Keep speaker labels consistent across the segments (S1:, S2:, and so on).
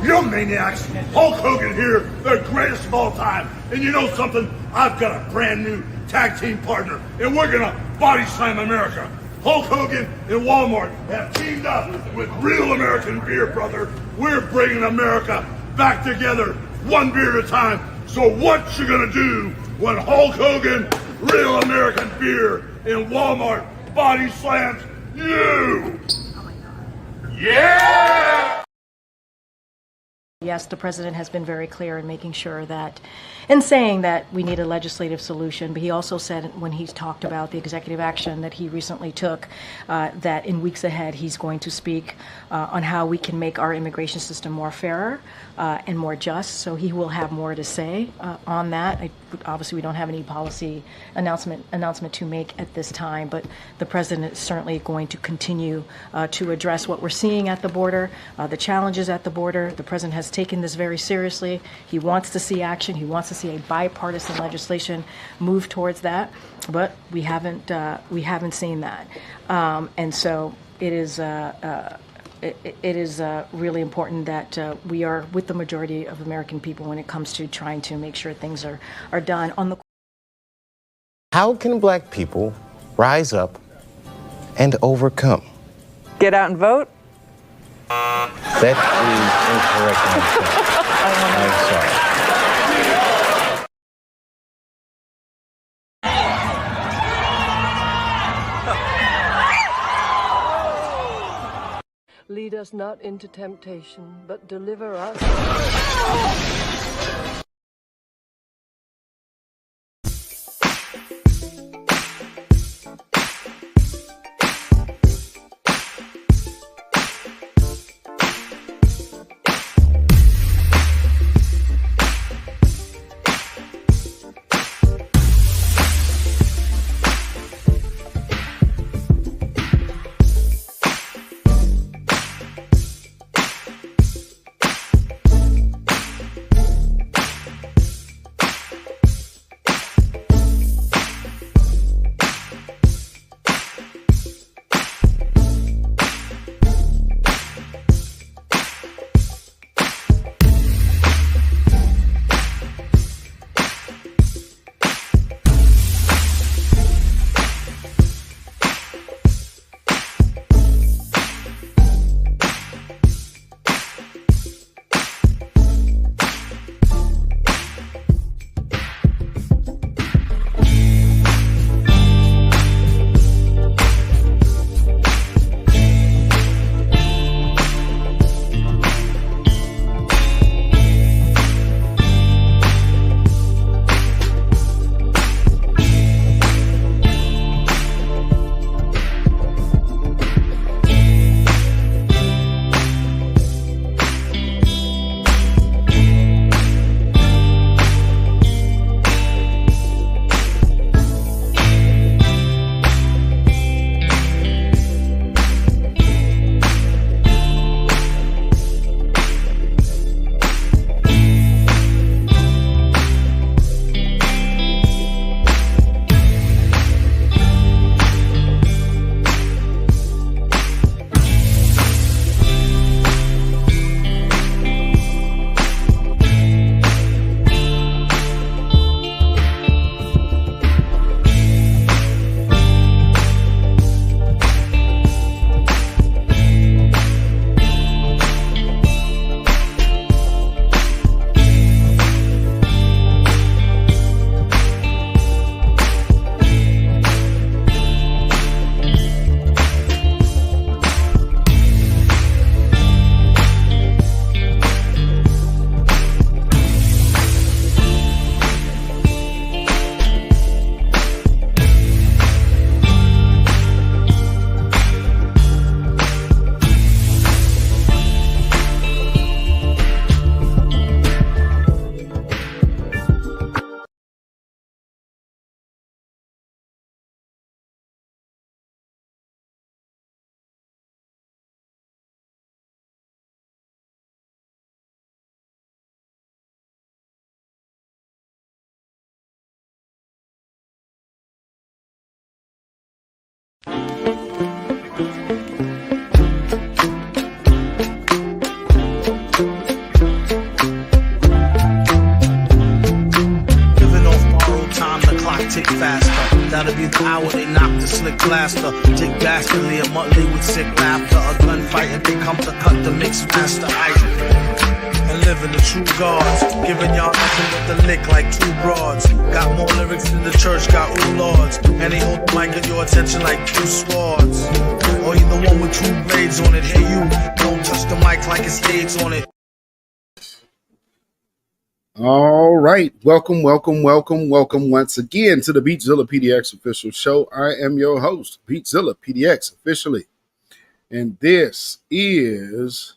S1: You maniacs, Hulk Hogan here, the greatest of all time. And you know something? I've got a brand new tag team partner, and we're gonna body slam America. Hulk Hogan and Walmart have teamed up with Real American Beer, brother. We're bringing America back together, one beer at a time. So what you gonna do when Hulk Hogan, Real American Beer, and Walmart body slams you? Yeah!
S2: Yes, the president has been very clear in making sure that, in saying that we need a legislative solution, but he also said when he's talked about the executive action that he recently took, that in weeks ahead he's going to speak on how we can make our immigration system more fairer and more just. So he will have more to say on that. Obviously, we don't have any policy announcement to make at this time, but the president is certainly going to continue to address what we're seeing at the border, the challenges at the border. The president has taken this very seriously. He wants to see action. He wants to see a bipartisan legislation move towards that, but we haven't seen that, and so it is. It is really important that we are with the majority of American people when it comes to trying to make sure things are done on the.
S3: How can black people rise up and overcome?
S4: Get out and vote?
S3: That is incorrect. I'm sorry.
S5: Lead us not into temptation, but deliver us.
S4: to be the hour they knock the slick blaster. Dick dastardly, a Muttley with sick laughter. A gunfight and they come to cut the mix master. And living the true gods, giving y'all nothing but the lick like two broads. Got more lyrics than the church got ooh lords. And they hold the mic at your attention like two swords. Or you the one with two blades on it. Hey you, don't touch the mic like it's AIDS on it.
S6: All right. Welcome once again to the Beatzilla PDX official show. I am your host, Beatzilla PDX officially. And this is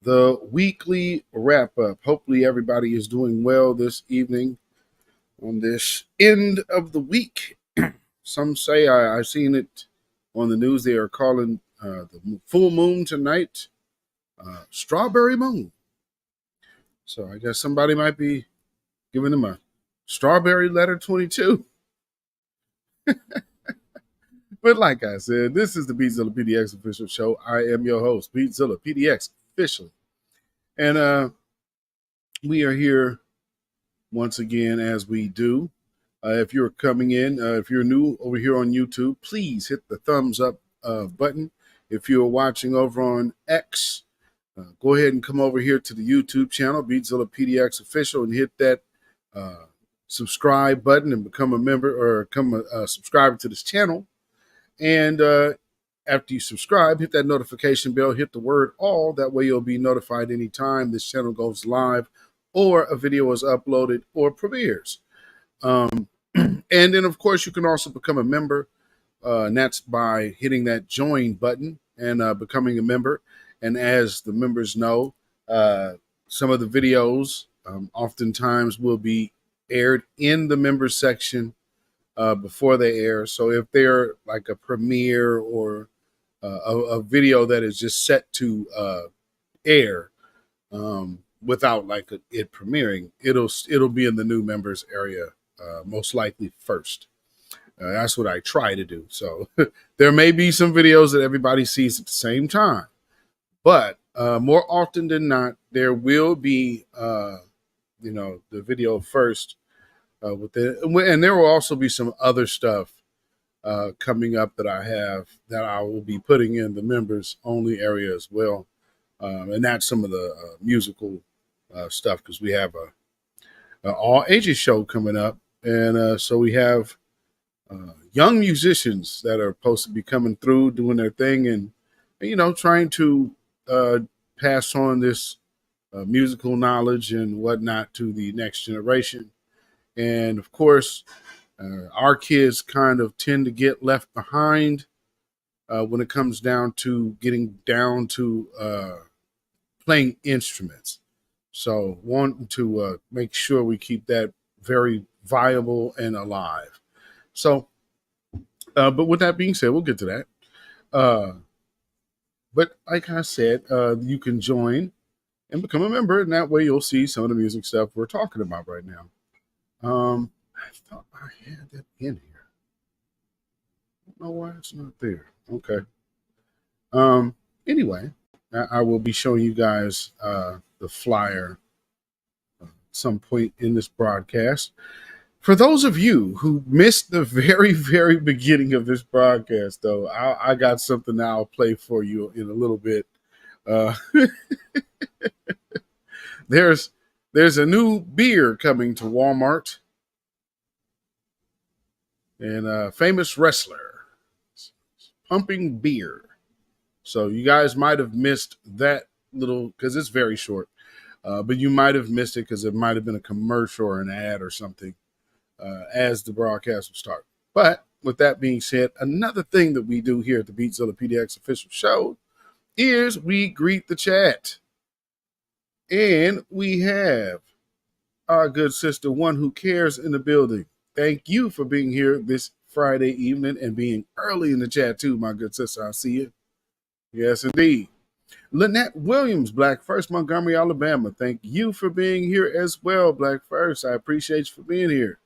S6: the weekly wrap up. Hopefully everybody is doing well this evening on this end of the week. Some say I've seen it on the news. They are calling the full moon tonight Strawberry Moon. So I guess somebody might be giving them a strawberry letter 22. But like I said, this is the Beatzilla PDX official show. I am your host, Beatzilla PDX officially. And we are here once again as we do. If you're coming in, if you're new over here on YouTube, please hit the thumbs up button. If you're watching over on X, go ahead and come over here to the YouTube channel, Beatzilla PDX official, and hit that subscribe button and become a member or become a subscriber to this channel. And after you subscribe, hit that notification bell, hit the word all. That way you'll be notified anytime this channel goes live or a video is uploaded or premieres. And then, of course, you can also become a member. And that's by hitting that join button and becoming a member. And as the members know, some of the videos oftentimes will be aired in the members section before they air. So if they're like a premiere or a video that is just set to air without like it premiering, it'll be in the new members area most likely first. That's what I try to do. So there may be some videos that everybody sees at the same time, but more often than not, there will be the video first with it, and there will also be some other stuff coming up that I have that I will be putting in the members only area as well, and that's some of the musical stuff because we have a all ages show coming up, and so we have young musicians that are supposed to be coming through doing their thing and trying to pass on this musical knowledge and whatnot to the next generation. And of course, our kids kind of tend to get left behind when it comes down to getting down to playing instruments. So wanting to make sure we keep that very viable and alive. So, but with that being said, we'll get to that. But like I said, you can join and become a member, and that way you'll see some of the music stuff we're talking about right now. I thought I had that in here. I don't know why it's not there. Okay. Anyway, I will be showing you guys the flyer at some point in this broadcast. For those of you who missed the very, very beginning of this broadcast, though, I got something that I'll play for you in a little bit. There's a new beer coming to Walmart, and a famous wrestler pumping beer. So you guys might have missed that little because it's very short, but you might have missed it because it might have been a commercial or an ad or something as the broadcast will start. But with that being said, another thing that we do here at the Beatzilla PDX official show is we greet the chat. And we have our good sister, One Who Cares, in the building. Thank you for being here this Friday evening and being early in the chat too, my good sister. I see you. Yes, indeed. Lynette Williams, Black First, Montgomery, Alabama. Thank you for being here as well, Black First. I appreciate you for being here.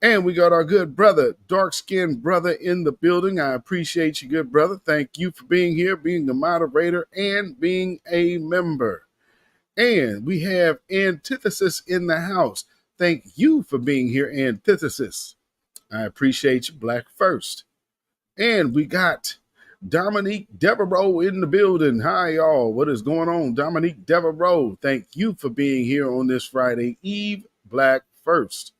S6: And we got our good brother, dark-skinned brother in the building. I appreciate you, good brother. Thank you for being here, being the moderator, and being a member. And we have Antithesis in the house. Thank you for being here, Antithesis. I appreciate you, Black First. And we got Dominique Devereaux in the building. Hi, y'all. What is going on? Dominique Devereaux, thank you for being here on this Friday Eve, Black First.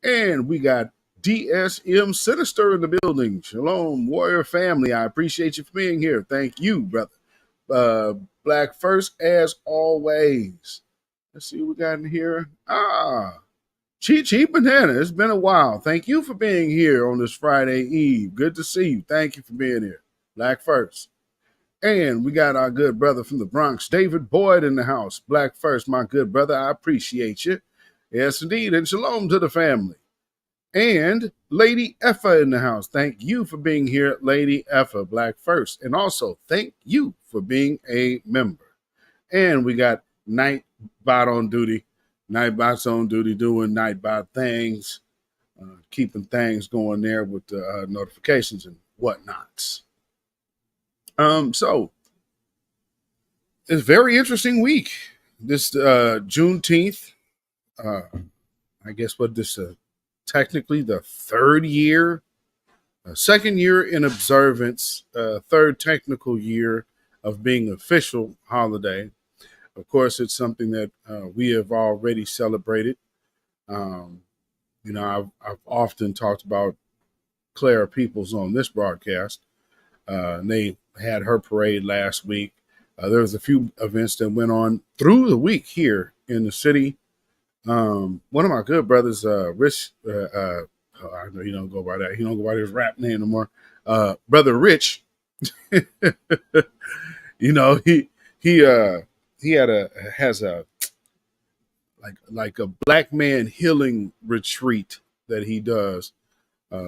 S6: And we got DSM Sinister in the building. Shalom, Warrior family. I appreciate you for being here. Thank you, brother. Black First, as always. Let's see what we got in here. Chi Banana. It's been a while. Thank you for being here on this Friday Eve. Good to see you. Thank you for being here. Black First. And we got our good brother from the Bronx, David Boyd, in the house. Black First, my good brother. I appreciate you. Yes, indeed. And shalom to the family. And Lady Effa in the house. Thank you for being here, Lady Effa, Black First. And also, thank you for being a member. And we got Nightbot on duty. Nightbot's on duty doing Nightbot things, keeping things going there with the notifications and whatnots. So, it's a very interesting week. This Juneteenth, I guess what this technically the third year, second year in observance, third technical year of being official holiday. Of course, it's something that we have already celebrated. I've often talked about Clara Peoples on this broadcast. And they had her parade last week. There was a few events that went on through the week here in the city. One of my good brothers, Rich, I know he don't go by that. He don't go by his rap name no more. Brother Rich, he has a black man healing retreat that he does.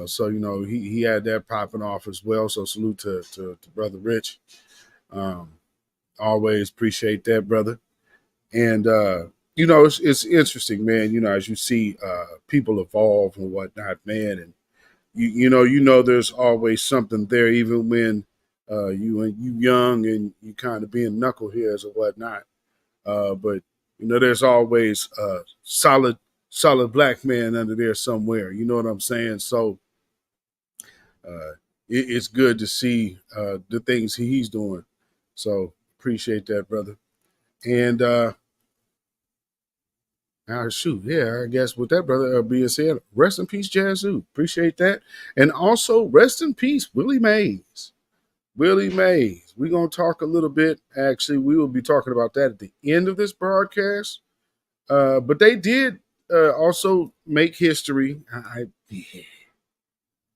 S6: So he had that popping off as well. So salute to Brother Rich. Always appreciate that, brother. And it's interesting, man. As you see people evolve and whatnot, man, and you there's always something there, even when you young and you kind of being knuckleheads or whatnot. But there's always a solid black man under there somewhere. You know what I'm saying? So it's good to see the things he's doing. So appreciate that, brother. And I guess with that, brother, being said, rest in peace, Jazzu. Appreciate that. And also rest in peace, Willie Mays. Willie Mays. We're going to talk a little bit. Actually, we will be talking about that at the end of this broadcast. But they did also make history.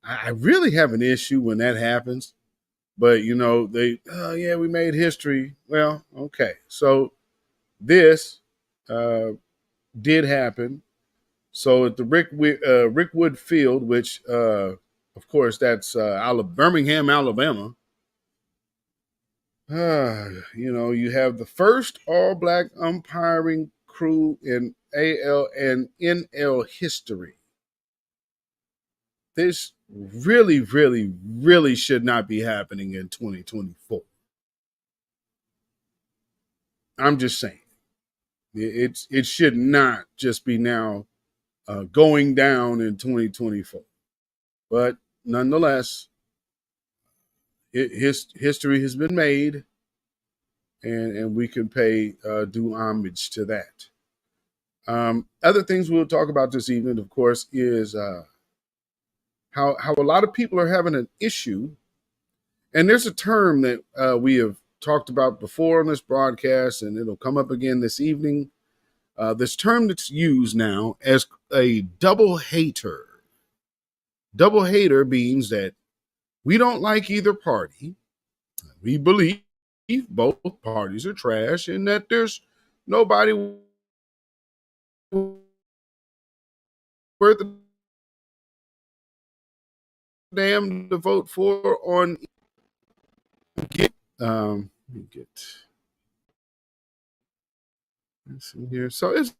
S6: I really have an issue when that happens. But, we made history. Well, okay. So this did happen. So at the Rickwood Field, which, of course, that's Birmingham, Alabama. You have the first all-black umpiring crew in AL and NL history. This really, really, really should not be happening in 2024. I'm just saying. It should not just be now going down in 2024. But nonetheless, history has been made, and we can pay due homage to that. Other things we'll talk about this evening, of course, is how a lot of people are having an issue. And there's a term that we have talked about before on this broadcast, and it'll come up again this evening. This term that's used now as a double hater. Double hater means that we don't like either party. We believe both parties are trash and that there's nobody worth a damn to vote for on let me get let's see here. So it's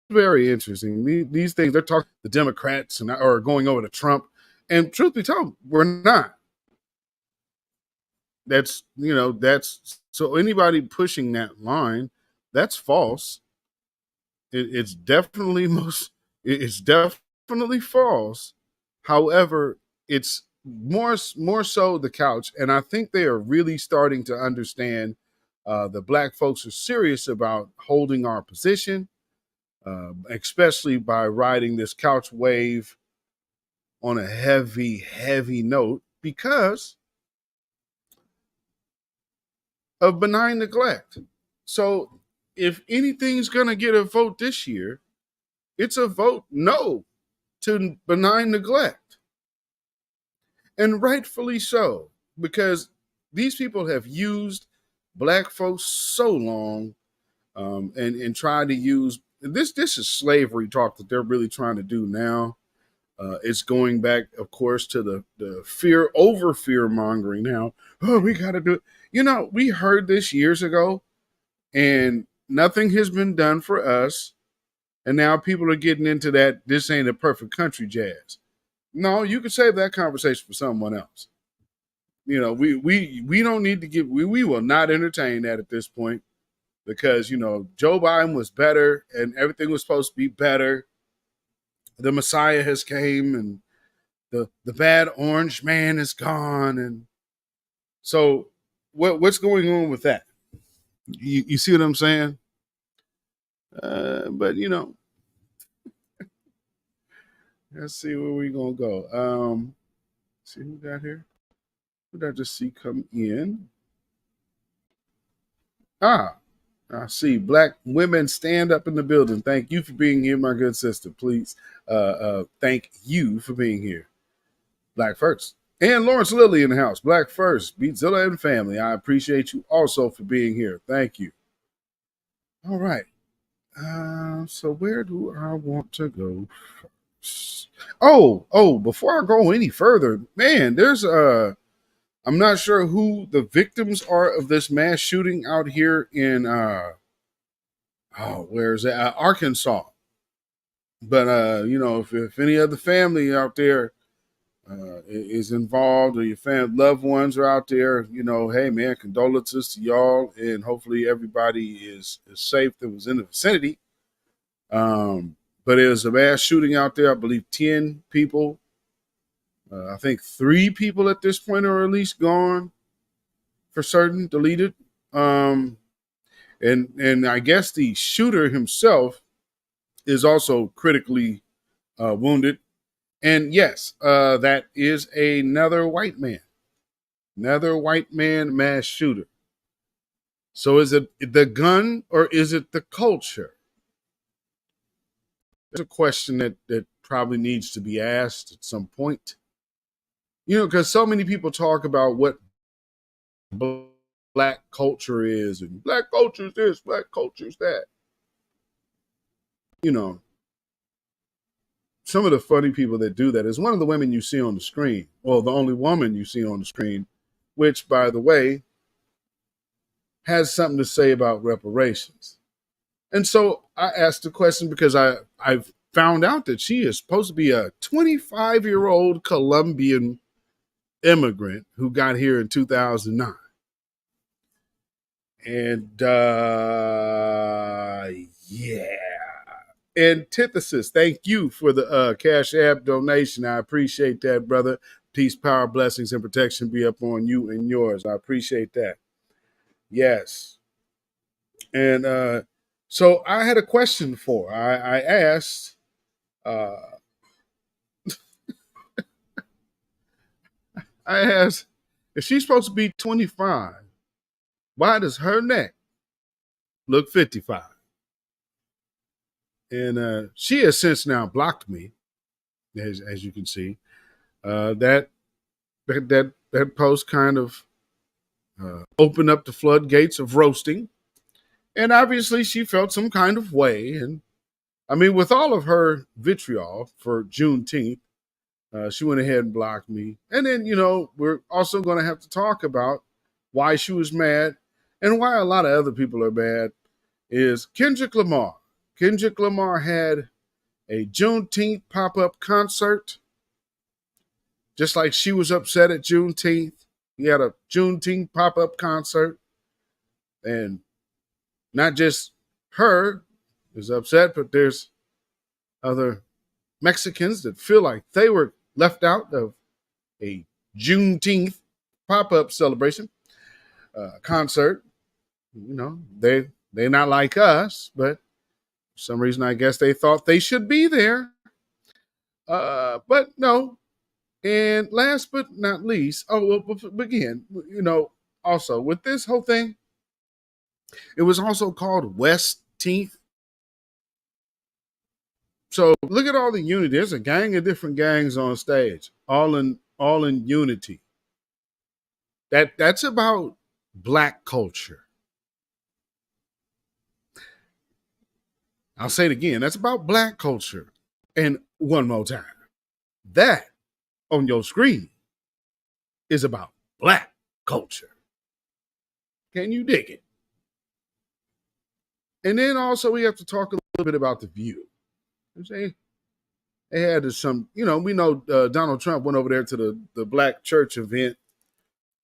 S6: very interesting. These things they're talking the Democrats and are going over to Trump, and truth be told, we're not. That's so anybody pushing that line, That's false. It's definitely it's definitely false. However, it's more so the couch, and I think they are really starting to understand the black folks are serious about holding our position, especially by riding this couch wave on a heavy note because of benign neglect. So if anything's going to get a vote this year, it's a vote no to benign neglect. And rightfully so, because these people have used black folks so long and tried to use this. This is slavery talk that they're really trying to do now. It's going back, of course, to the fear mongering now. Oh, we got to do it. You know, we heard this years ago and nothing has been done for us. And now people are getting into that this ain't a perfect country jazz. No, you can save that conversation for someone else. You know, we don't need to we will not entertain that at this point because, you know, Joe Biden was better and everything was supposed to be better. The Messiah has came and the bad orange man is gone. And so what's going on with that? You see what I'm saying? But you know, let's see where we're gonna go. See who got here? Who did I just see come in? I see black women stand up in the building. Thank you for being here, my good sister. Please, thank you for being here. Black first. And Lawrence Lilly in the house. Black first. Beatzilla and family. I appreciate you also for being here. Thank you. All right. So where do I want to go first? Oh, before I go any further, man, there's I'm not sure who the victims are of this mass shooting out here in where's that? Arkansas. But you know, if any other family out there is involved or your loved ones are out there, you know, hey man, condolences to y'all, and hopefully everybody is safe that was in the vicinity. But it was a mass shooting out there. I believe 10 people. I think 3 people at this point are at least gone for certain, deleted. And I guess the shooter himself is also critically wounded. And yes, that is another white man mass shooter. So is it the gun or is it the culture? There's a question that probably needs to be asked at some point. You know, because so many people talk about what black culture is, and black culture is this, black culture is that. You know, some of the funny people that do that is one of the women you see on the screen. Well, the only woman you see on the screen, which, by the way, has something to say about reparations. And so I asked the question because I've found out that she is supposed to be a 25-year-old Colombian immigrant who got here in 2009. And yeah. Antithesis, thank you for the CashApp donation. I appreciate that, brother. Peace, power, blessings, and protection be upon you and yours. I appreciate that. Yes. And so I had a question for her. I asked, if she's supposed to be 25, why does her neck look 55? And she has since now blocked me, as you can see. That post kind of opened up the floodgates of roasting. And obviously she felt some kind of way. And I mean, with all of her vitriol for Juneteenth, she went ahead and blocked me. And then, you know, we're also going to have to talk about why she was mad and why a lot of other people are mad is Kendrick Lamar. Kendrick Lamar had a Juneteenth pop-up concert. Just like she was upset at Juneteenth. He had a Juneteenth pop-up concert. And not just her is upset, but there's other Mexicans that feel like they were left out of a Juneteenth pop-up celebration concert. You know, they're not like us, but for some reason I guess they thought they should be there. But no. And last but not least, again, you know, also with this whole thing, it was also called Westeenth. So look at all the unity. There's a gang of different gangs on stage, all in unity. That's about Black culture. I'll say it again. That's about Black culture. And one more time, that on your screen is about Black culture. Can you dig it? And then also we have to talk a little bit about The View. They had some, you know, we know Donald Trump went over there to the Black church event,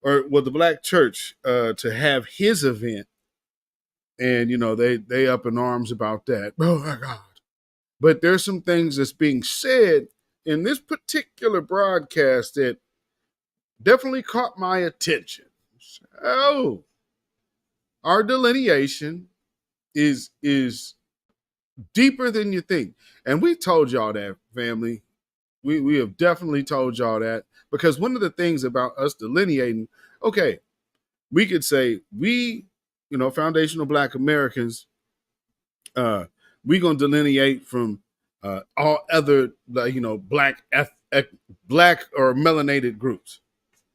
S6: or the Black church to have his event. And, you know, they up in arms about that. Oh, my God. But there's some things that's being said in this particular broadcast that definitely caught my attention. So, our delineation is deeper than you think. And we told y'all that, family. We have definitely told y'all that, because one of the things about us delineating, okay, we could say we, you know, foundational Black Americans, we're going to delineate from all other, you know, Black or melanated groups,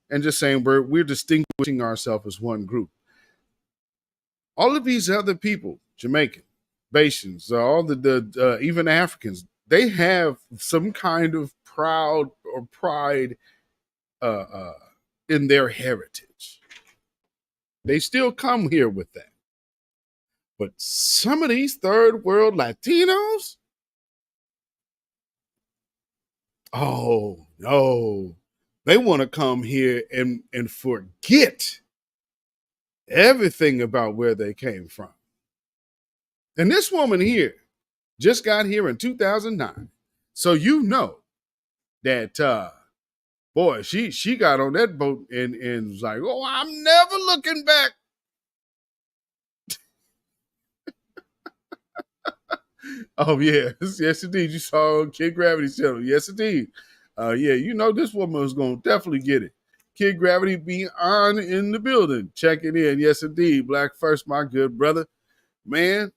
S6: and just saying we're distinguishing ourselves as one group. All of these other people, Jamaican, Bayesians, all the even Africans, they have some kind of pride in their heritage. They still come here with that. But some of these third world Latinos, oh no, they want to come here and forget everything about where they came from. And this woman here just got here in 2009. So you know that boy, she got on that boat and was like, oh, I'm never looking back. Oh, yeah. Yes, indeed. You saw Kid Gravity's channel. Yes, indeed. Yeah, you know this woman was going to definitely get it. Kid Gravity beyond in the building. Checking in. Yes, indeed. Black first, my good brother. Man,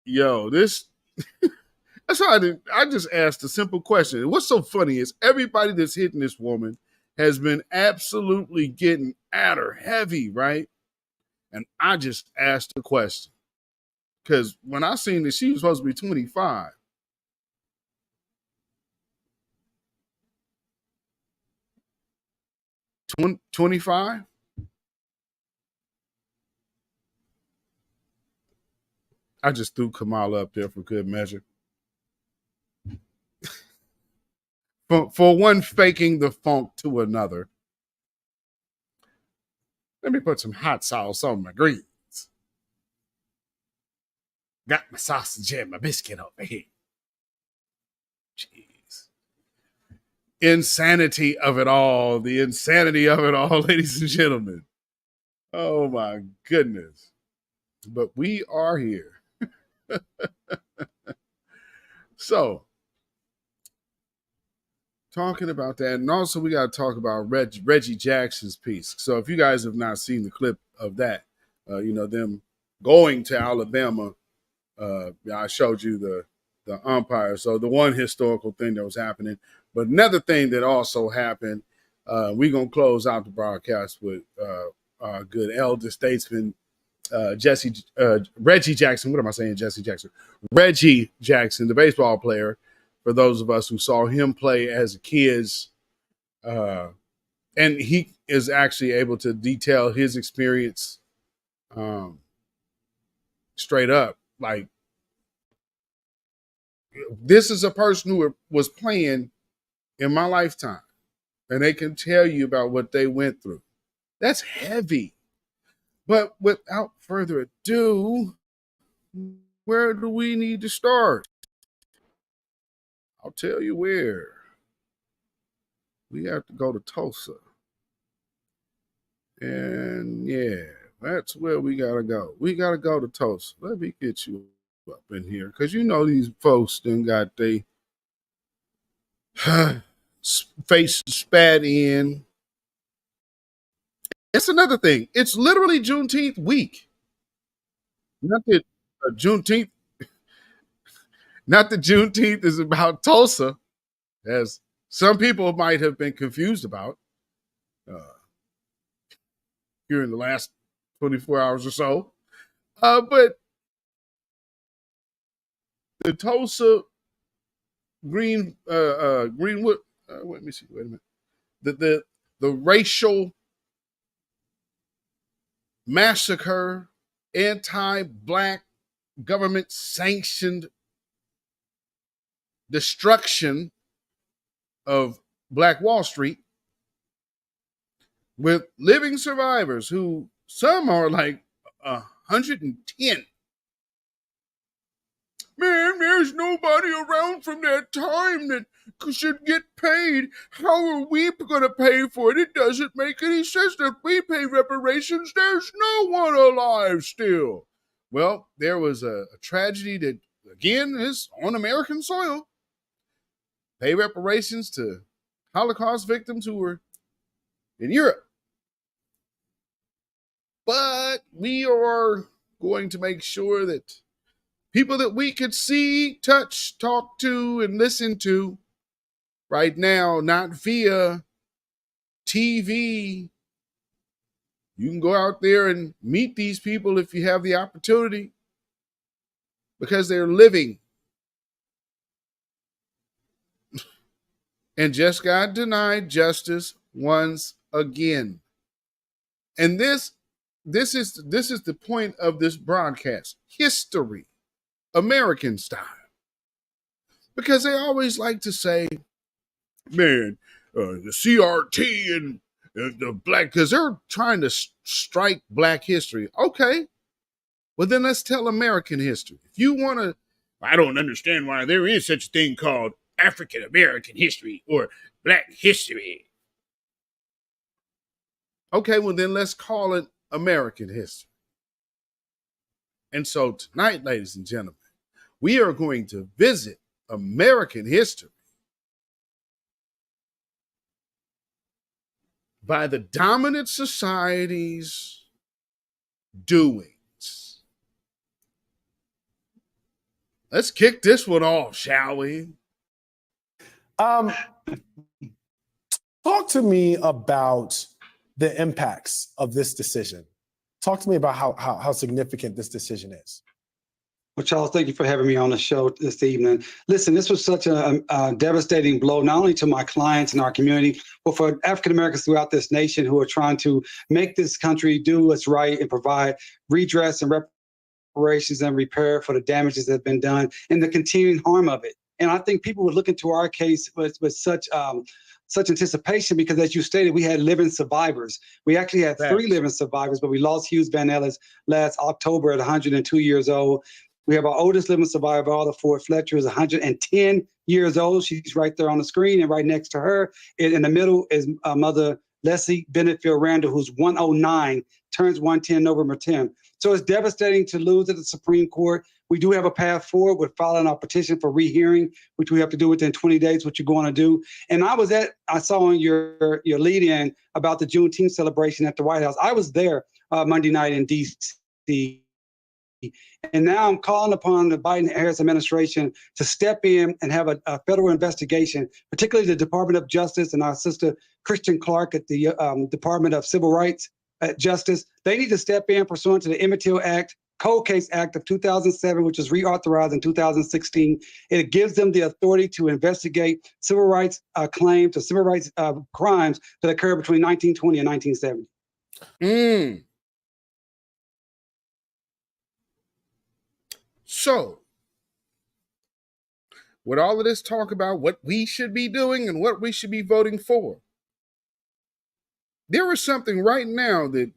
S6: yo, this... That's how I just asked a simple question. What's so funny is everybody that's hitting this woman has been absolutely getting at her heavy, right? And I just asked the question. Because when I seen that she was supposed to be 25, $25? I just threw Kamala up there for good measure. For one faking the funk to another. Let me put some hot sauce on my greens. Got my sausage and my biscuit over here. Jeez. Insanity of it all. The insanity of it all, ladies and gentlemen. Oh my goodness. But we are here. So, talking about that, and also we got to talk about Reggie Jackson's piece. So if you guys have not seen the clip of that, you know, them going to Alabama, I showed you the umpire. So the one historical thing that was happening. But another thing that also happened, we're going to close out the broadcast with our good elder statesman, Reggie Jackson. What am I saying, Jesse Jackson? Reggie Jackson, the baseball player, for those of us who saw him play as kids. And he is actually able to detail his experience straight up. Like, this is a person who was playing in my lifetime, and they can tell you about what they went through. That's heavy. But without further ado, Where do we need to start? I'll tell you where. We have to go to Tulsa. And yeah, that's where we got to go. We got to go to Tulsa. Let me get you up in here because you know these folks then got they face spat in. It's another thing. It's literally Juneteenth week. Not that Juneteenth, not that Juneteenth is about Tulsa, as some people might have been confused about here in the last 24 hours or so. But the Tulsa Greenwood. Let me see. Wait a minute. The racial massacre, anti-black government sanctioned destruction of Black Wall Street with living survivors who some are like 110. Man, there's nobody around from that time that should get paid. How are we going to pay for it? It doesn't make any sense that we pay reparations. There's no one alive still. Well, there was a tragedy that, again, is on American soil. Pay reparations to Holocaust victims who were in Europe. But we are going to make sure that people that we could see, touch, talk to, and listen to right now, not via TV. You can go out there and meet these people if you have the opportunity because they're living and just got denied justice once again. And this is the point of this broadcast. History. American style. Because they always like to say, man, the CRT and the black, because they're trying to strike black history. Okay, well then let's tell American history. If you want to, I don't understand why there is such a thing called African American history or black history. Okay, well then let's call it American history. And so tonight, ladies and gentlemen, we are going to visit American history by the dominant society's doings. Let's kick this one off, shall we?
S7: Talk to me about the impacts of this decision. Talk to me about how significant this decision is.
S8: Well, Charles, thank you for having me on the show this evening. Listen, this was such a devastating blow, not only to my clients and our community, but for African Americans throughout this nation who are trying to make this country do what's right and provide redress and reparations and repair for the damages that have been done and the continuing harm of it. And I think people would look into our case with such anticipation because, as you stated, we had living survivors. We actually had 3 living survivors, but we lost Hughes Van Ellis last October at 102 years old. We have our oldest living survivor, Arthur Ford Fletcher, is 110 years old. She's right there on the screen, and right next to her, in the middle, is Mother Leslie Benefield Randall, who's 109, turns 110 November 10. So it's devastating to lose at the Supreme Court. We do have a path forward. We're filing our petition for rehearing, which we have to do within 20 days, which you're going to do. And I saw on your lead-in about the Juneteenth celebration at the White House. I was there Monday night in D.C., and now I'm calling upon the Biden-Harris administration to step in and have a federal investigation, particularly the Department of Justice and our sister Christian Clark at the Department of Civil Rights Justice. They need to step in pursuant to the Emmett Act, Cold Case Act of 2007, which was reauthorized in 2016. It gives them the authority to investigate civil rights claims or civil rights crimes that occurred between 1920 and 1970.
S6: So, with all of this talk about what we should be doing and what we should be voting for, there is something right now that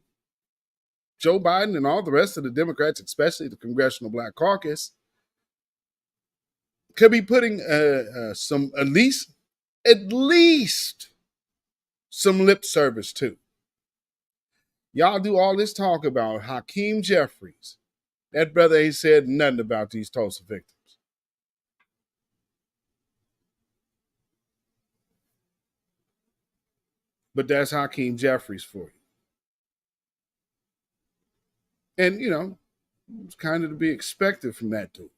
S6: Joe Biden and all the rest of the Democrats, especially the Congressional Black Caucus, could be putting some at least some lip service to. Y'all do all this talk about Hakeem Jeffries. That brother ain't said nothing about these Tulsa victims. But that's Hakeem Jeffries for you. And, you know, it's kind of to be expected from that dude.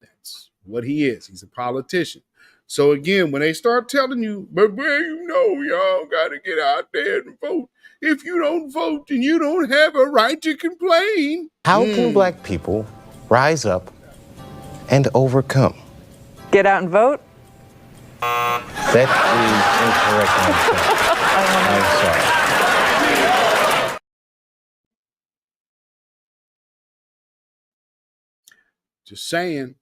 S6: That's what he is. He's a politician. So again, when they start telling you, but man, you know, y'all got to get out there and vote. If you don't vote, then you don't have a right to complain.
S3: How can black people rise up and overcome?
S9: Get out and vote?
S3: That is incorrect. I'm sorry.
S6: Just saying.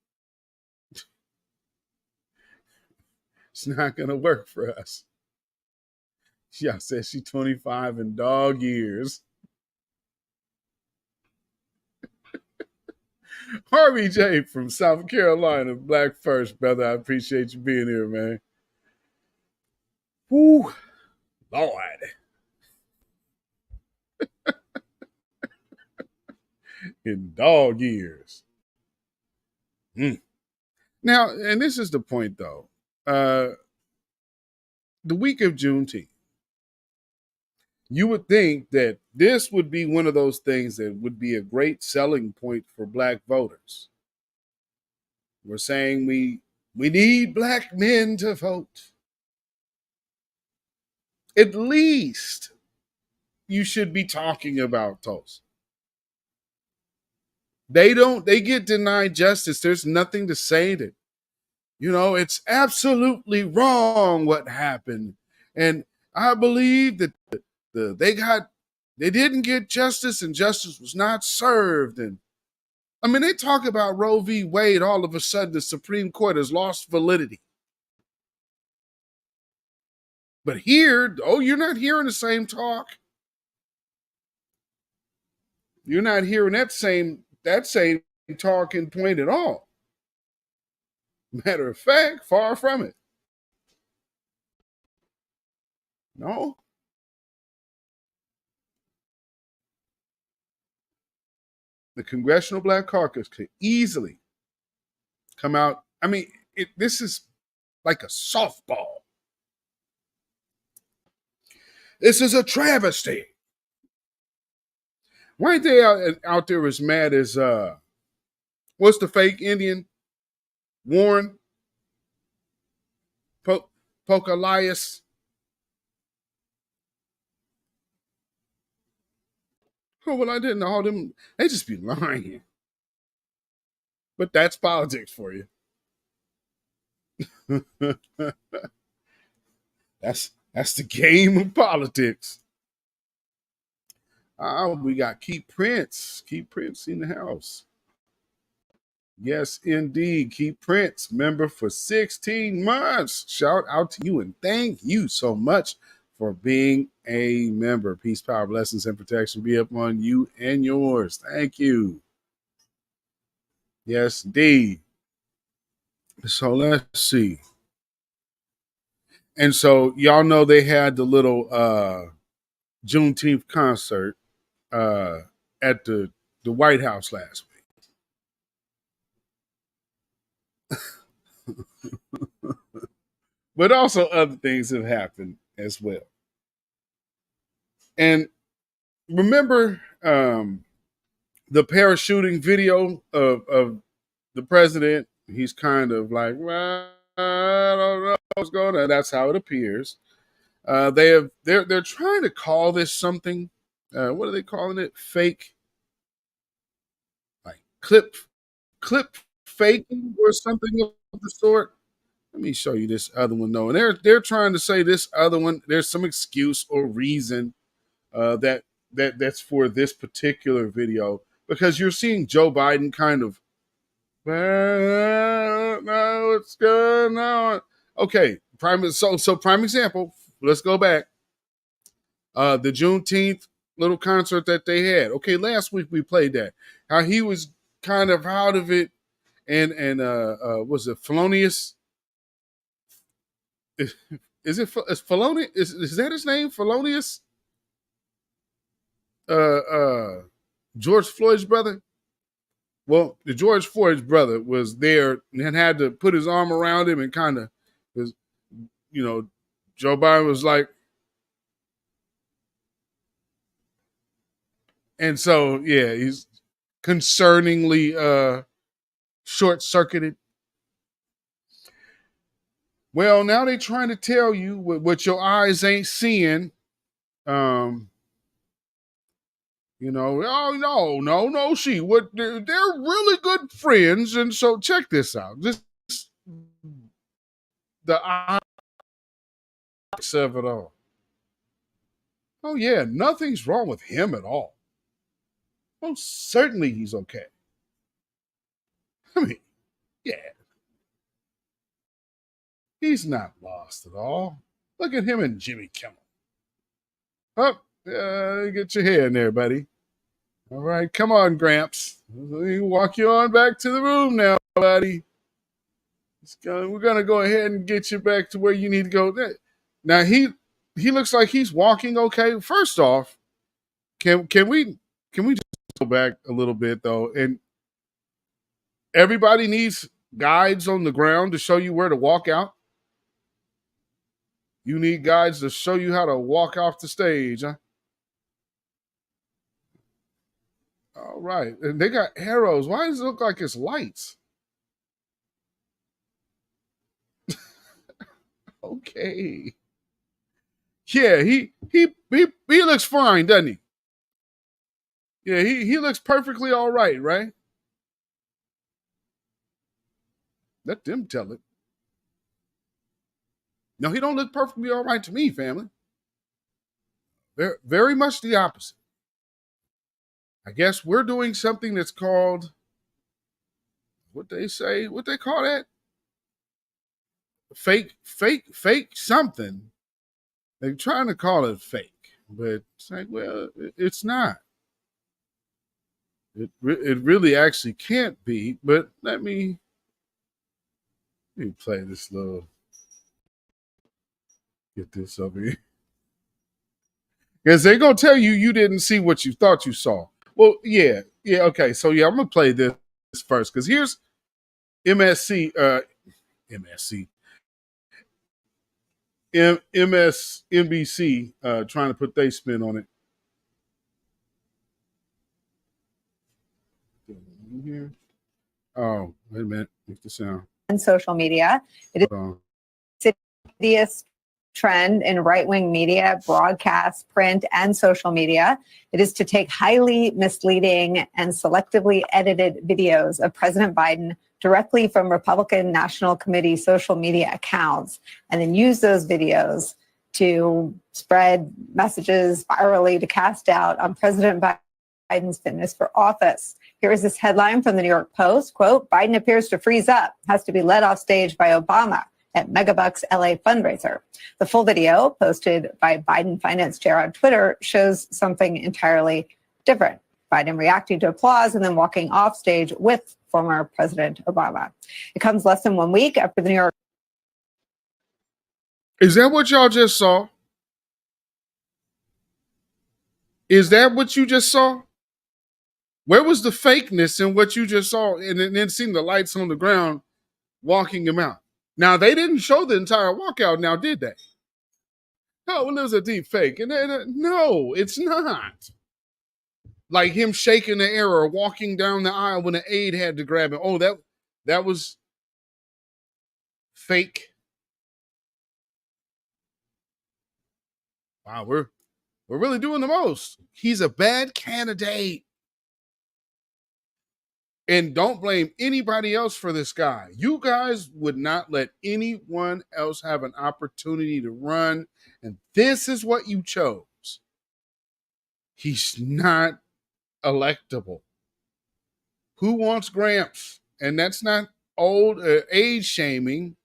S6: It's not going to work for us. Y'all said she's 25 in dog years. Harvey J. from South Carolina, Black First, brother. I appreciate you being here, man. Woo, Lord. In dog years. Now, and this is the point, though. The week of Juneteenth, you would think that this would be one of those things that would be a great selling point for black voters. We're saying we need black men to vote. At least you should be talking about Tulsa. They get denied justice. There's nothing to say that, you know, it's absolutely wrong what happened. And I believe that they didn't get justice and justice was not served. And I mean, they talk about Roe v. Wade, all of a sudden the Supreme Court has lost validity. But here, you're not hearing the same talk. You're not hearing that same talking point at all. Matter of fact, far from it. No. The Congressional Black Caucus could easily come out. I mean, this is like a softball. This is a travesty. Why ain't they out there as mad as, what's the fake Indian? Warren? Elias? Oh, well, I didn't know them. They just be lying. But that's politics for you. That's the game of politics. We got Keith Prince. Keith Prince in the house. Yes, indeed. Keith Prince, member for 16 months. Shout out to you and thank you so much for being a member. Peace, power, blessings, and protection be upon you and yours. Thank you. Yes, indeed. So let's see. And so y'all know they had the little Juneteenth concert at the White House last week. But also other things have happened as well. And remember the parachuting video of the president? He's kind of like, well, I don't know what's going on. That's how it appears. They're trying to call this something. What are they calling it? Fake, like clip faking or something of the sort. Let me show you this other one though. And they're trying to say this other one. There's some excuse or reason that's for this particular video because you're seeing Joe Biden kind of, I don't know what's going on. Okay, prime example. Let's go back. The Juneteenth little concert that they had. Okay, last week we played that. How he was kind of out of it, and was it Felonious? Is Felonious? Is that his name? Felonious? George Floyd's brother. Well, the George Floyd's brother was there and had to put his arm around him and kind of, was, Joe Biden was like, and so yeah, he's concerningly short-circuited. Well, now they're trying to tell you what your eyes ain't seeing. Oh no, they're really good friends, and so check this out. The eyes of it all. Oh yeah, nothing's wrong with him at all. Oh, certainly he's okay. I mean, yeah. He's not lost at all. Look at him and Jimmy Kimmel. Oh, get your hair in there, buddy. All right, come on, Gramps. Let me walk you on back to the room now, buddy. We're gonna go ahead and get you back to where you need to go. Now he looks like he's walking okay. First off, can we just go back a little bit though? And everybody needs guides on the ground to show you where to walk out. You need guides to show you how to walk off the stage, huh? All right. And they got arrows. Why does it look like it's lights? Okay. Yeah, he looks fine, doesn't he? Yeah, he looks perfectly all right, right? Let them tell it. No, he don't look perfectly all right to me, family. Very, very much the opposite. I guess we're doing something that's called, what they call that? Fake something. They're trying to call it fake, but it's like, well, it's not. It really actually can't be, but let me play this little, get this over here. Because they're going to tell you didn't see what you thought you saw. Well, yeah, okay. So, yeah, I'm going to play this first because here's MSNBC trying to put their spin on it. Here. Oh, wait a minute. Make the sound.
S10: And social media. It is the insidious trend in right-wing media, broadcast, print, and social media. It is to take highly misleading and selectively edited videos of President Biden directly from Republican National Committee social media accounts and then use those videos to spread messages virally to cast doubt on President Biden's fitness for office. Here is this headline from the New York Post, quote, Biden appears to freeze up, has to be led off stage by Obama at Megabucks LA fundraiser. The full video posted by Biden finance chair on Twitter shows something entirely different. Biden reacting to applause and then walking off stage with former President Obama. It comes less than 1 week after the New York.
S6: Is that what y'all just saw? Is that what you just saw? Where was the fakeness in what you just saw? And then seeing the lights on the ground walking him out. Now, they didn't show the entire walkout now, did they? No, well, it was a deep fake. And no, it's not. Like him shaking the air or walking down the aisle when an aide had to grab him. Oh, that was fake. Wow, we're really doing the most. He's a bad candidate. And don't blame anybody else for this guy. You guys would not let anyone else have an opportunity to run. And this is what you chose. He's not electable. Who wants Gramps? And that's not old age shaming.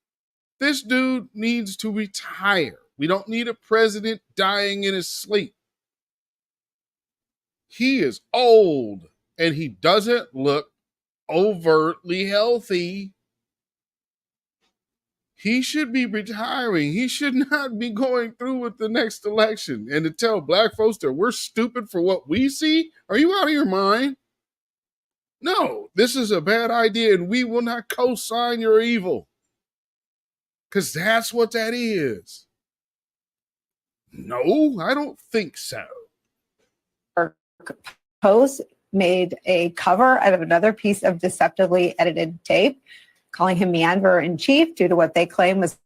S6: This dude needs to retire. We don't need a president dying in his sleep. He is old and he doesn't look overtly healthy. He should be retiring. He should not be going through with the next election. And to tell black folks that we're stupid for what we see, are you out of your mind? No, this is a bad idea, and we will not co-sign your evil. Because that's what that is. No, I don't think so.
S10: Post made a cover out of another piece of deceptively edited tape, calling him meanderer in chief due to what they claim was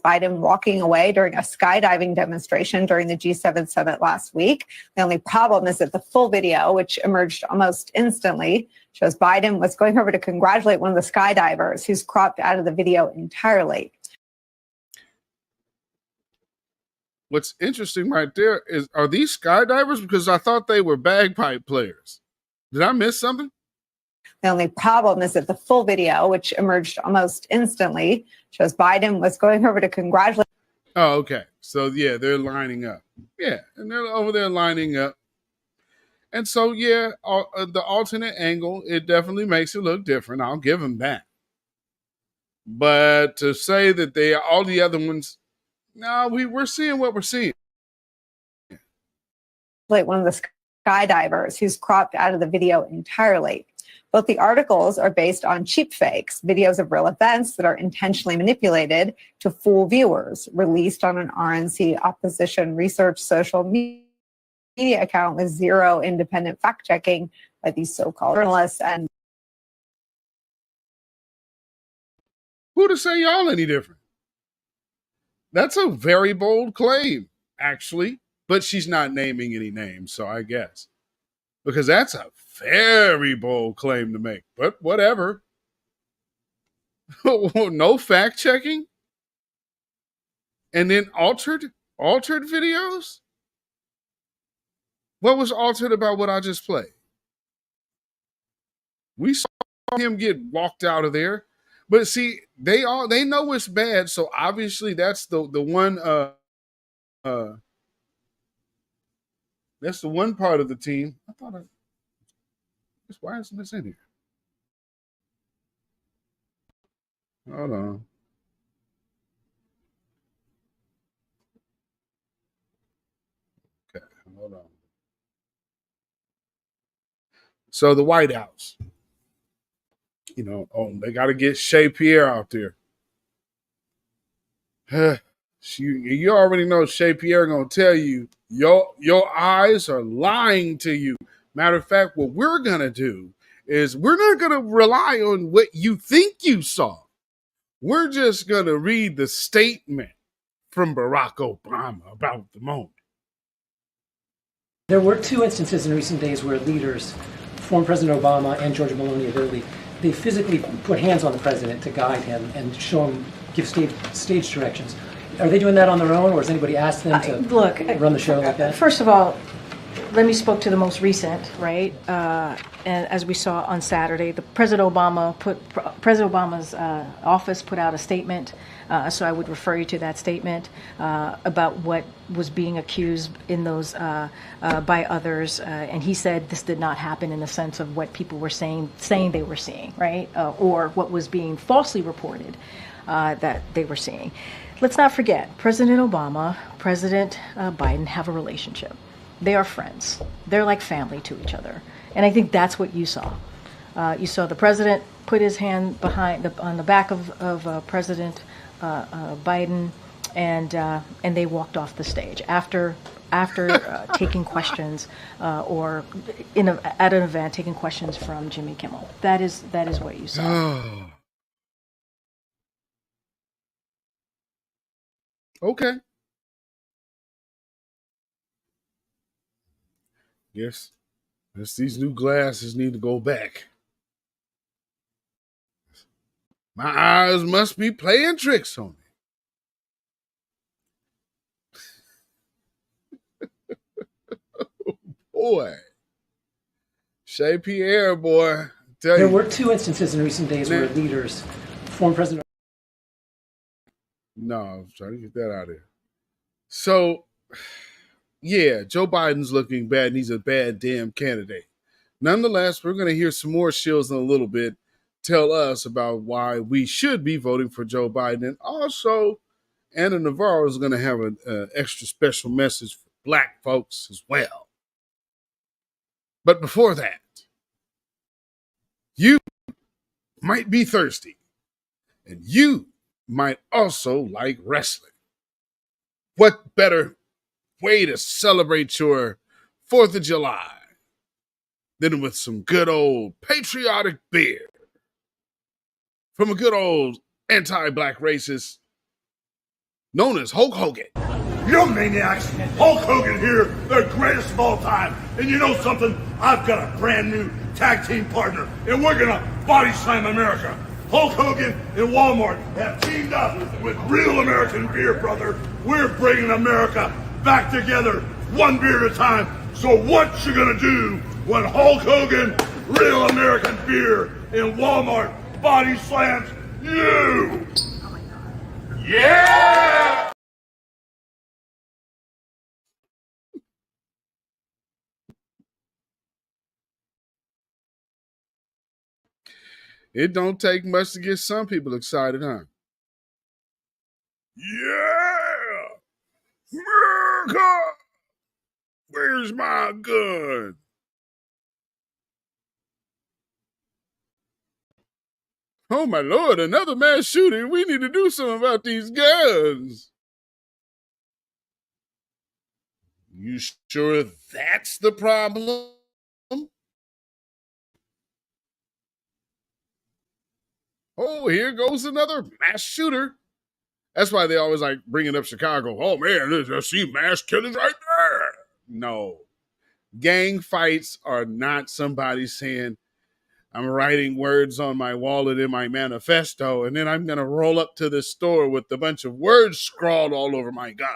S10: Biden walking away during a skydiving demonstration during the G7 summit last week. The only problem is that the full video, which emerged almost instantly, shows Biden was going over to congratulate one of the skydivers who's cropped out of the video entirely.
S6: What's interesting right there is, are these skydivers? Because I thought they were bagpipe players. Did I miss something?
S10: The only problem is that the full video, which emerged almost instantly, shows Biden was going over to congratulate.
S6: Oh, okay. So, yeah, they're lining up. Yeah, and they're over there lining up. And so, yeah, the alternate angle, it definitely makes it look different. I'll give them that. But to say that they are all the other ones, no, we're seeing what we're seeing.
S10: Like one of the skydivers who's cropped out of the video entirely. Both the articles are based on cheap fakes, videos of real events that are intentionally manipulated to fool viewers, released on an RNC opposition research social media account with zero independent fact checking by these so-called journalists. And
S6: who to say y'all any different? That's a very bold claim, actually, but she's not naming any names, so I guess. Because that's a very bold claim to make, but whatever. No fact checking? And then altered videos? What was altered about what I just played? We saw him get walked out of there. But see, they know it's bad, so obviously that's the one that's the one part of the team. Why isn't this in here? Hold on. Okay, hold on. So the White House. They got to get Shea Pierre out there. You already know Shea Pierre going to tell you, your eyes are lying to you. Matter of fact, what we're going to do is we're not going to rely on what you think you saw. We're just going to read the statement from Barack Obama about the moment.
S11: There were two instances in recent days where leaders, former President Obama and Georgia Maloney of Italy, they physically put hands on the president to guide him and show him, give stage directions. Are they doing that on their own, or has anybody asked them to run the show like that?
S2: First of all, let me spoke to the most recent, right? And as we saw on Saturday, President Obama's office put out a statement. So I would refer you to that statement about what was being accused in those by others. And he said this did not happen in the sense of what people were saying they were seeing, right? Or what was being falsely reported that they were seeing. Let's not forget, President Obama, President Biden have a relationship. They are friends. They're like family to each other. And I think that's what you saw. You saw the president put his hand on the back of President Biden, and they walked off the stage after taking questions or at an event taking questions from Jimmy Kimmel. That is what you saw.
S6: Okay. Yes. These new glasses need to go back. My eyes must be playing tricks on me. Boy. Shea Pierre, boy.
S11: There were two instances in recent days where leaders, former President.
S6: No, I was trying to get that out of there. So, yeah, Joe Biden's looking bad and he's a bad damn candidate. Nonetheless, we're going to hear some more shills in a little bit tell us about why we should be voting for Joe Biden. And also, Anna Navarro is going to have an extra special message for black folks as well. But before that, you might be thirsty and you might also like wrestling. What better way to celebrate your 4th of July than with some good old patriotic beer from a good old anti-black racist known as Hulk Hogan.
S1: You maniacs, Hulk Hogan here, the greatest of all time. And you know something? I've got a brand new tag team partner, and we're gonna body slam America. Hulk Hogan and Walmart have teamed up with Real American Beer, brother. We're bringing America back together, one beer at a time. So what you gonna do when Hulk Hogan, Real American Beer, and Walmart body slams you? Yeah!
S6: It don't take much to get some people excited, huh? Yeah! America! Where's my gun? Oh my Lord, another mass shooting. We need to do something about these guns. You sure that's the problem? Oh, here goes another mass shooter. That's why they always like bringing up Chicago. Oh man, I see mass killings right there. No. Gang fights are not somebody saying, I'm writing words on my wallet in my manifesto, and then I'm going to roll up to the store with a bunch of words scrawled all over my gun.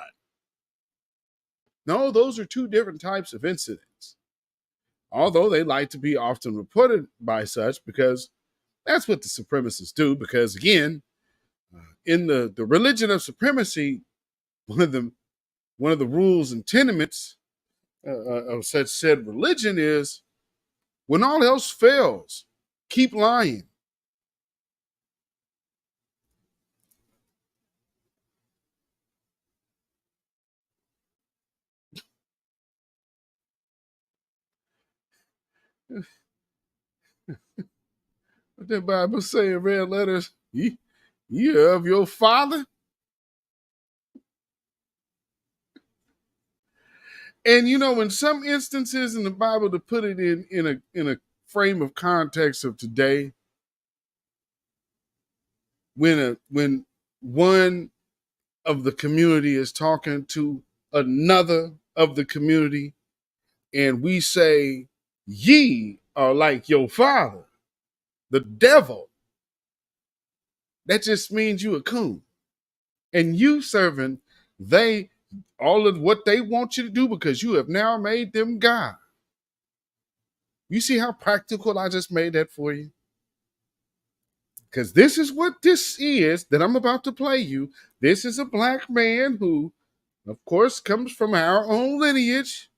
S6: No, those are two different types of incidents. Although they like to be often reported by such because that's what the supremacists do. Because again, in the religion of supremacy, one of the rules and tenements of such said religion is, when all else fails, keep lying. What the Bible say in red letters? You of your father? And you know, in some instances in the Bible, to put it in a frame of context of today, when one of the community is talking to another of the community, and we say, ye are like your father, the devil, that just means you a coon. And you serving all of what they want you to do because you have now made them God. You see how practical I just made that for you? Because this is what this is that I'm about to play you. This is a black man who, of course, comes from our own lineage,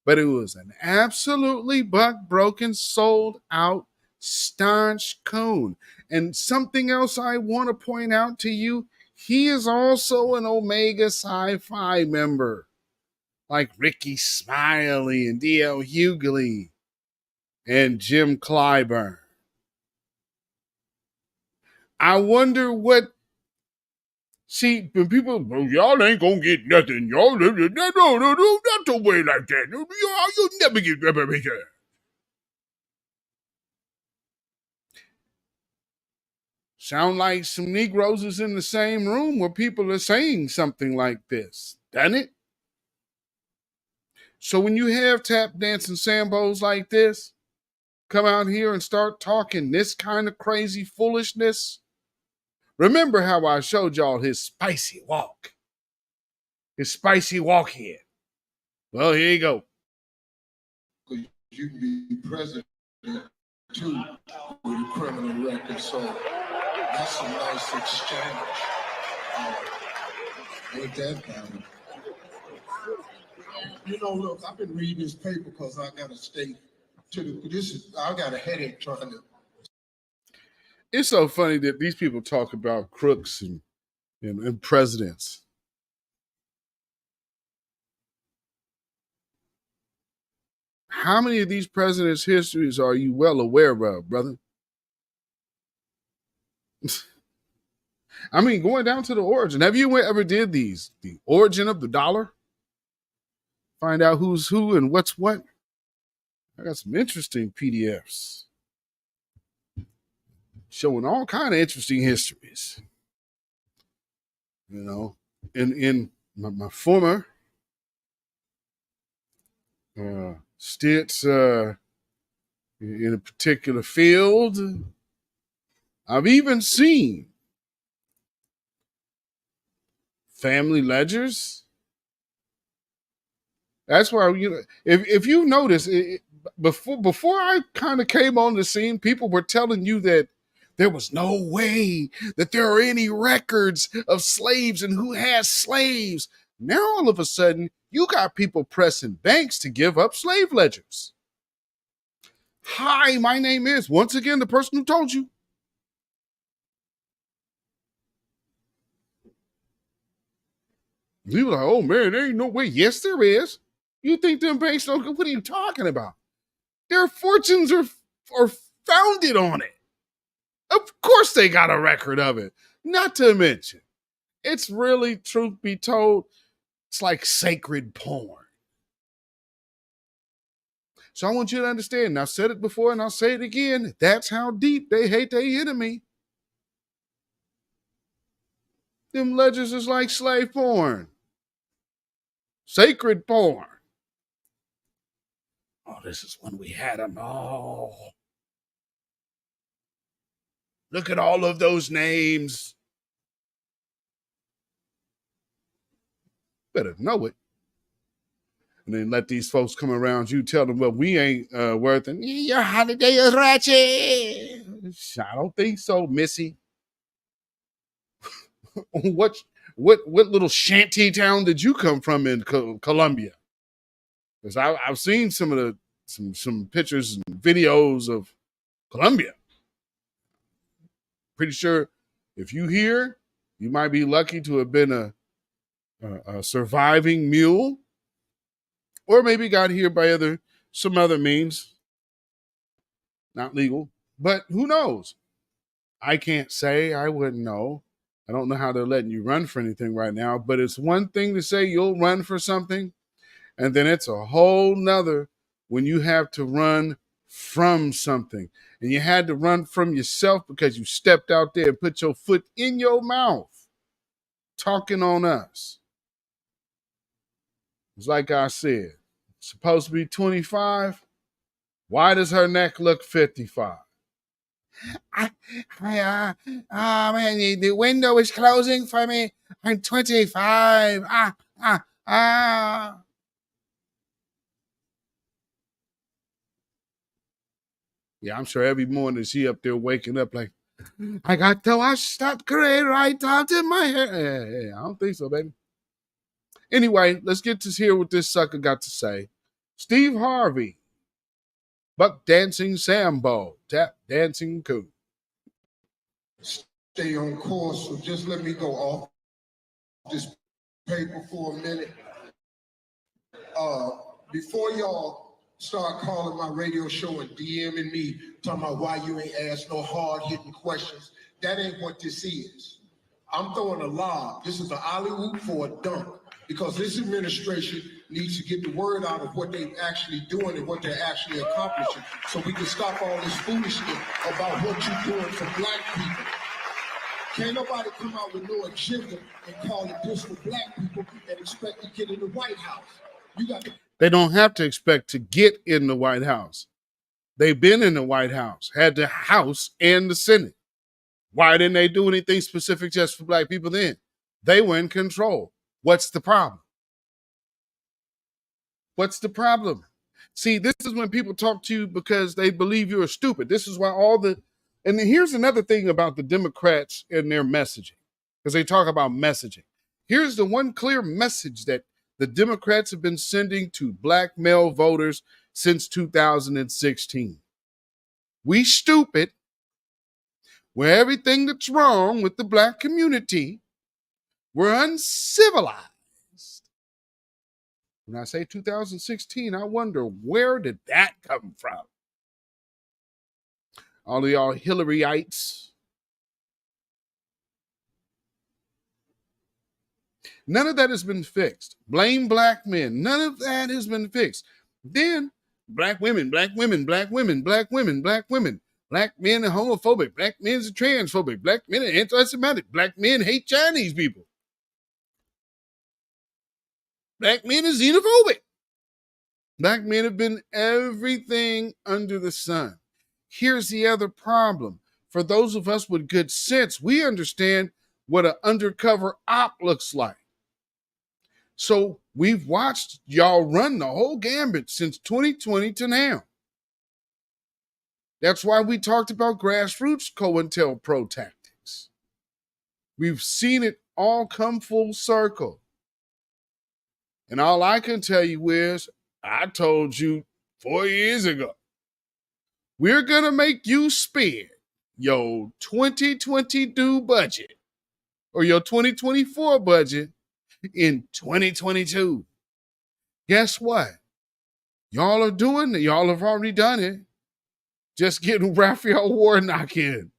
S6: but it was an absolutely buck-broken, sold-out, staunch coon. And something else I want to point out to you, he is also an Omega Psi-Phi member, like Ricky Smiley and D.L. Hughley and Jim Clyburn. I wonder what. See, when people, y'all ain't gonna get nothing. Y'all, no, not the way like that. You'll never get reparations. Sound like some Negroes is in the same room where people are saying something like this, doesn't it? So when you have tap dancing Sambos like this come out here and start talking this kind of crazy foolishness, remember how I showed y'all his spicy walk. His spicy walk here. Well, here you go.
S12: You can be president too with a criminal record, so that's a nice exchange. With that kind You know, look, I've been reading this paper because I got to stay to the, I got a headache trying to.
S6: It's so funny that these people talk about crooks and presidents. How many of these presidents' histories are you well aware of, brother? I mean, going down to the origin. Have you ever did these? The origin of the dollar? Find out who's who and what's what? I got some interesting PDFs showing all kind of interesting histories. You know, in my former stints in a particular field, I've even seen family ledgers. That's why, you know, if you notice, before I kind of came on the scene, people were telling you that there was no way that there are any records of slaves and who has slaves. Now, all of a sudden, you got people pressing banks to give up slave ledgers. Hi, my name is, once again, the person who told you. You were like, oh man, there ain't no way. Yes, there is. You think them banks don't? What are you talking about? Their fortunes are founded on it. Of course they got a record of it. Not to mention, it's really, truth be told, it's like sacred porn. So I want you to understand, and I've said it before and I'll say it again, that's how deep they hate their enemy. Them ledgers is like slave porn. Sacred porn. Oh, this is when we had them. Oh. Look at all of those names. Better know it. And then let these folks come around you, tell them, well, we ain't worth it. Your holiday is ratchet. I don't think so, Missy. What little shanty town did you come from in Colombia? Because I've seen some of some pictures and videos of Colombia. Pretty sure if you here, you might be lucky to have been a surviving mule, or maybe got here by some other means, not legal. But who knows? I can't say. I wouldn't know. I don't know how they're letting you run for anything right now. But it's one thing to say you'll run for something, and then it's a whole nother when you have to run from something. And you had to run from yourself because you stepped out there and put your foot in your mouth talking on us. It's like I said, supposed to be 25. Why does her neck look 55? Man, the window is closing for me. I'm 25. Yeah, I'm sure every morning she up there waking up like, I got to wash that gray right out in my hair. I don't think so, baby. Anyway, let's get to hear what this sucker got to say. Steve Harvey, buck dancing Sambo, tap dancing coon.
S12: Stay on course, so just let me go off this paper for a minute. Before y'all start calling my radio show and DMing me, talking about why you ain't asked no hard-hitting questions, that ain't what this is. I'm throwing a lob. This is an alley-oop for a dunk, because this administration needs to get the word out of what they're actually doing and what they're actually accomplishing, so we can stop all this foolishness about what you're doing for black people. Can't nobody come out with no agenda and call it this for black people and expect to get in the White House.
S6: They don't have to expect to get in the White House. They've been in the White House, had the House and the Senate. Why didn't they do anything specific just for black people then? They were in control. What's the problem? What's the problem? See, this is when people talk to you because they believe you're stupid. This is why and then here's another thing about the Democrats and their messaging, because they talk about messaging. Here's the one clear message that the Democrats have been sending to black male voters since 2016. We stupid, where everything that's wrong with the black community, we're uncivilized. When I say 2016, I wonder, where did that come from? All of y'all Hillaryites. None of that has been fixed. Blame black men. None of that has been fixed. Then black women, black women, black women, black women, black women. Black men are homophobic. Black men are transphobic. Black men are anti-Semitic. Black men hate Chinese people. Black men are xenophobic. Black men have been everything under the sun. Here's the other problem. For those of us with good sense, we understand what an undercover op looks like. So we've watched y'all run the whole gambit since 2020 to now. That's why we talked about grassroots COINTELPRO tactics. We've seen it all come full circle. And all I can tell you is, I told you 4 years ago, we're going to make you spend your 2022 budget or your 2024 budget in 2022. Guess what? Y'all are doing it. Y'all have already done it. Just getting Raphael Warnock in.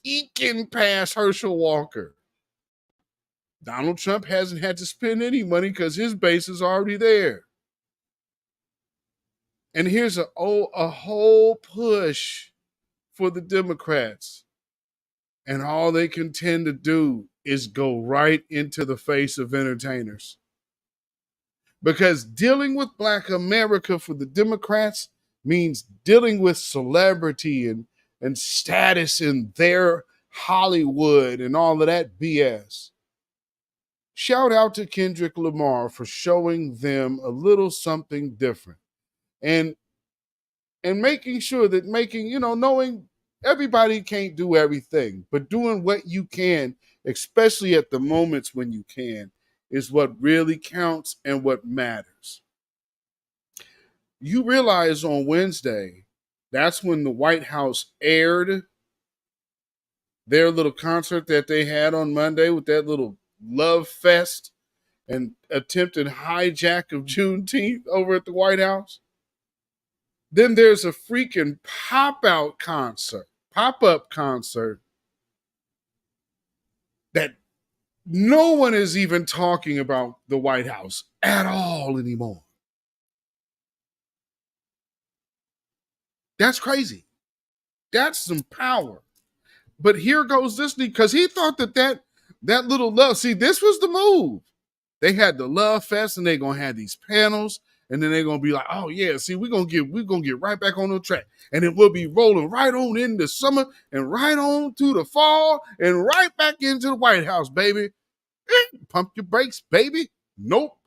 S6: Eking past Herschel Walker. Donald Trump hasn't had to spend any money because his base is already there. And here's a whole push for the Democrats. And all they can tend to do is go right into the face of entertainers. Because dealing with Black America for the Democrats means dealing with celebrity and status in their Hollywood and all of that BS. Shout out to Kendrick Lamar for showing them a little something different. And making sure that knowing everybody can't do everything, but doing what you can, especially at the moments when you can, is what really counts and what matters. You realize on Wednesday, that's when the White House aired their little concert that they had on Monday with that little love fest and attempted hijack of Juneteenth over at the White House. Then there's a freaking pop-up concert that no one is even talking about the White House at all anymore. That's crazy. That's some power. But here goes this because he thought that little love, see, this was the move. They had the love fest and they're gonna have these panels, and then they're gonna be like, oh yeah, see, we're gonna get right back on the track. And then we'll be rolling right on into summer and right on to the fall and right back into the White House, baby. Pump your brakes, baby. Nope.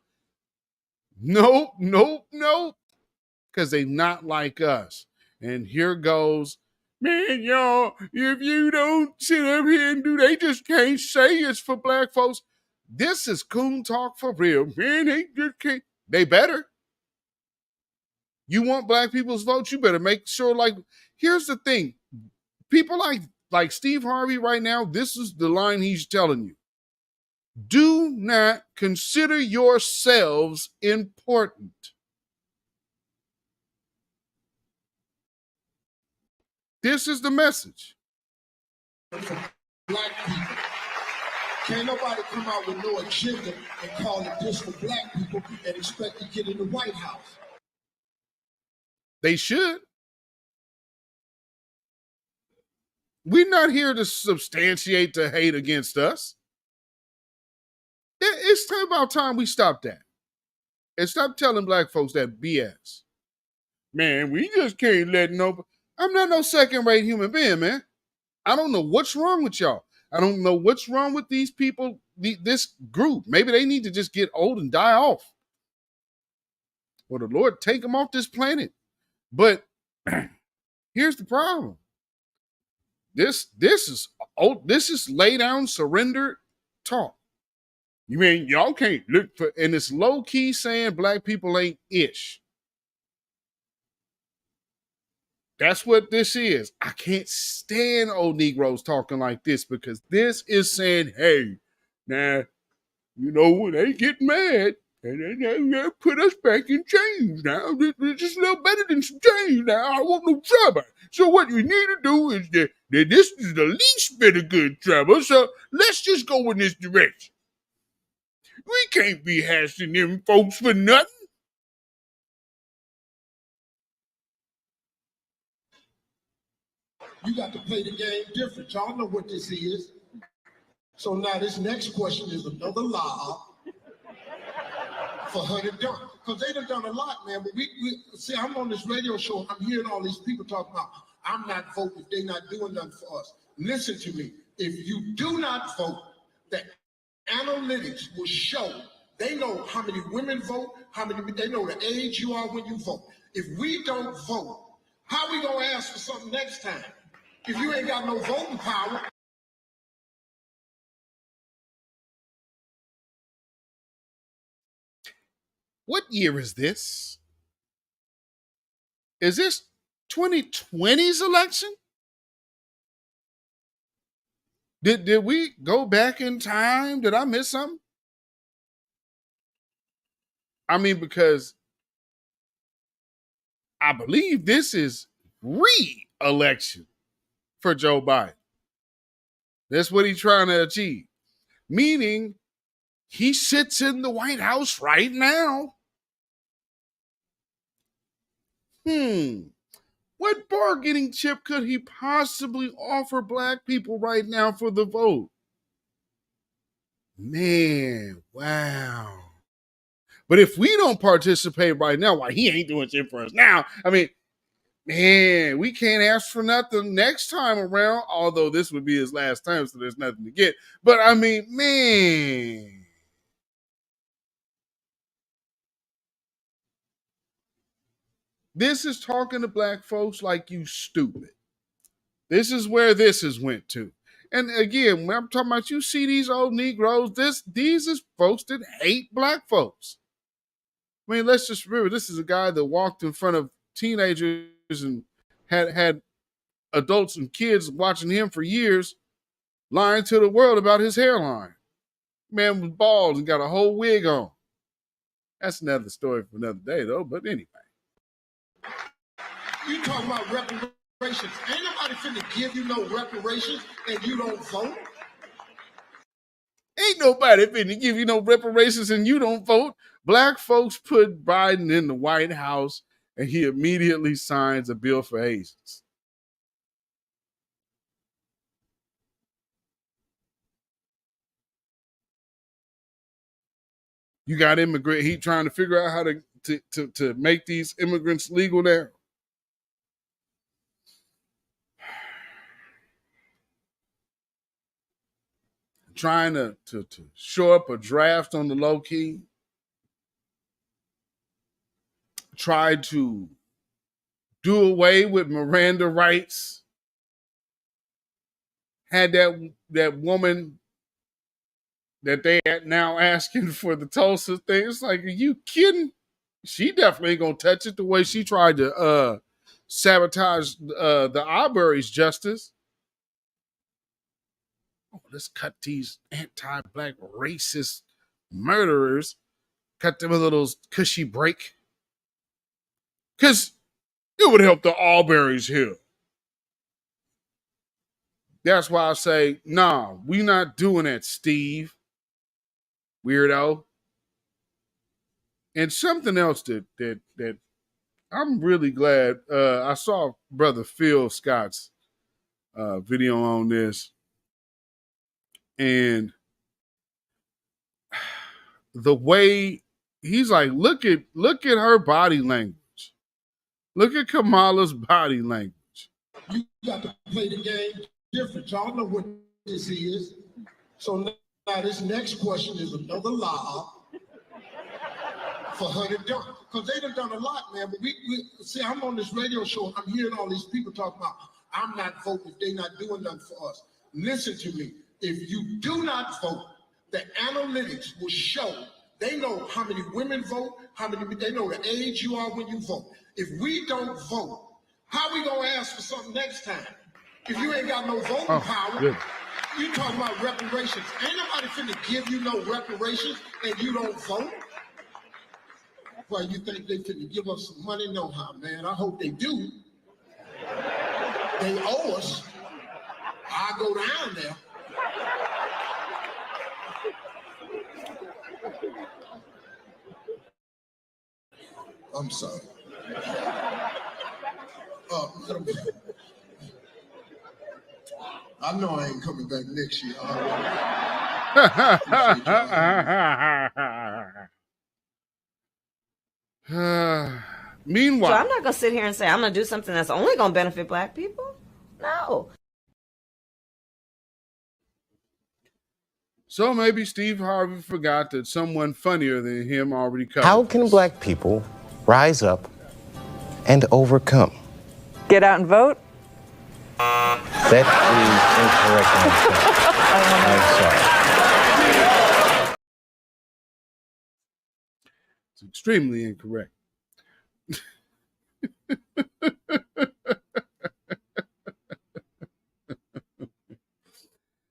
S6: Because they not like us. And here goes, man, y'all, if you don't sit up here and they just can't say it's for Black folks. This is coon talk for real. Man, they just can't. They better. You want Black people's votes, you better make sure, here's the thing. People like Steve Harvey right now, this is the line he's telling you. Do not consider yourselves important. This is the message.
S12: Black people. Can't nobody come out with no agenda and call it just for Black people and expect to get in the White House.
S6: They should. We're not here to substantiate the hate against us. It's about time we stop that. And stop telling Black folks that BS. Man, we just can't let nobody. I'm not no second-rate human being, man. I don't know what's wrong with y'all. I don't know what's wrong with these people, this group. Maybe they need to just get old and die off. Or the Lord take them off this planet. But here's the problem. This is lay down, surrender talk. You mean y'all can't look for, and it's low key saying black people ain't ish. That's what this is. I can't stand old Negroes talking like this because this is saying, hey, now, you know, when they get mad, and they put us back in chains now. It's just a little better than some chains now. I want no trouble. So what we need to do is that this is the least bit of good trouble. So let's just go in this direction. We can't be hashing them folks for nothing.
S12: You got to play the game different. Y'all know what this is. So now this next question is another lie for Honey Dunk. Because they done a lot, man. But we see, I'm on this radio show. I'm hearing all these people talking about, I'm not voting if they're not doing nothing for us. Listen to me. If you do not vote, the analytics will show. They know how many women vote, they know the age you are when you vote. If we don't vote, how are we going to ask for something next time? If you ain't got no voting power.
S6: What year is this? Is this 2020's election? Did we go back in time? Did I miss something? I mean, because I believe this is re-election for Joe Biden. That's what he's trying to achieve. Meaning he sits in the White House right now. What bargaining chip could he possibly offer black people right now for the vote? Man, wow. But if we don't participate right now, why he ain't doing shit for us now? I mean, man, we can't ask for nothing next time around, although this would be his last time, so there's nothing to get. But I mean, man. This is talking to black folks like you stupid. This is where this has went to. And again, when I'm talking about you see these old Negroes, these is folks that hate black folks. I mean, let's just remember, this is a guy that walked in front of teenagers and had adults and kids watching him for years, lying to the world about his hairline. Man was bald and got a whole wig on. That's another story for another day, though. But anyway.
S12: You talking about reparations. Ain't nobody finna give you no reparations and you don't vote.
S6: Ain't nobody finna give you no reparations and you don't vote. Black folks put Biden in the White House and he immediately signs a bill for Asians. You got immigrant. He trying to figure out how to make these immigrants legal there. Trying to show up a draft on the low key. Tried to do away with Miranda rights. Had that woman that they are now asking for the Tulsa thing. It's like, are you kidding? She definitely ain't gonna touch it the way she tried to sabotage the Arbery's justice. Oh, let's cut these anti-black racist murderers. Cut them a little cushy break. Because it would help the Arbery's here. That's why I say, nah, we not doing that, Steve. Weirdo. And something else that I'm really glad. I saw Brother Phil Scott's video on this. And the way he's like, look at her body language. Look at Kamala's body language.
S12: You got to play the game different. Y'all know what this is. So now this next question is another lie for Honey Dunk. Because they done a lot, man. But we see, I'm on this radio show. I'm hearing all these people talk about, I'm not voting if they're not doing nothing for us. Listen to me. If you do not vote, The analytics will show. They know how many women vote, they know the age you are when you vote. If we don't vote, how we gonna ask for something next time? If you ain't got no voting power,
S6: good.
S12: you talking about reparations. Ain't nobody finna give you no reparations and you don't vote? Well, you think they finna give us some money? No, how, man. I hope they do. They owe us. I'll go down there. I'm sorry. I know I ain't coming back next year.
S6: Meanwhile,
S13: So I'm not gonna sit here and say I'm gonna do something that's only gonna benefit black people. No.
S6: So maybe Steve Harvey forgot that someone funnier than him already covered.
S3: How can black people rise up and overcome?
S9: Get out and vote?
S3: That is incorrect. I'm sorry.
S6: It's extremely incorrect.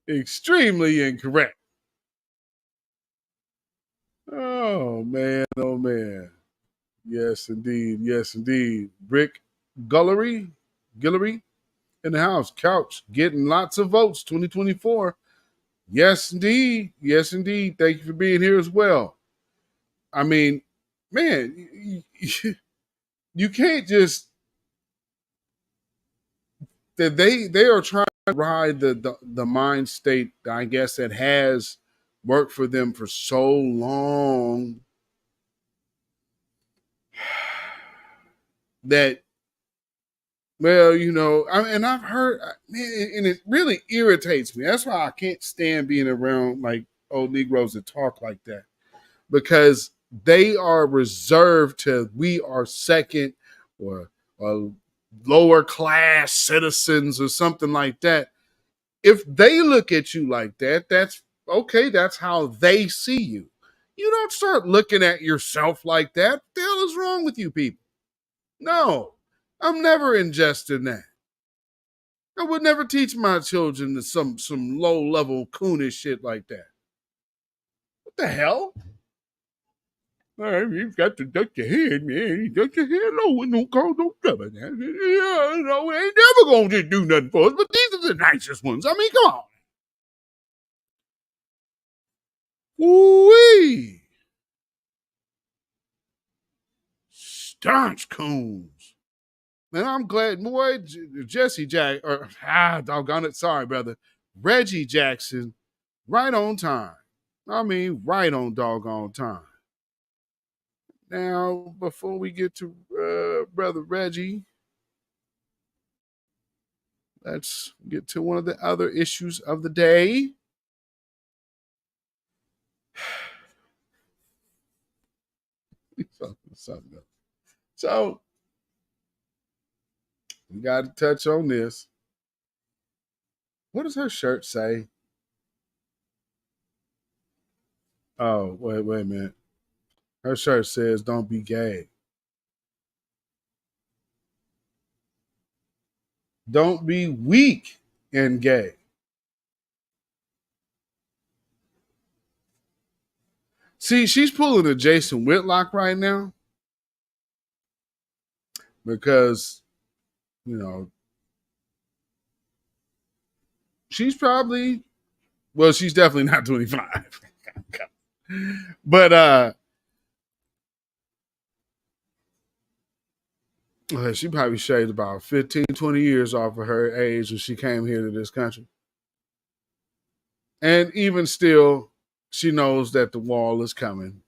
S6: Extremely incorrect. Oh, man. Oh, man. Yes, indeed. Yes, indeed. Brick Guillory in the house. Couch getting lots of votes 2024. Yes, indeed. Yes, indeed. Thank you for being here as well. I mean, man, you can't just... They are trying to ride the mind state, I guess, that has worked for them for so long that, well, you know, and I've heard, man, and it really irritates me. That's why I can't stand being around like old Negroes that talk like that, because they are reserved to, we are second or lower class citizens or something like that. If they look at you like that, that's okay. That's how they see you. You don't start looking at yourself like that. What the hell is wrong with you people? No, I'm never ingesting that. I would never teach my children to some low-level coonish shit like that. What the hell? You've got to duck your head, man. You duck your head low and don't cause no trouble. Yeah, no, ain't never gonna just do nothing for us, but these are the nicest ones. I mean, come on. Woo-wee. Staunch coons. Man, I'm glad, boy, Jesse Jack, doggone it, sorry, brother. Reggie Jackson, right on time. I mean, right on doggone time. Now, before we get to Brother Reggie, let's get to one of the other issues of the day. Something else. So, we got to touch on this. What does her shirt say? Oh, wait a minute. Her shirt says, "Don't be gay." Don't be weak and gay. See, she's pulling a Jason Whitlock right now because, you know, she's probably, well, she's definitely not 25. But she probably shaved about 15, 20 years off of her age when she came here to this country. And even still, she knows that the wall is coming.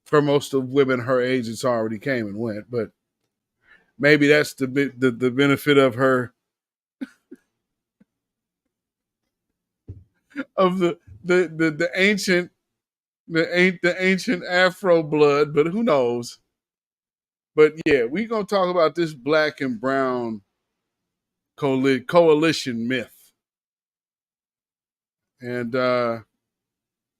S6: For most of women her age, it's already came and went. But maybe that's the benefit of her, of the ancient Afro blood. But who knows? But yeah, we're gonna talk about this black and brown coalition myth. And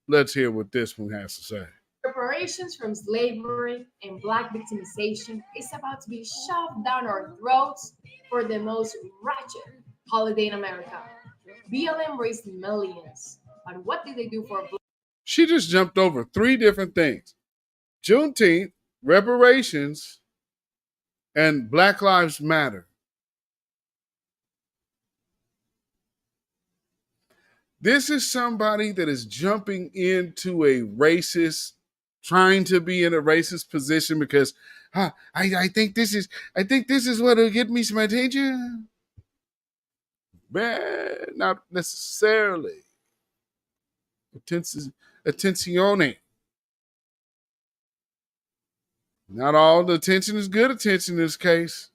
S6: let's hear what this one has to say.
S14: Reparations from slavery and black victimization is about to be shoved down our throats for the most wretched holiday in America. BLM raised millions, but what did they do for black?
S6: She just jumped over 3 different things: Juneteenth, reparations, and Black Lives Matter. This is somebody that is jumping into a racist, trying to be in a racist position because I think this is what will get me some attention. Man, not necessarily. Attenzione. Not all the attention is good attention in this case.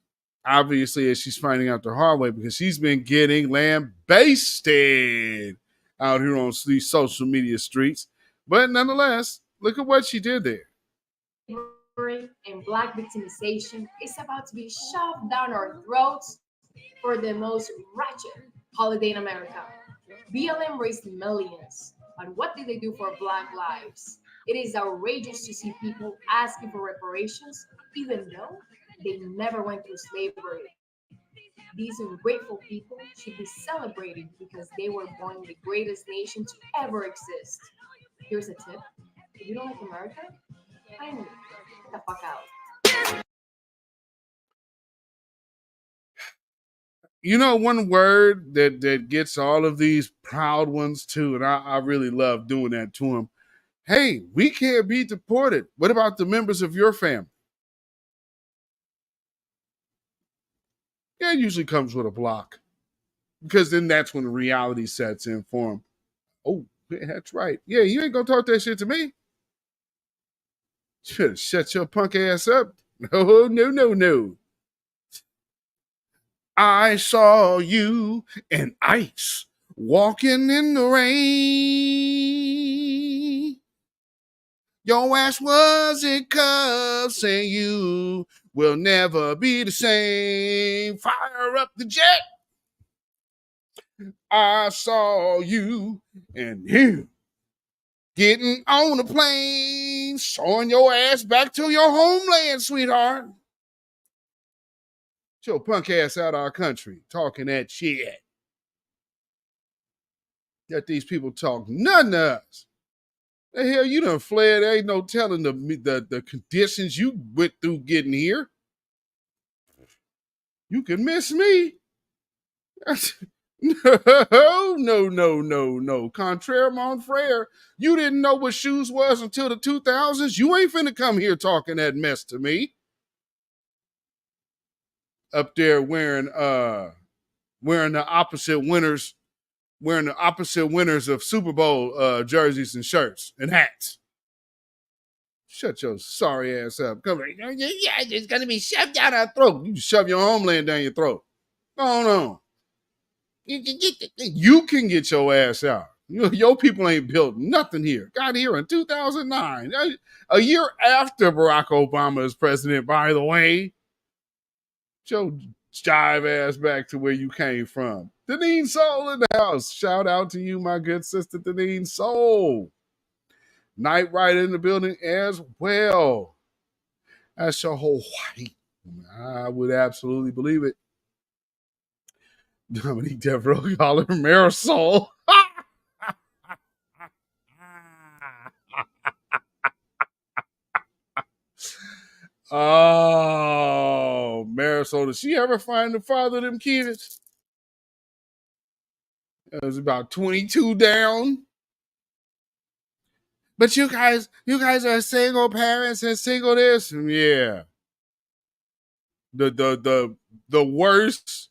S6: Obviously, as she's finding out the hard way, because she's been getting lambasted out here on these social media streets. But nonetheless, look at what she did there.
S14: And black victimization is about to be shoved down our throats for the most wretched holiday in America. BLM raised millions, but what did they do for black lives? It is outrageous to see people asking for reparations, even though they never went through slavery. These ungrateful people should be celebrated because they were born in the greatest nation to ever exist. Here's a tip: if you don't like America, finally, get the fuck out.
S6: You know, one word that gets all of these proud ones too, and I really love doing that to them. Hey, we can't be deported. What about the members of your family? Yeah, it usually comes with a block, because then that's when the reality sets in for them. Oh, that's right. Yeah, you ain't gonna talk that shit to me. Should have shut your punk ass up. No, no, no, no. I saw you and Ice walking in the rain. Your ass was in cuffs and you will never be the same. Fire up the jet. I saw you and him getting on a plane, showing your ass back to your homeland, sweetheart. Get your punk ass out of our country, talking that shit. Let these people talk nothing to us. The hell, you done fled. There ain't no telling the conditions you went through getting here. You can miss me. No, no, no, no, no. Contraire, mon frere. You didn't know what shoes was until the 2000s. You ain't finna come here talking that mess to me. Up there wearing the opposite winners of Super Bowl jerseys and shirts and hats. Shut your sorry ass up. Come here. Yeah, it's gonna be shoved down our throat. You shove your homeland down your throat. Go on. You can get your ass out. Your people ain't built nothing here. Got here in 2009, a year after Barack Obama is president, by the way. Get your jive ass back to where you came from. Deneen Soul in the house. Shout out to you, my good sister Deneen Soul. Night Rider in the building as well. That's your whole white. I would absolutely believe it. Dominique Devereaux, call her Marisol. Oh, Marisol, did she ever find the father of them kids? It was about 22 down. But you guys are single parents and single this. Yeah. The worst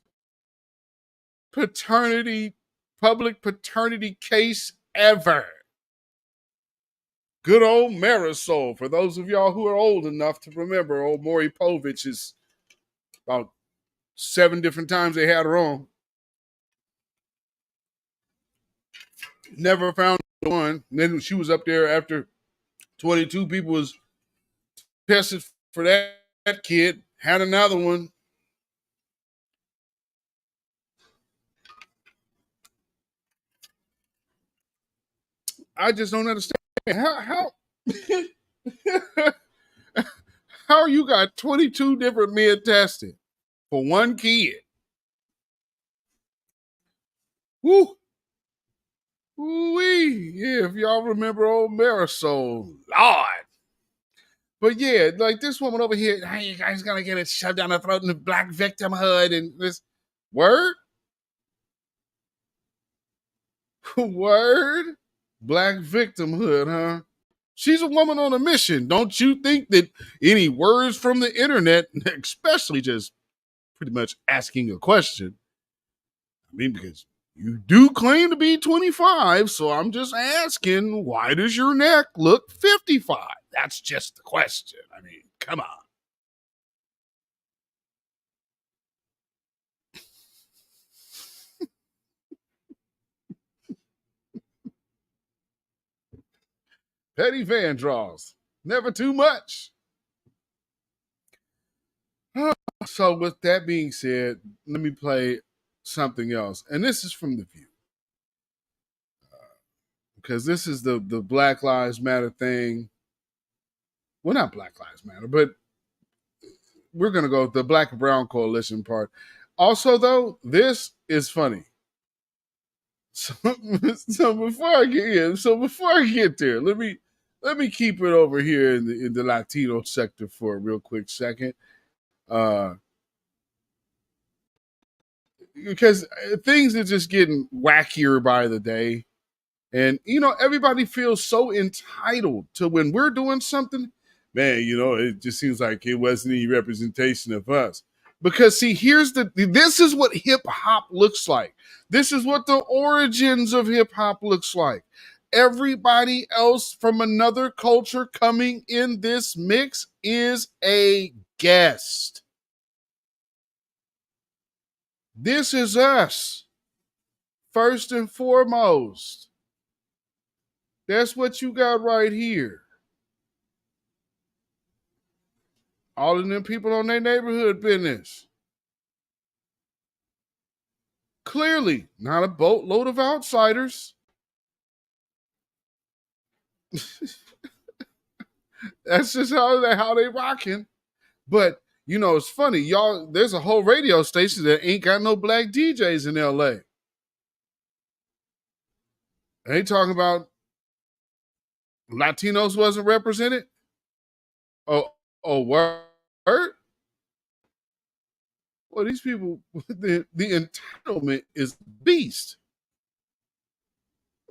S6: public paternity case ever. Good old Marisol. For those of y'all who are old enough to remember, old Maury Povich is about 7 different times they had her on. Never found one. And then she was up there after 22 people was tested for that kid, had another one. I just don't understand how how you got 22 different men tested for one kid. Woo. Ooh-wee. Yeah, if y'all remember old Marisol, Lord. But yeah, like this woman over here, hey, you guys gonna get it shoved down the throat in the black victimhood and this word? Word? Black victimhood, huh? She's a woman on a mission. Don't you think that any words from the internet, especially just pretty much asking a question, I mean, because you do claim to be 25, so I'm just asking, why does your neck look 55? That's just the question. I mean, come on. Petty fan draws. Never too much. So with that being said, let me play something else. And this is from The View. Because this is the Black Lives Matter thing. Well, not Black Lives Matter, but we're going to go with the Black and Brown Coalition part. Also, though, this is funny. So before I get there, let me keep it over here in the Latino sector for a real quick second. Because things are just getting wackier by the day. And, everybody feels so entitled to when we're doing something, man, it just seems like it wasn't any representation of us. Because, see, this is what hip hop looks like. This is what the origins of hip hop looks like. Everybody else from another culture coming in this mix is a guest. This is us, first and foremost. That's what you got right here. All of them people on their neighborhood business. Clearly, not a boatload of outsiders. That's just how they rocking. But, it's funny. Y'all, there's a whole radio station that ain't got no black DJs in L.A. They talking about Latinos wasn't represented? Oh, word? Well, these people, the entitlement is beast.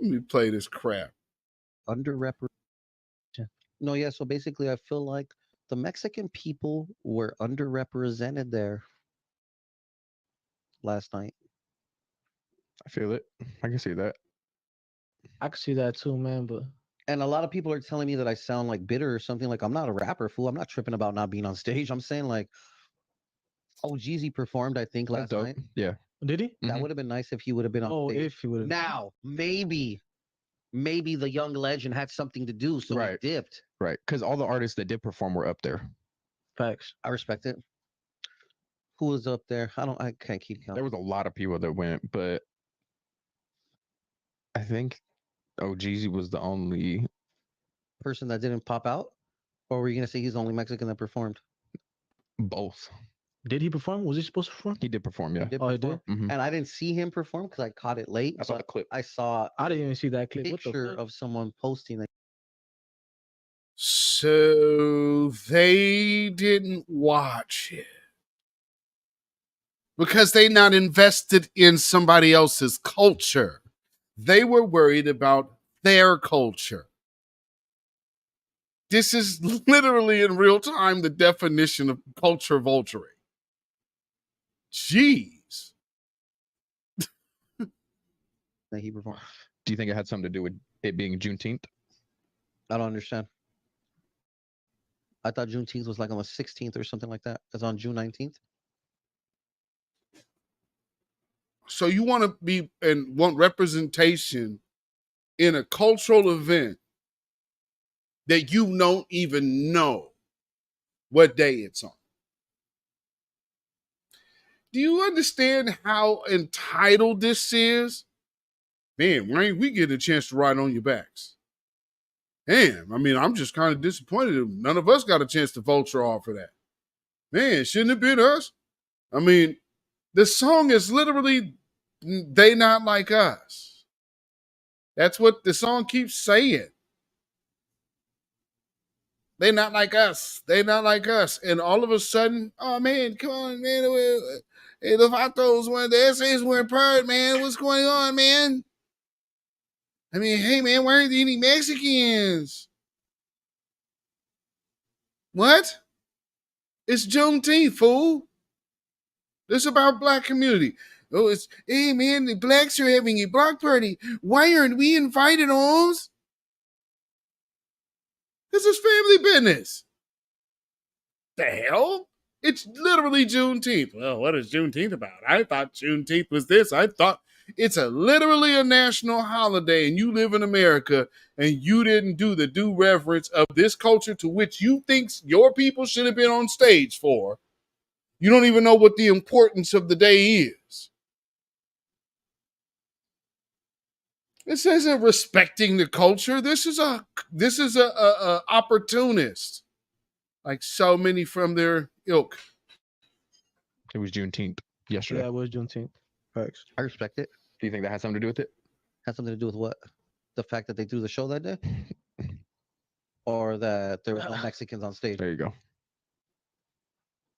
S6: Let me play this crap.
S15: Underrepresented. No, yeah. So basically, I feel like the Mexican people were underrepresented there last night.
S16: I feel it. I can see that.
S17: I can see that too, man. But
S15: And a lot of people are telling me that I sound like bitter or something. Like, I'm not a rapper, fool. I'm not tripping about not being on stage. I'm saying like, oh, Jeezy performed, I think, last night.
S16: Yeah.
S17: Did he?
S15: That would have been nice if he would have been on stage.
S17: If he would have.
S15: Now, maybe the young legend had something to do, so he dipped.
S16: Right. Because all the artists that did perform were up there.
S17: Facts.
S15: I respect it. Who was up there? I can't keep counting.
S16: There was a lot of people that went, but I think Jeezy was the only
S15: person that didn't pop out? Or were you going to say he's the only Mexican that performed?
S16: Both.
S17: Did he perform? Was he supposed to perform?
S16: He did perform, yeah.
S15: He did
S17: Oh, he
S15: perform.
S17: did?
S16: Mhm.
S15: And I didn't see him perform because I caught it late.
S16: I saw the clip.
S15: I saw
S17: I didn't even see that
S15: a
S17: clip. What the
S15: picture
S17: fuck?
S15: of someone posting it.
S6: So they didn't watch it because they not invested in somebody else's culture. They were worried about their culture. This is literally in real time the definition of culture vulturing. Jeez.
S15: That he performed.
S16: Do you think it had something to do with it being Juneteenth?
S15: I don't understand. I thought Juneteenth was like on the 16th or something like that. It's on June 19th.
S6: So you want to be and want representation in a cultural event that you don't even know what day it's on. Do you understand how entitled this is? Man, why ain't we get a chance to ride on your backs? Damn, I mean, I'm just kind of disappointed none of us got a chance to vulture off of that. Man, shouldn't it have been us? I mean, the song is literally "They Not Like Us." That's what the song keeps saying. They not like us. They not like us. And all of a sudden, oh man, come on, man. Hey, the Vatos, the essays were in part, man. What's going on, man? I mean, hey man, why aren't there any Mexicans? What? It's Juneteenth, fool. This is about black community. Oh, it's hey man, the blacks are having a block party. Why aren't we invited, Holmes? This is family business. The hell? It's literally Juneteenth. Well, what is Juneteenth about? I thought Juneteenth was this. I thought it's literally a national holiday, and you live in America, and you didn't do the due reverence of this culture to which you think your people should have been on stage for. You don't even know what the importance of the day is. This isn't respecting the culture. This is a opportunist, like so many from their ilk.
S16: It was Juneteenth yesterday.
S17: Yeah, it was Juneteenth. Facts.
S15: I respect it.
S16: Do you think that has something to do with it?
S15: Has something to do with what? The fact that they threw the show that day? Or that there was no Mexicans on stage?
S16: There you go.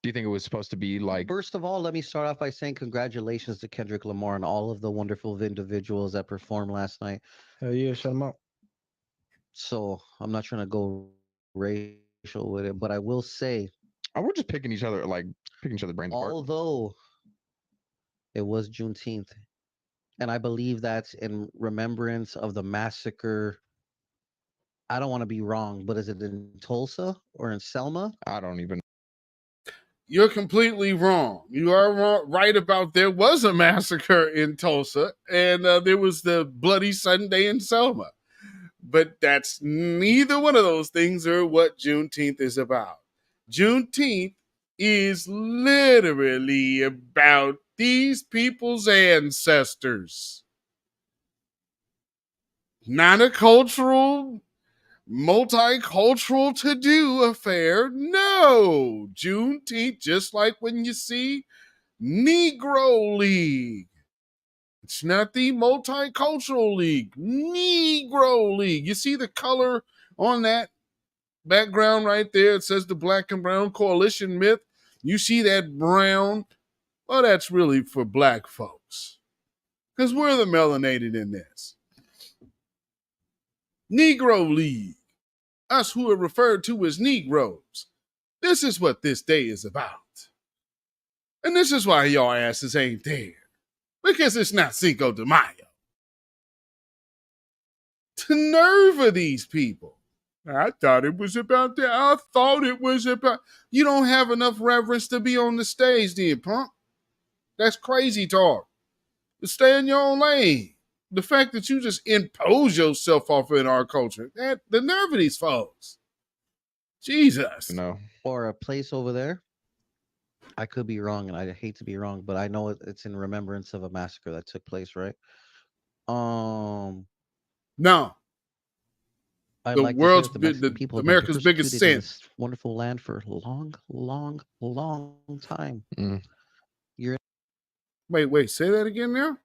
S16: Do you think it was supposed to be like...
S15: First of all, let me start off by saying congratulations to Kendrick Lamar and all of the wonderful individuals that performed last night.
S17: Hell yeah, shout them out.
S15: So I'm not trying to go racial with it, but I will say...
S16: we're just picking each other brains apart.
S15: Although it was Juneteenth, and I believe that's in remembrance of the massacre. I don't want to be wrong, but is it in Tulsa or in Selma?
S16: I don't even.
S6: You're completely wrong. You are right about there was a massacre in Tulsa, and there was the Bloody Sunday in Selma. But that's neither one of those things are what Juneteenth is about. Juneteenth is literally about these people's ancestors. Not a cultural, multicultural to-do affair. No. Juneteenth, just like when you see Negro League. It's not the multicultural league. Negro League. You see the color on that background right there? It says the Black and Brown Coalition myth. You see that brown? Well, that's really for black folks. Because we're the melanated in this. Negro League. Us who are referred to as Negroes. This is what this day is about. And this is why y'all asses ain't there. Because it's not Cinco de Mayo. The nerve of these people. I thought it was about that. I thought it was about... You don't have enough reverence to be on the stage, then, punk. That's crazy talk. Stay in your own lane. The fact that you just impose yourself off in our culture, that the nerve of these folks. Jesus.
S16: No.
S15: Or a place over there. I could be wrong, and I hate to be wrong, but I know it's in remembrance of a massacre that took place, right?
S6: No.
S15: I'd
S6: The
S15: like
S6: world's
S15: to say that the Mexican people have been
S6: America's biggest
S15: persecuted in
S6: sin.
S15: this wonderful land for a long, long, long time. You're
S6: Wait, say that again now?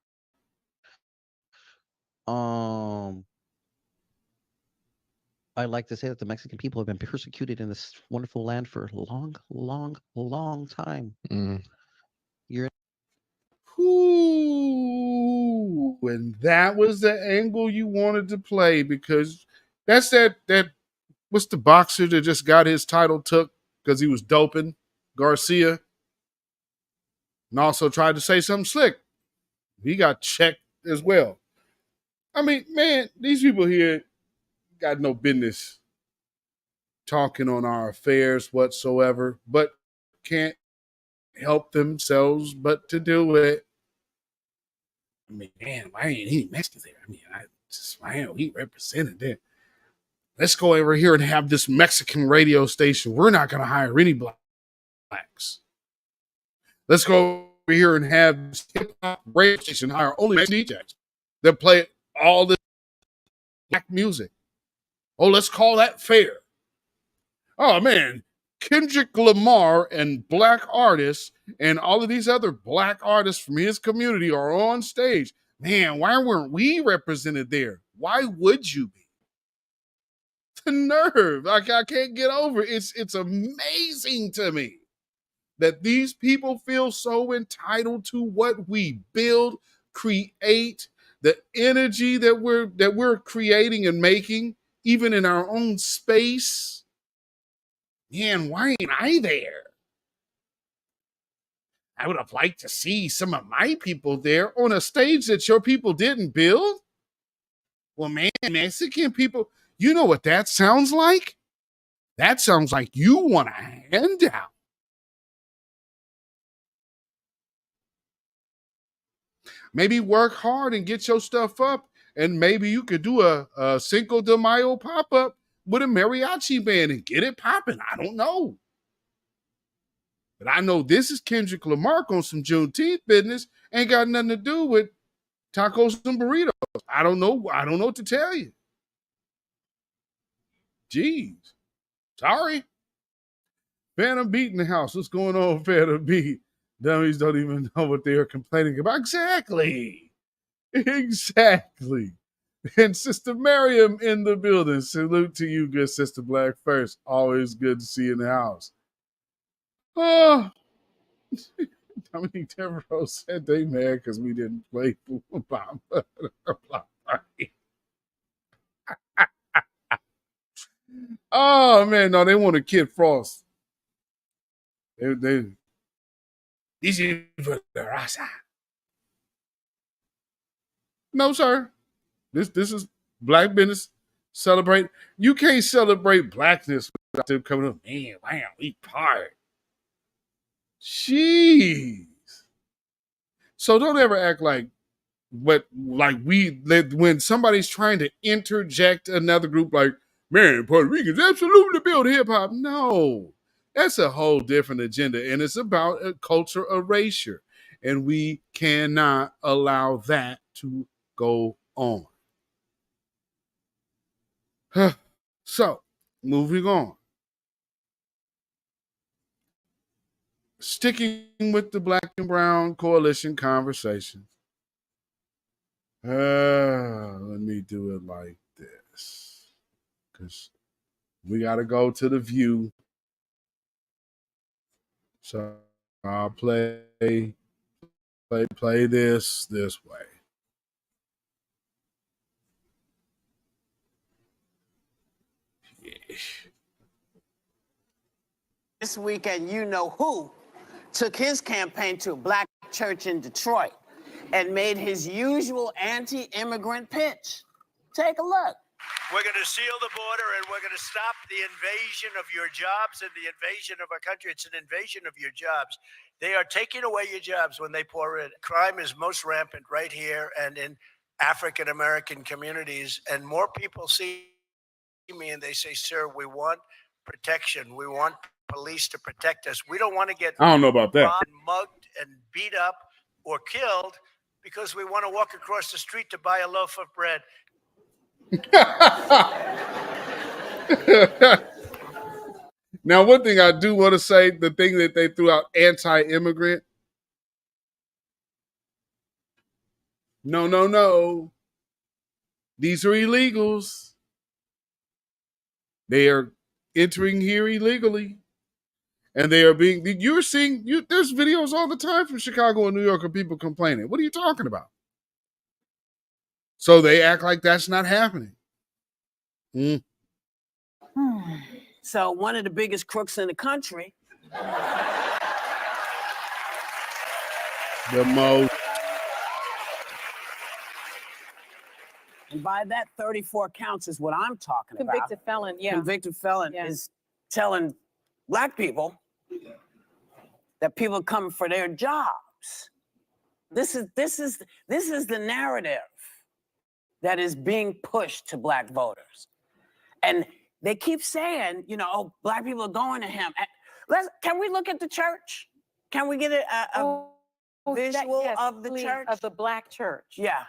S15: I'd like to say that the Mexican people have been persecuted in this wonderful land for a long, long, long time. You're
S6: Ooh, and that was the angle you wanted to play, because that's that what's the boxer that just got his title took because he was doping? Garcia. And also tried to say something slick. He got checked as well. I mean, man, these people here got no business talking on our affairs whatsoever, but can't help themselves but to do it. I mean, man, why ain't any Mexicans there? I mean, why he represented there? Let's go over here and have this Mexican radio station. We're not going to hire any blacks. Let's go over here and have this hip-hop radio station hire only Mexican DJs that play all this black music. Oh, let's call that fair. Oh, man, Kendrick Lamar and black artists and all of these other black artists from his community are on stage. Man, why weren't we represented there? Why would you be? The nerve. Like, I can't get over it. It's amazing to me that these people feel so entitled to what we build, create, the energy that we're creating and making, even in our own space. Man, why ain't I there? I would have liked to see some of my people there on a stage that your people didn't build. Well, man, Mexican people, you know what that sounds like? That sounds like you want a handout. Maybe work hard and get your stuff up, and maybe you could do a Cinco de Mayo pop-up with a mariachi band and get it popping. I don't know. But I know this is Kendrick Lamar on some Juneteenth business. Ain't got nothing to do with tacos and burritos. I don't know what to tell you. Jeez. Sorry. Phantom Beat in the house. What's going on, Phantom Beat? Dummies don't even know what they are complaining about. Exactly. Exactly. And Sister Miriam in the building. Salute to you, good Sister Black First. Always good to see you in the house. Oh, Dominique Devereaux said they mad because we didn't play Boom Bomb. Oh, man, no, they want a Kid Frost. This is for the raza. No, sir. This is black business. Celebrate. You can't celebrate blackness without them coming up. Man, wow, we part. Jeez. So don't ever act like when somebody's trying to interject another group, like, man, Puerto Ricans absolutely build hip hop. No, that's a whole different agenda, and it's about a culture erasure, and we cannot allow that to go on. So, moving on. Sticking with the black and brown coalition conversation. Let me do it like this, because we got to go to the View. So I'll play this way.
S18: This weekend, you know who took his campaign to a black church in Detroit and made his usual anti-immigrant pitch. Take a look.
S19: We're going to seal the border and we're going to stop the invasion of your jobs and the invasion of our country. It's an invasion of your jobs. They are taking away your jobs when they pour in. Crime is most rampant right here and in African American communities. And more people see me and they say, sir, we want protection. We want police to protect us. We don't want to get
S6: I don't know about that.
S19: robbed, mugged, and beat up or killed because we want to walk across the street to buy a loaf of bread.
S6: Now, one thing I do want to say, the thing that they threw out, anti-immigrant. No. These are illegals. They are entering here illegally. And they are being, there's videos all the time from Chicago and New York of people complaining. What are you talking about? So they act like that's not happening.
S18: So one of the biggest crooks in the country.
S6: The most.
S18: And by that 34 counts is what I'm talking about.
S9: Convicted felon, yeah.
S18: Convicted felon is telling black people that people come for their jobs. This is the narrative that is being pushed to black voters. And they keep saying, oh, black people are going to him. Can we look at the church? Can we get a visual of the church?
S9: Of the black church.
S18: Yeah.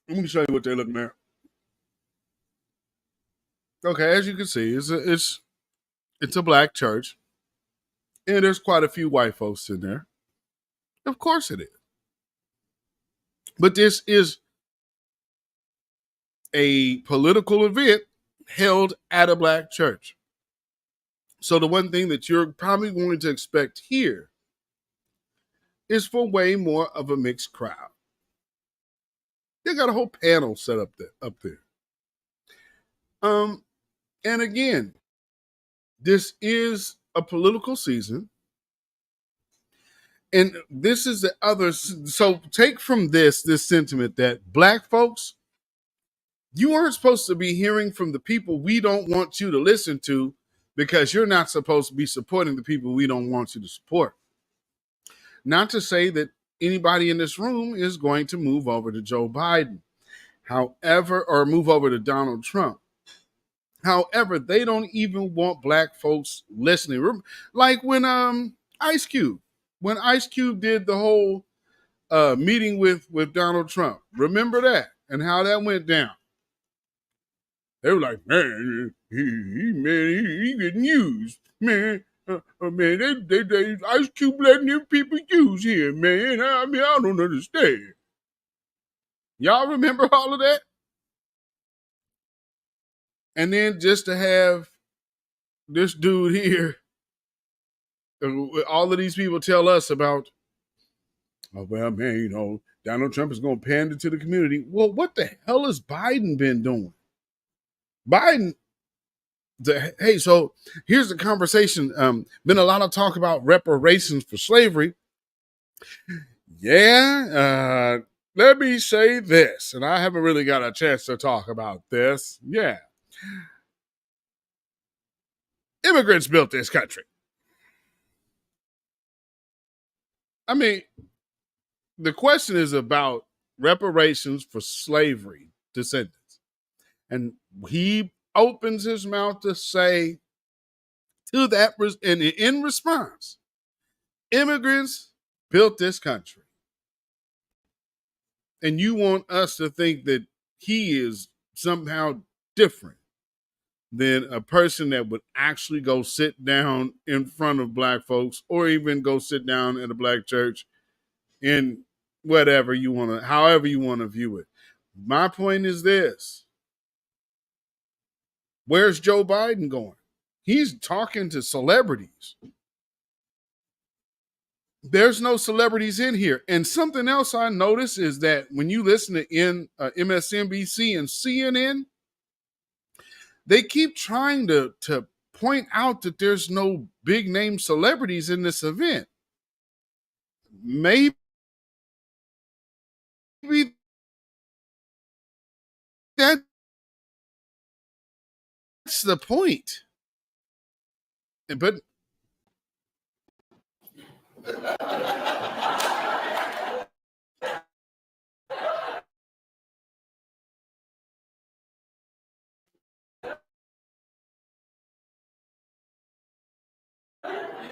S6: Let me show you what they're looking at. Okay, as you can see, it's a black church, and there's quite a few white folks in there. Of course it is. But this is a political event held at a black church. So the one thing that you're probably going to expect here is for way more of a mixed crowd. They got a whole panel set up there. And again, this is a political season. And this is the other. So take from this sentiment that black folks, you aren't supposed to be hearing from the people we don't want you to listen to, because you're not supposed to be supporting the people we don't want you to support. Not to say that anybody in this room is going to move over to Joe Biden, however, or move over to Donald Trump. However, they don't even want black folks listening. Like when Ice Cube did the whole meeting with Donald Trump. Remember that and how that went down. They were like, man, he getting used, man. Man, they Ice Cube letting them people use him, man. I mean, I don't understand. Y'all remember all of that? And then just to have this dude here, all of these people tell us about, oh, well, man, you know, Donald Trump is going to pander to the community. Well, what the hell has Biden been doing? Hey, so here's the conversation. Been a lot of talk about reparations for slavery. Yeah, let me say this, and I haven't really got a chance to talk about this. Yeah. Immigrants built this country. I mean, the question is about reparations for slavery descendants. And he opens his mouth to say to that, and in response, immigrants built this country. And you want us to think that he is somehow different than a person that would actually go sit down in front of black folks, or even go sit down at a black church in whatever you want to, however you want to view it. My point is this. Where's Joe Biden going? He's talking to celebrities. There's no celebrities in here. And something else I notice is that when you listen to MSNBC and CNN, they keep trying to point out that there's no big name celebrities in this event. Maybe that's the point. But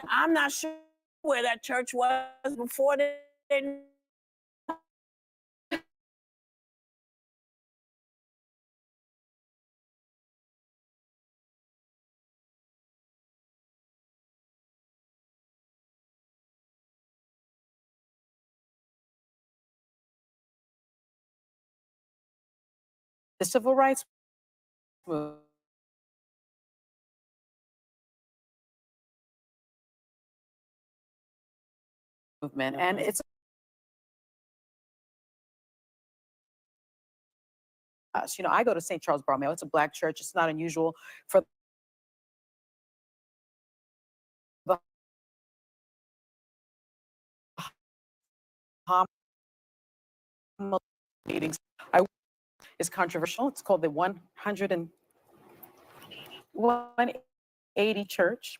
S18: I'm not sure where that church was before they. The civil rights movement, and it's us. You know, I go to St. Charles Borromeo. It's a black church. It's not unusual for the meetings. It's controversial. It's called the 180 Church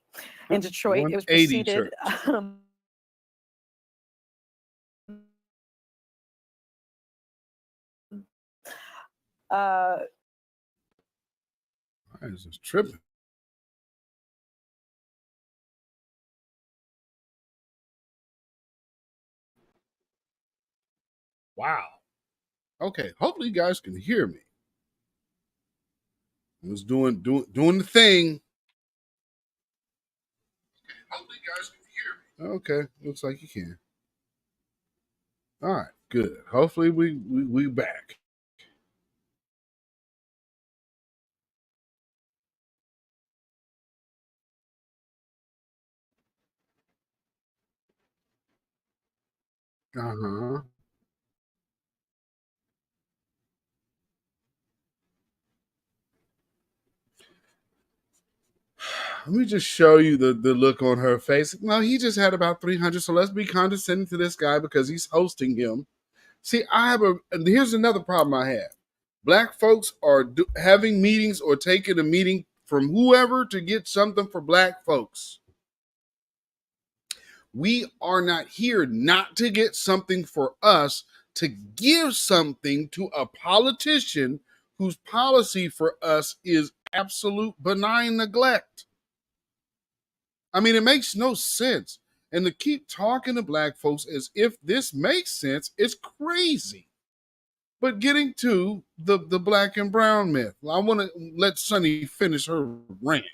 S18: in Detroit. It was preceded.
S6: This is tripping. Wow. Okay, hopefully you guys can hear me. I was doing the thing. Hopefully you guys can hear me. Okay, looks like you can. All right, good. Hopefully we back. Uh-huh. Let me just show you the look on her face. No, he just had about 300, so let's be condescending to this guy because he's hosting him. See, here's another problem I have. Black folks are having meetings or taking a meeting from whoever to get something for black folks. We are not here not to get something for us, to give something to a politician whose policy for us is absolute benign neglect. I mean, it makes no sense. And to keep talking to black folks as if this makes sense is crazy. But getting to the black and brown myth, I want to let Sunny finish her rant.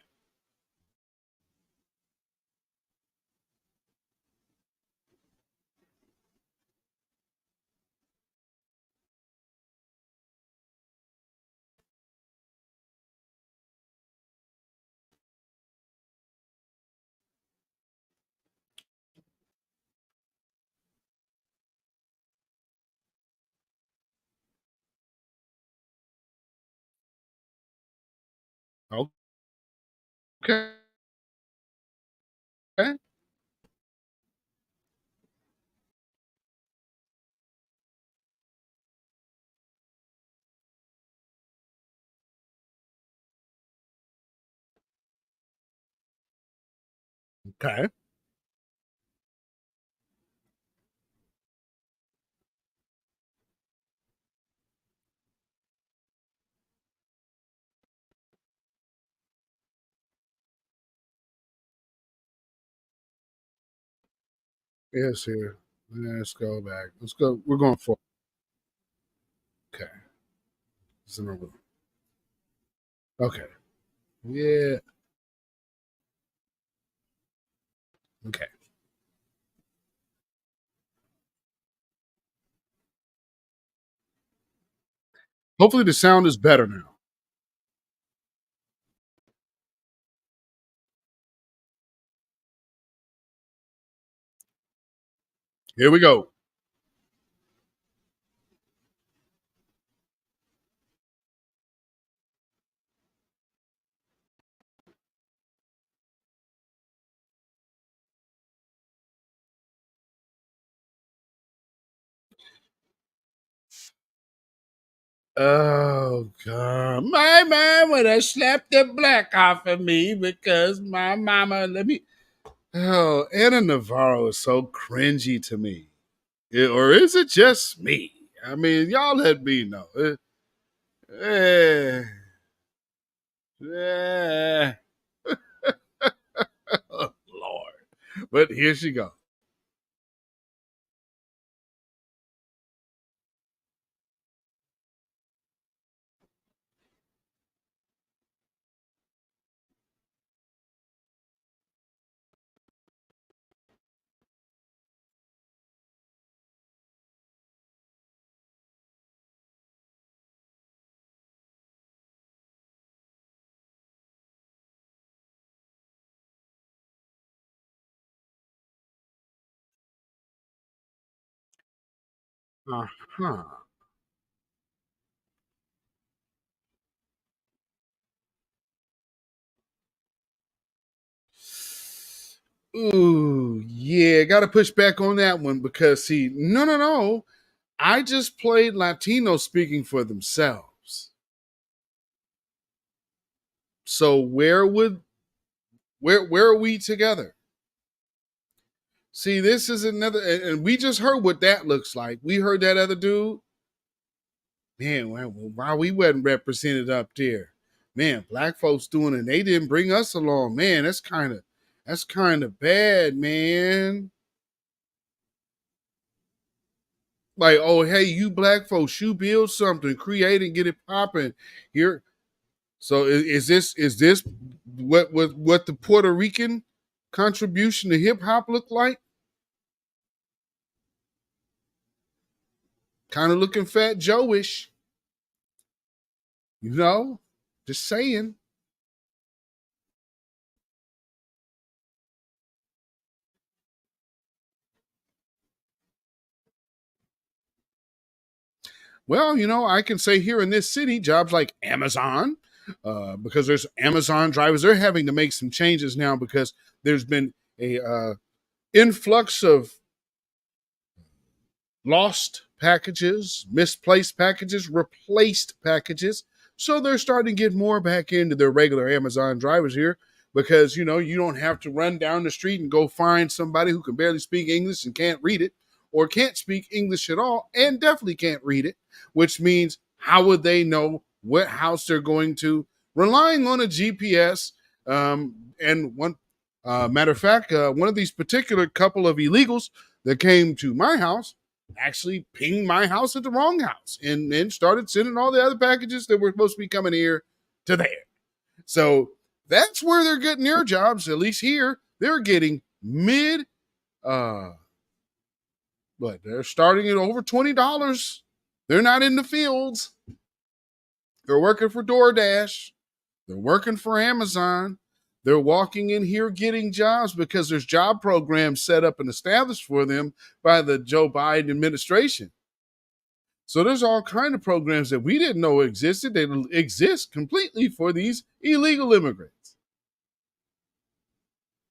S6: Okay. Okay. Yes, here. Let's go back. Let's go. We're going for. Okay. Okay. Yeah. Okay. Hopefully the sound is better now. Here we go. Oh God. My mom would have slapped the black off of me because my mama let me. Oh, Anna Navarro is so cringy to me. Or is it just me? I mean, y'all let me know. Eh, eh. Oh, Lord. But here she goes. Uh-huh. Ooh, yeah, got to push back on that one because, see, no. I just played Latinos speaking for themselves. So where are we together? See, this is another, and we just heard what that looks like. We heard that other dude. Man, why we wasn't represented up there? Man, black folks doing it, they didn't bring us along. Man, that's kind of bad, man. Like, oh, hey, you black folks, you build something, create and get it popping here. So is this what the Puerto Rican contribution to hip hop look like? Kind of looking Fat Joe-ish. You know, just saying. Well, you know, I can say here in this city, jobs like Amazon, because there's Amazon drivers, they're having to make some changes now because there's been a influx of lost packages, misplaced packages, replaced packages. So they're starting to get more back into their regular Amazon drivers here because, you know, you don't have to run down the street and go find somebody who can barely speak English and can't read it or can't speak English at all and definitely can't read it, which means how would they know what house they're going to? Relying on a GPS. And one matter of fact, one of these particular couple of illegals that came to my house actually pinged my house at the wrong house and then started sending all the other packages that were supposed to be coming here to there. So that's where they're getting their jobs. At least here, they're getting but they're starting at over $20. They're not in the fields. They're working for DoorDash. They're working for Amazon. They're walking in here getting jobs because there's job programs set up and established for them by the Joe Biden administration. So there's all kind of programs that we didn't know existed that exist completely for these illegal immigrants.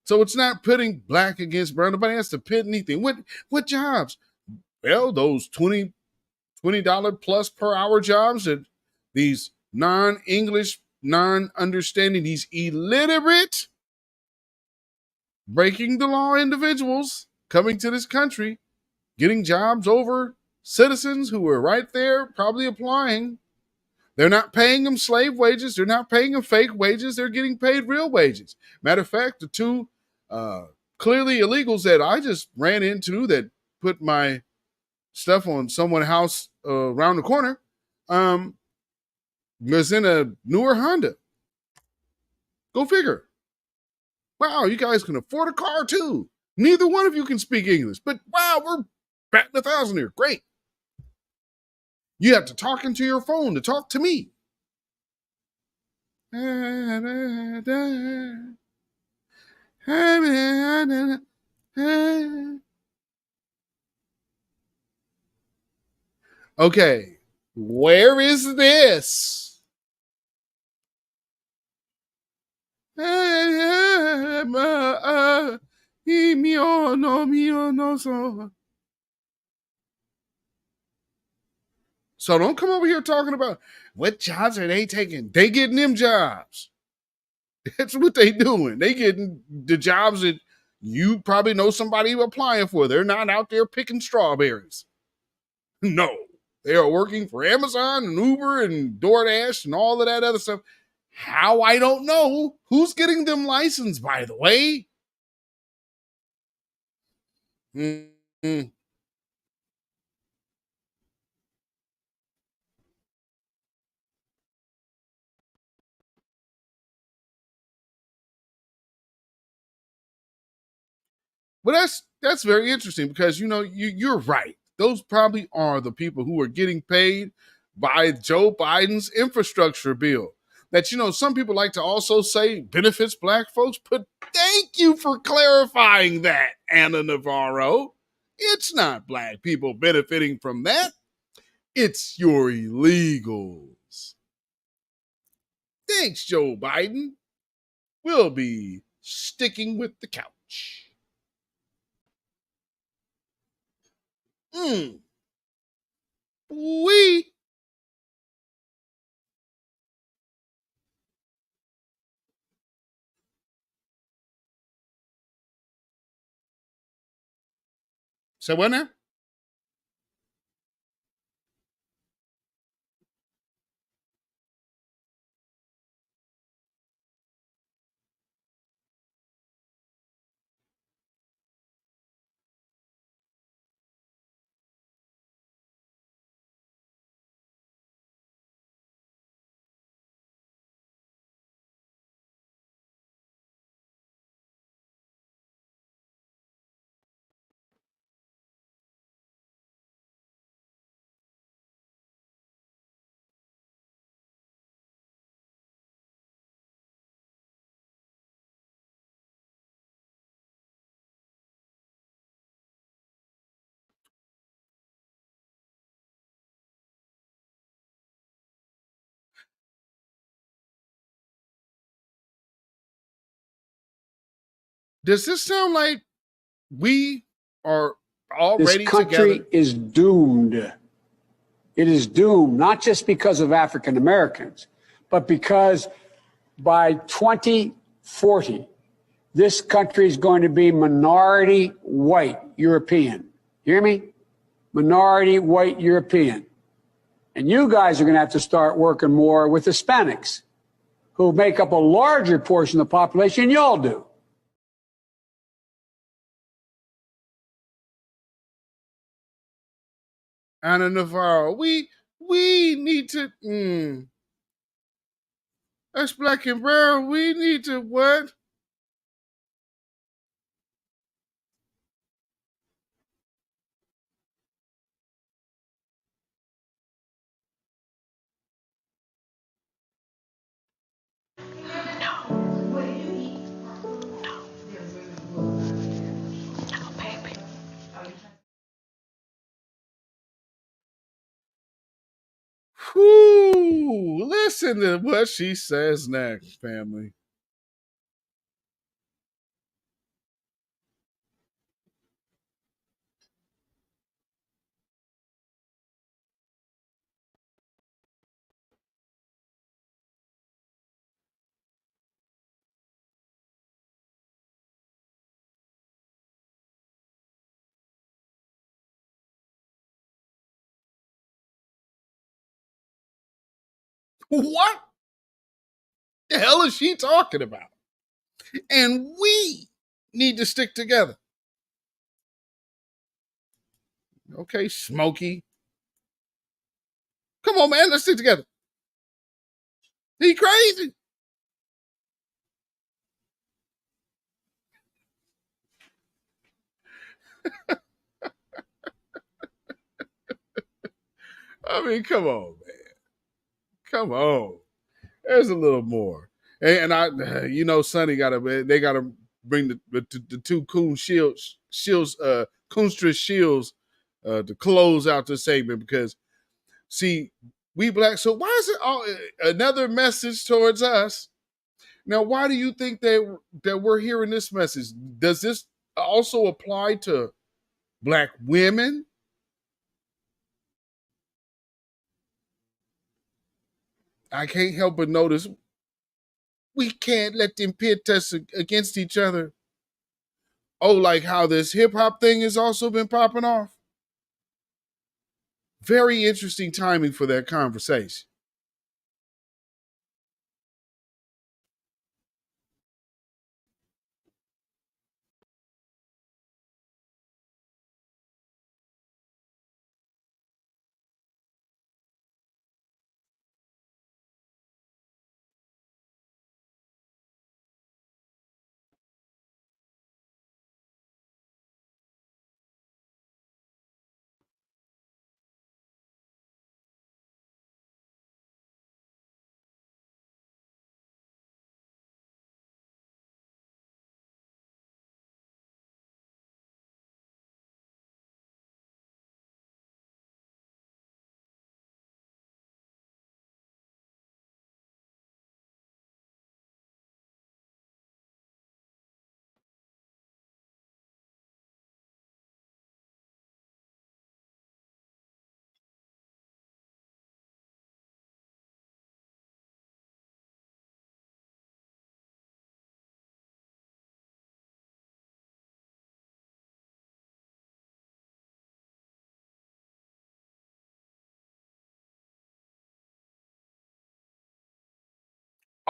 S6: So it's not pitting black against brown. Nobody has to pit anything. What jobs? Well, those $20 plus per hour jobs that these non-English, non-understanding, these illiterate, breaking the law individuals coming to this country, getting jobs over citizens who were right there probably applying. They're not paying them slave wages. They're not paying them fake wages. They're getting paid real wages. Matter of fact, the two clearly illegals that I just ran into that put my stuff on someone's house around the corner was in a newer Honda. Go figure. Wow, you guys can afford a car too. Neither one of you can speak English, but wow, we're batting 1,000 here. Great. You have to talk into your phone to talk to me. Okay, where is this? So don't come over here talking about what jobs are they taking. They getting them jobs. That's what they doing. They getting the jobs that you probably know somebody applying for. They're not out there picking strawberries. No, they are working for Amazon and Uber and DoorDash and all of that other stuff. How, I don't know. Who's getting them licensed, by the way? Mm-hmm. Well, that's very interesting because, you know, you're right. Those probably are the people who are getting paid by Joe Biden's infrastructure bill. That, you know, some people like to also say benefits black folks, but thank you for clarifying that, Anna Navarro. It's not black people benefiting from that. It's your illegals. Thanks, Joe Biden. We'll be sticking with the couch. We. Say what now? Does this sound like we are already
S20: This country
S6: together?
S20: is doomed. It is doomed, not just because of African Americans, but because by 2040, this country is going to be minority white European. You hear me? Minority white European. And you guys are going to have to start working more with Hispanics, who make up a larger portion of the population than y'all do.
S6: Ana Navarro, we need to, us black and brown, we need to what? Whoo, listen to what she says next, family. What the hell is she talking about? And we need to stick together. Okay, Smokey. Come on, man, let's stick together. He crazy. I mean, come on, man. Come on. There's a little more. And I, you know, Sonny they gotta bring the two Coon Shields, Coonstra Shields to close out the segment because see, we black, so why is it all another message towards us? Now, why do you think that we're hearing this message? Does this also apply to black women? I can't help but notice we can't let them pit us against each other. Oh, like how this hip hop thing has also been popping off. Very interesting timing for that conversation.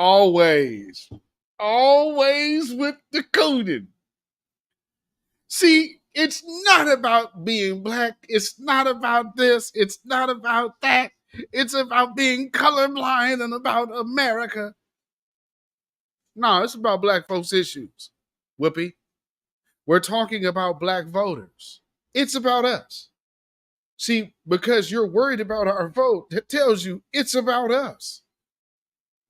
S6: Always with the coding. See, it's not about being black. It's not about this. It's not about that. It's about being colorblind and about America. No, it's about black folks' issues. Whoopi, we're talking about black voters. It's about us. See, because you're worried about our vote, that tells you it's about us.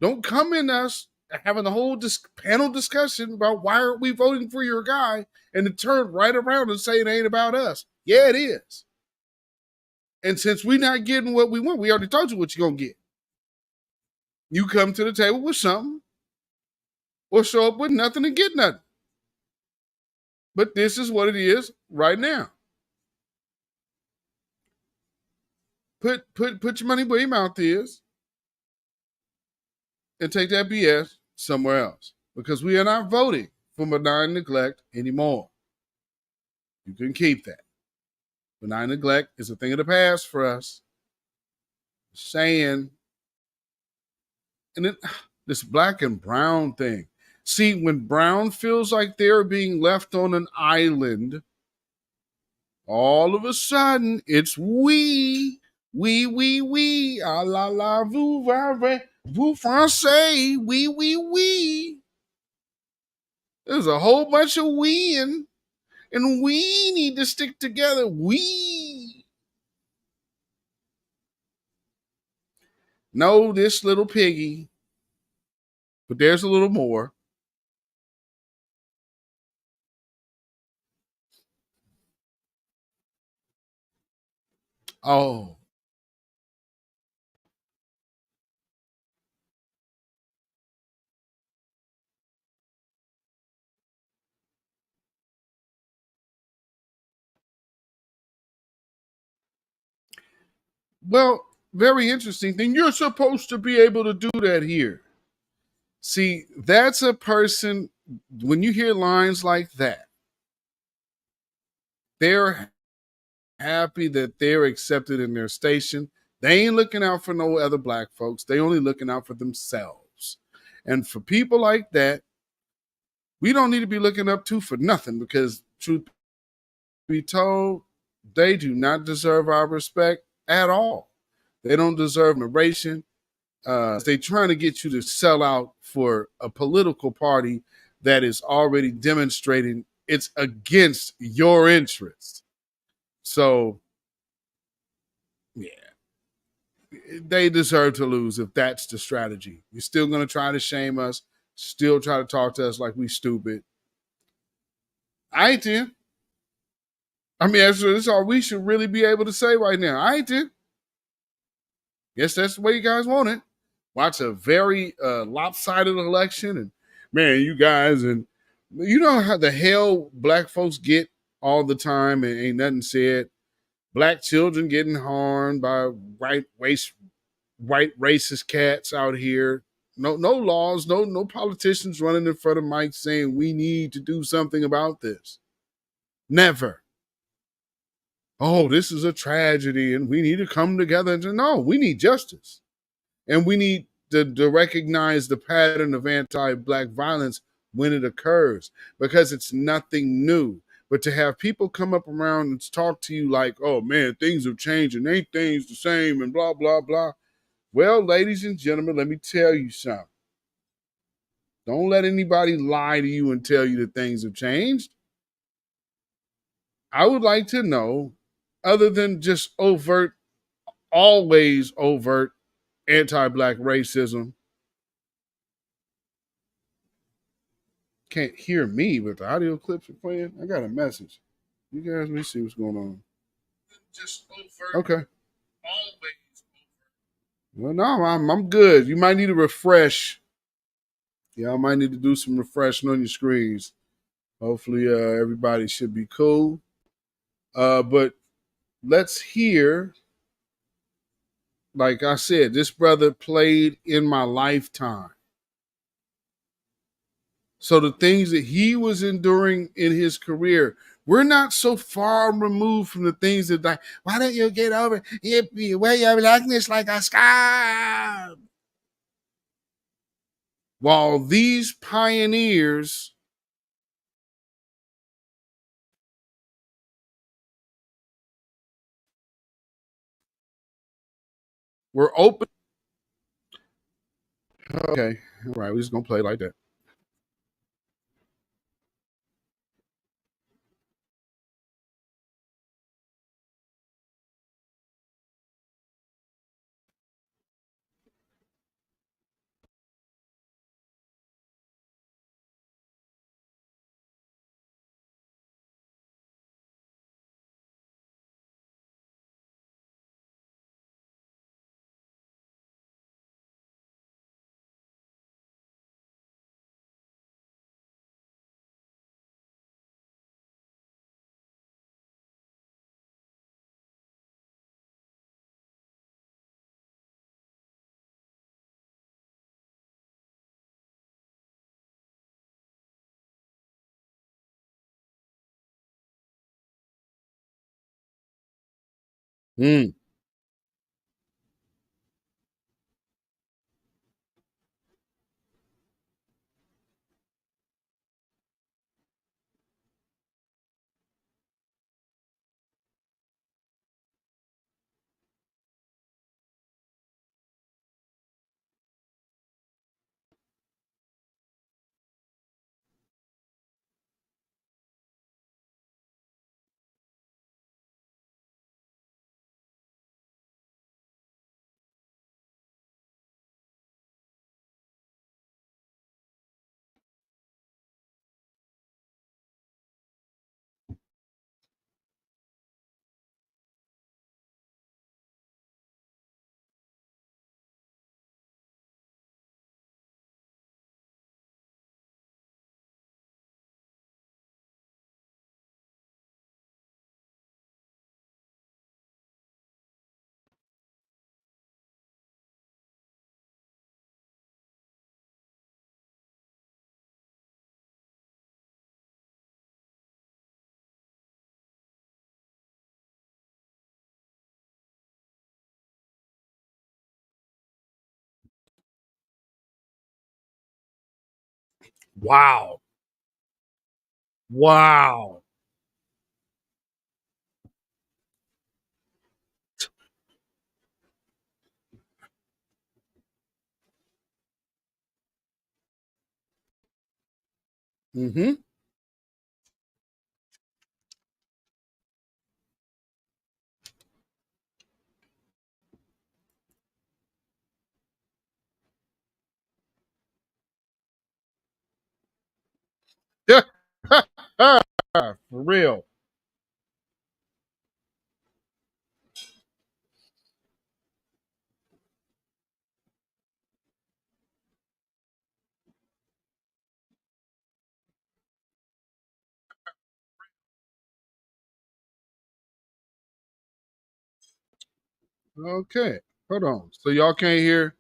S6: Don't come in us having a whole panel discussion about why aren't we voting for your guy and then turn right around and say it ain't about us. Yeah, it is. And since we're not getting what we want, we already told you what you're going to get. You come to the table with something or show up with nothing and get nothing. But this is what it is right now. Put your money where your mouth is and take that BS somewhere else. Because we are not voting for benign neglect anymore. You can keep that. Benign neglect is a thing of the past for us. Saying, and then this black and brown thing. See, when brown feels like they're being left on an island, all of a sudden it's we, ah la la, vous, vous français, we. There's a whole bunch of we-ing, and we need to stick together. We. No, this little piggy, but there's a little more. Oh. Well, very interesting thing. You're supposed to be able to do that here. See, that's a person, when you hear lines like that, they're happy that they're accepted in their station. They ain't looking out for no other black folks. They only looking out for themselves. And for people like that, we don't need to be looking up to for nothing, because truth be told, they do not deserve our respect at all. They don't deserve narration. They trying to get you to sell out for a political party that is already demonstrating it's against your interests. So, yeah, they deserve to lose if that's the strategy. You're still going to try to shame us, still try to talk to us like we stupid. I ain't there. I mean, that's all we should really be able to say right now. I ain't there. Guess that's the way you guys want it. Watch a very lopsided election, and man, you guys, and you know how the hell black folks get all the time, and ain't nothing said. Black children getting harmed by white racist cats out here. No laws, no politicians running in front of mics saying we need to do something about this. Never. Oh, this is a tragedy, and we need to come together. No, we need justice. And we need to recognize the pattern of anti-black violence when it occurs, because it's nothing new. But to have people come up around and talk to you like, oh man, things have changed and ain't things the same and blah, blah, blah. Well, ladies and gentlemen, let me tell you something. Don't let anybody lie to you and tell you that things have changed. I would like to know, other than just always overt anti-black racism. Can't hear me, but the audio clips are playing. I got a message. You guys, let me see what's going on. Just overt. Okay. Always overt. Well, no, I'm good. You might need to refresh. Yeah, I might need to do some refreshing on your screens. Hopefully, everybody should be cool. But let's hear. Like I said, this brother played in my lifetime. So the things that he was enduring in his career, we're not so far removed from the things that, like, why don't you get over hippie, wear your blackness like a scarf? While these pioneers were open. Okay, all right, we're just gonna play like that. Mm. Wow. Wow. Mm-hmm. Yeah. For real. Okay. Hold on. So y'all can't hear.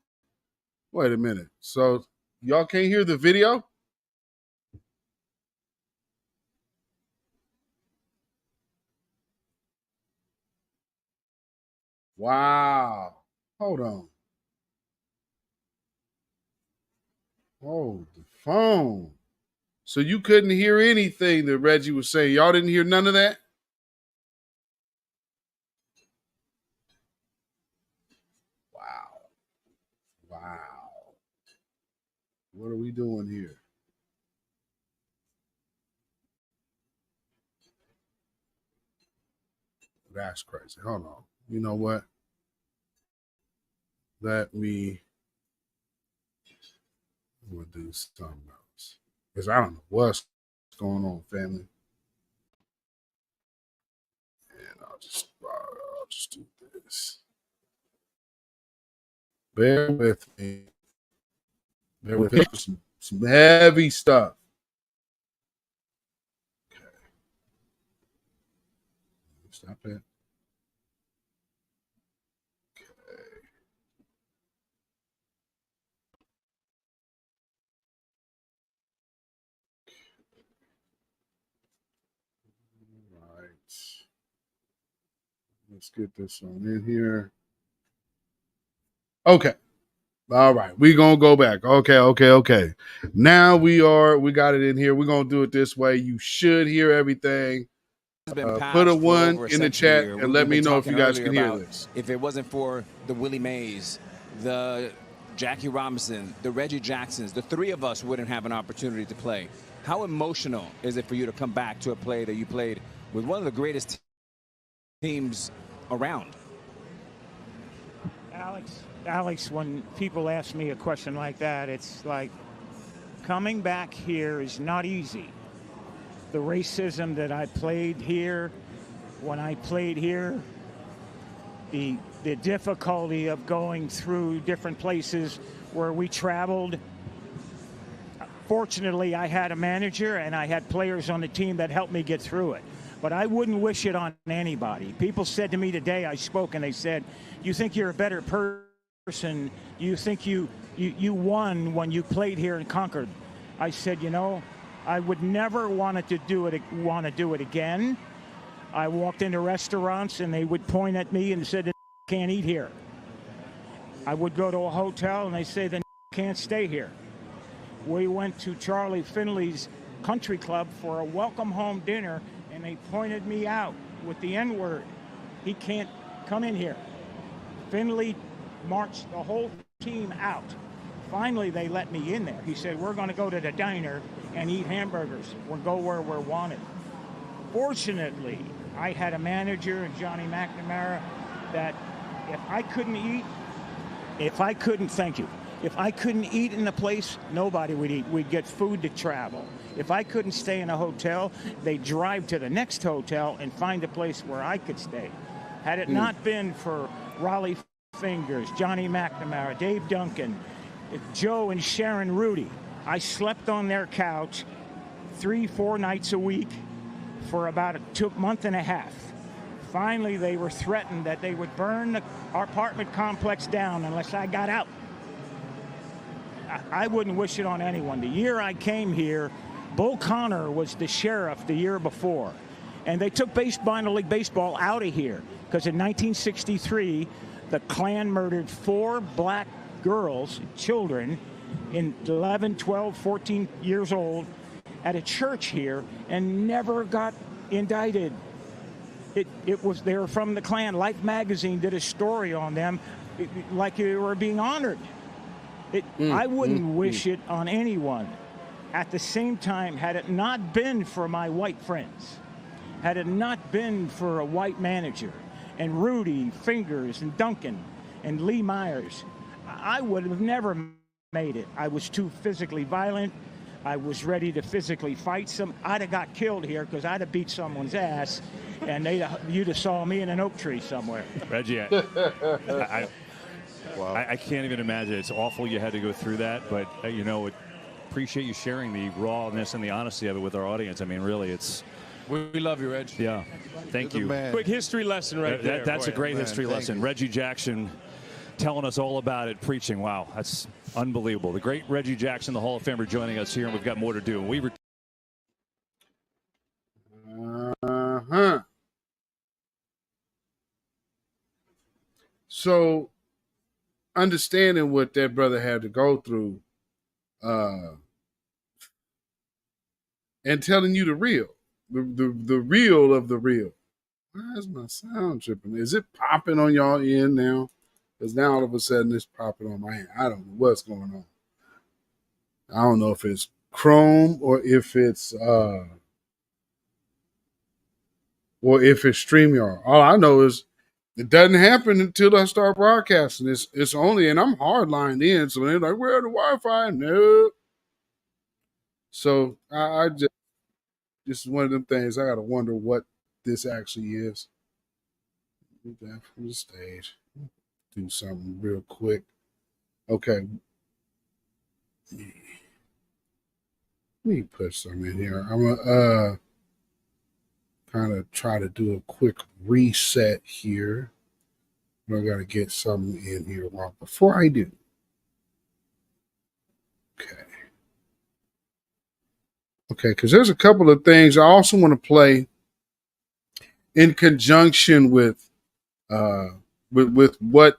S6: Wait a minute. So y'all can't hear the video? Wow. Hold on. Oh, the phone. So you couldn't hear anything that Reggie was saying. Y'all didn't hear none of that? Wow. Wow. What are we doing here? That's crazy. Hold on. You know what? Let me we'll do something else. Because I don't know what's going on, family. And I'll just do this. Bear with me. Bear with me. Some heavy stuff. Okay. Stop it. All right. Let's get this on in here. Okay. All right. We're gonna go back. Okay. Now we got it in here. We're gonna do it this way. You should hear everything. Put a one in the chat and let me know if you guys can hear this.
S21: If it wasn't for the Willie Mays, the Jackie Robinson, the Reggie Jacksons, the three of us wouldn't have an opportunity to play. How emotional is it for you to come back to a play that you played with one of the greatest teams around?
S22: Alex, when people ask me a question like that, it's like coming back here is not easy. The racism that I played here, when I played here, the difficulty of going through different places where we traveled. Fortunately, I had a manager and I had players on the team that helped me get through it. But I wouldn't wish it on anybody. People said to me today, I spoke, and they said, you think you're a better person? You think you won when you played here and conquered? I said, I would never want to do it again. I walked into restaurants and they would point at me and said, "Can't eat here." I would go to a hotel and they say, "The can't stay here." We went to Charlie Finley's country club for a welcome home dinner and they pointed me out with the N-word. "He can't come in here." Finley marched the whole team out. Finally, they let me in there. He said, "We're going to go to the diner and eat hamburgers. We'll go where we're wanted." Fortunately, I had a manager, Johnny McNamara, that if I couldn't eat in the place, nobody would eat. We'd get food to travel. If I couldn't stay in a hotel, they'd drive to the next hotel and find a place where I could stay. Had it not been for Raleigh Fingers, Johnny McNamara, Dave Duncan, Joe and Sharon Rudy, I slept on their couch 3-4 nights a week for about a month and a half. Finally, they were threatened that they would burn our apartment complex down unless I got out. I wouldn't wish it on anyone. The year I came here, Bull Connor was the sheriff the year before. And they took minor league baseball out of here because in 1963, the Klan murdered 4 black girls, children, in 11, 12, 14 years old at a church here and never got indicted. They were from the Klan. Life magazine did a story on them like they were being honored. I wouldn't wish it on anyone. At the same time, had it not been for my white friends, had it not been for a white manager and Rudy, Fingers, and Duncan, and Lee Myers, I would have never made it. I was too physically violent. I was ready to physically fight some. I'd have got killed here because I'd have beat someone's ass, and you'd have saw me in an oak tree somewhere.
S4: Reggie, I can't even imagine. It's awful you had to go through that, but appreciate you sharing the rawness and the honesty of it with our audience. I mean, really, it's.
S16: We love you, Reg.
S4: Yeah, thank you.
S16: Quick history lesson right there.
S4: That's a great history lesson.
S16: You.
S4: Reggie Jackson telling us all about it, preaching. Wow, that's unbelievable. The great Reggie Jackson, the Hall of Famer, joining us here, and we've got more to do.
S6: So, understanding what that brother had to go through, and telling you the real, the real of the real. Why is my sound tripping? Is it popping on y'all end now? Because now all of a sudden it's popping on my end. I don't know what's going on. I don't know if it's Chrome or if it's StreamYard. All I know is it doesn't happen until I start broadcasting. It's only, and I'm hard lined in, so they're like, "Where's the Wi-Fi?" No. So I just, this is one of them things I gotta wonder what this actually is. Move that from the stage. Do something real quick. Okay. Let me put some in here. I'm gonna kind of try to do a quick reset here. But I gotta get something in here before I do. Okay, because there's a couple of things I also want to play in conjunction with what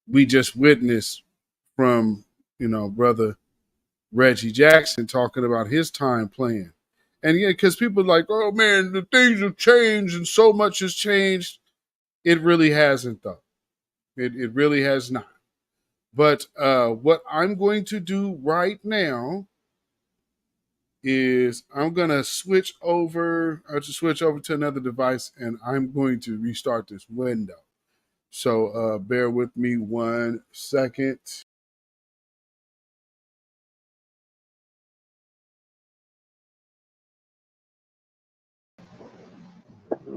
S6: we just witnessed from, brother Reggie Jackson talking about his time playing. And yeah, because people are like, "Oh man, the things have changed and so much has changed." It really hasn't, though. It really has not. But what I'm going to do right now is I'm going to switch over. I'll just switch over to another device, and I'm going to restart this window. So bear with me 1 second.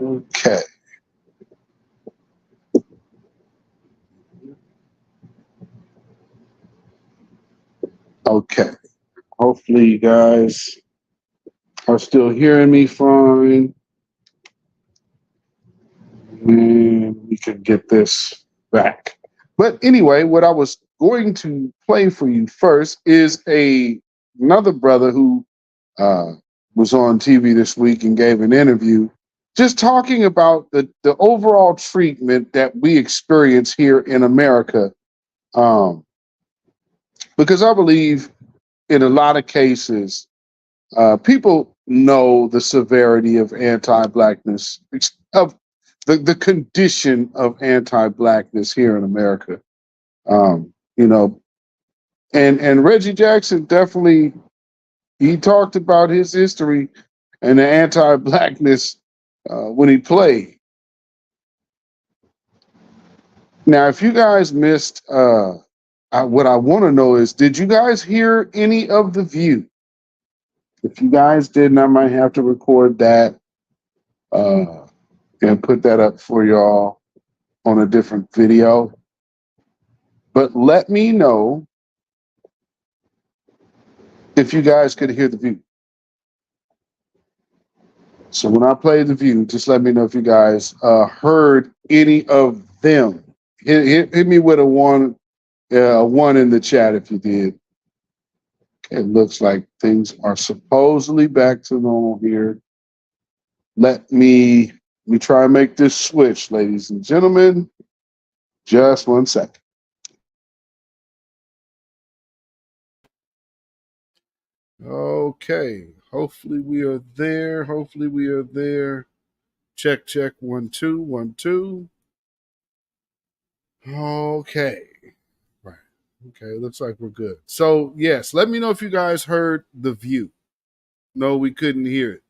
S6: Okay. Okay. Hopefully you guys are still hearing me fine. And we can get this back. But anyway, what I was going to play for you first is another brother who was on TV this week and gave an interview just talking about the overall treatment that we experience here in America, because I believe in a lot of cases, people know the severity of anti-blackness, of the condition of anti-blackness here in America. You know, and Reggie Jackson definitely, he talked about his history and the anti-blackness when he played. Now, if you guys missed, what I want to know is, did you guys hear any of The View? If you guys didn't, I might have to record that and put that up for y'all on a different video. But let me know if you guys could hear The View. So when I play The View, just let me know if you guys heard any of them. Hit me with a one in the chat if you did. It looks like things are supposedly back to normal here. Let me try and make this switch, ladies and gentlemen. Just 1 second. Okay. Hopefully we are there. Hopefully we are there. Check, check. 1, 2, 1, 2. Okay. Right. Okay. Looks like we're good. So, yes, let me know if you guys heard The View. No, we couldn't hear it.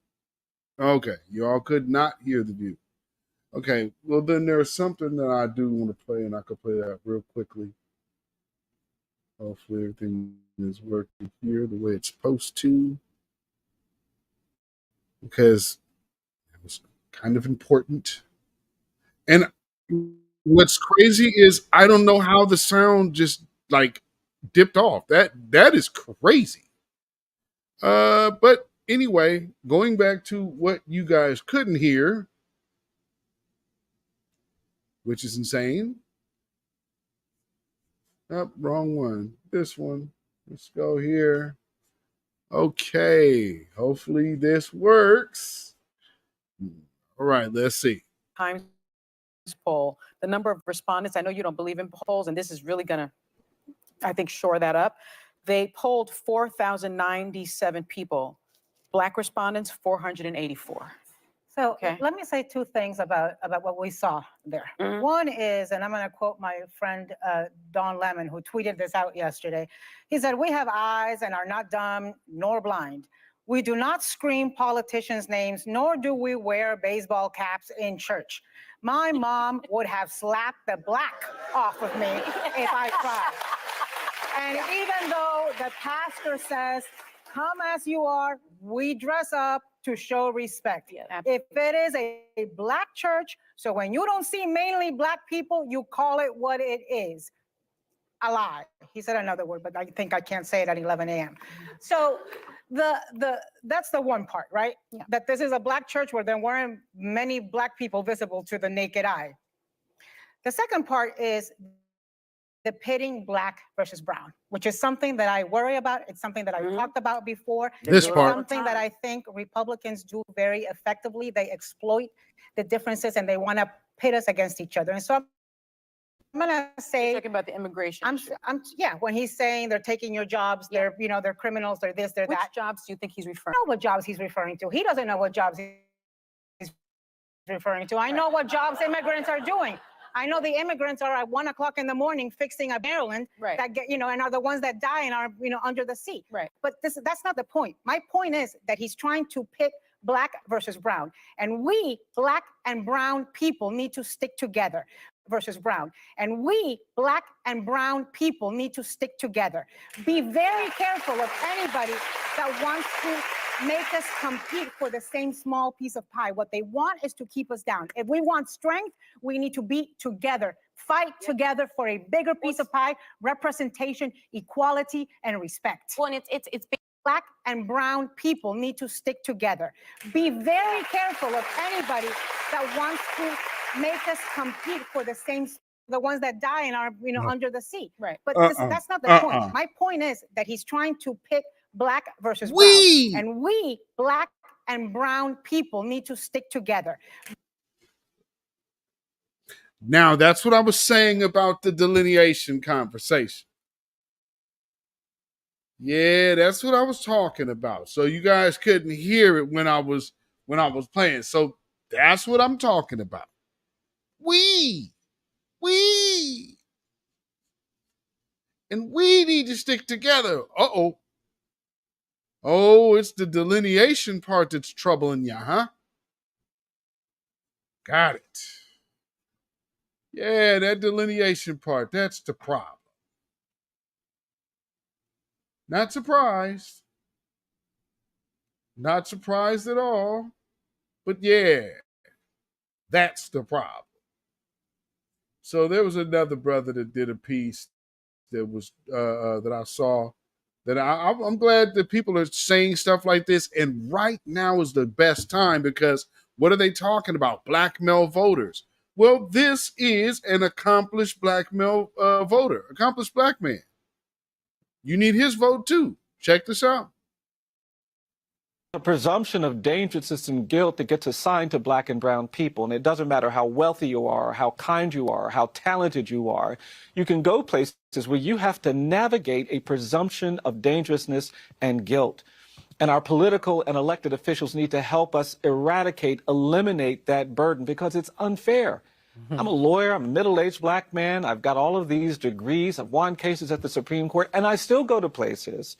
S6: Okay. You all could not hear The View. Okay. Well, then there's something that I do want to play, and I could play that real quickly. Hopefully everything is working here the way it's supposed to, because it was kind of important. And what's crazy is I don't know how the sound just like dipped off. That is crazy. But anyway, going back to what you guys couldn't hear, which is insane. Oh, wrong one. This one. Let's go here. Okay. Hopefully this works. All right, let's see.
S5: Times poll, the number of respondents, I know you don't believe in polls, and this is really going to, I think, shore that up. They polled 4,097 people. Black respondents, 484.
S7: So let me say two things about what we saw there. One is, and I'm going to quote my friend Don Lemon, who tweeted this out yesterday. He said, "We have eyes and are not dumb nor blind. We do not scream politicians' names, nor do we wear baseball caps in church. My mom would have slapped the black off of me if I tried." And even though the pastor says, "Come as you are," we dress up to show respect. If it is a black church, so when you don't see mainly black people, you call it what it is. A lie. He said another word, but I think I can't say it at 11 a.m. So that's the one part, right? Yeah. That this is a black church where there weren't many black people visible to the naked eye. The second part is the pitting black versus brown, which is something that I worry about. It's something that I've talked about before.
S6: This part.
S7: Something that I think Republicans do very effectively. They exploit the differences and they want to pit us against each other. And so I'm gonna say,
S5: you're talking about the immigration.
S7: Yeah, when he's saying they're taking your jobs, they're they're criminals, they're this, they're
S5: Which
S7: that.
S5: jobs do you think he's referring?
S7: I know what jobs he's referring to. He doesn't know what jobs he's referring to. I know what jobs immigrants are doing. I know the immigrants are at 1 o'clock in the morning fixing a Maryland that get, and are the ones that die and are, under the sea.
S5: Right.
S7: But that's not the point. My point is that he's trying to pit black versus brown. And we, black and brown people, need to stick together versus brown. And we, black and brown people, need to stick together. Be very careful of anybody that wants to make us compete for the same small piece of pie. What they want is to keep us down. If we want strength, we need to be together, fight together for a bigger piece of pie, representation, equality, and respect.
S5: Well, and it's
S7: black and brown people need to stick together. Be very careful of anybody that wants to make us compete for the same, the ones that die and are, under the sea.
S5: Right.
S7: But that's not the point. My point is that he's trying to pit black versus brown. And we, black and brown people need to stick together.
S6: Now, that's what I was saying about the delineation conversation. Yeah, that's what I was talking about. So you guys couldn't hear it when I was playing. So that's what I'm talking about. We and we need to stick together. Uh-oh. Oh, it's the delineation part that's troubling you, huh? Got it. Yeah, that delineation part, that's the problem. Not surprised. Not surprised at all. But yeah, that's the problem. So there was another brother that did a piece that was that I saw that I'm glad that people are saying stuff like this. And right now is the best time because what are they talking about? Black male voters. Well, this is an accomplished black male voter, accomplished black man. You need his vote too. Check this out.
S8: A presumption of dangerousness and guilt that gets assigned to black and brown people. And it doesn't matter how wealthy you are, how kind you are, how talented you are. You can go places where you have to navigate a presumption of dangerousness and guilt. And our political and elected officials need to help us eliminate that burden because it's unfair. I'm a lawyer. I'm a middle-aged black man. I've got all of these degrees. I've won cases at the Supreme Court. And I still go to places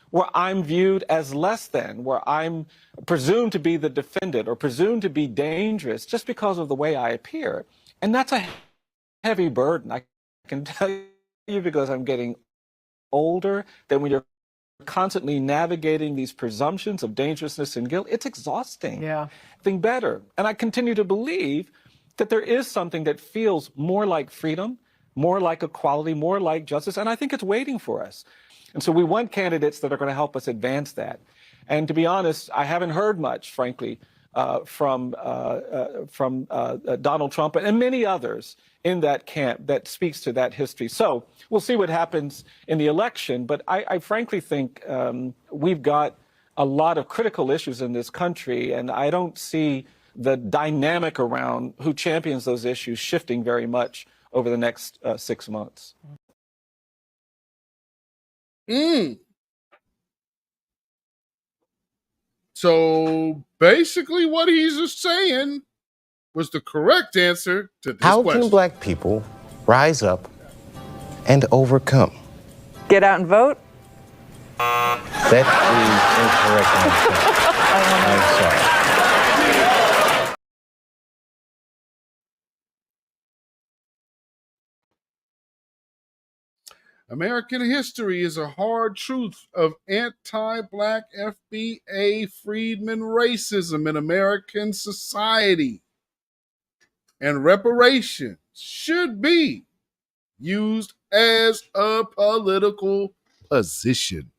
S8: where I'm viewed as less than, where I'm presumed to be the defendant or presumed to be dangerous just because of the way I appear. And that's a heavy burden. I can tell you because I'm getting older that when you're constantly navigating these presumptions of dangerousness and guilt, it's exhausting.
S9: Yeah.
S8: Think better. And I continue to believe that there is something that feels more like freedom, more like equality, more like justice, and I think it's waiting for us. And so we want candidates that are going to help us advance that. And to be honest, I haven't heard much, frankly, from Donald Trump and many others in that camp that speaks to that history. So we'll see what happens in the election. But I frankly think we've got a lot of critical issues in this country, and I don't see the dynamic around who champions those issues shifting very much over the next 6 months.
S6: So basically what he's just saying was the correct answer to this
S3: How
S6: question.
S3: can black people rise up and overcome?
S9: Get out and vote?
S3: That is incorrect answer. I'm sorry.
S6: American history is a hard truth of anti-black FBA freedmen racism in American society. And reparations should be used as a political position.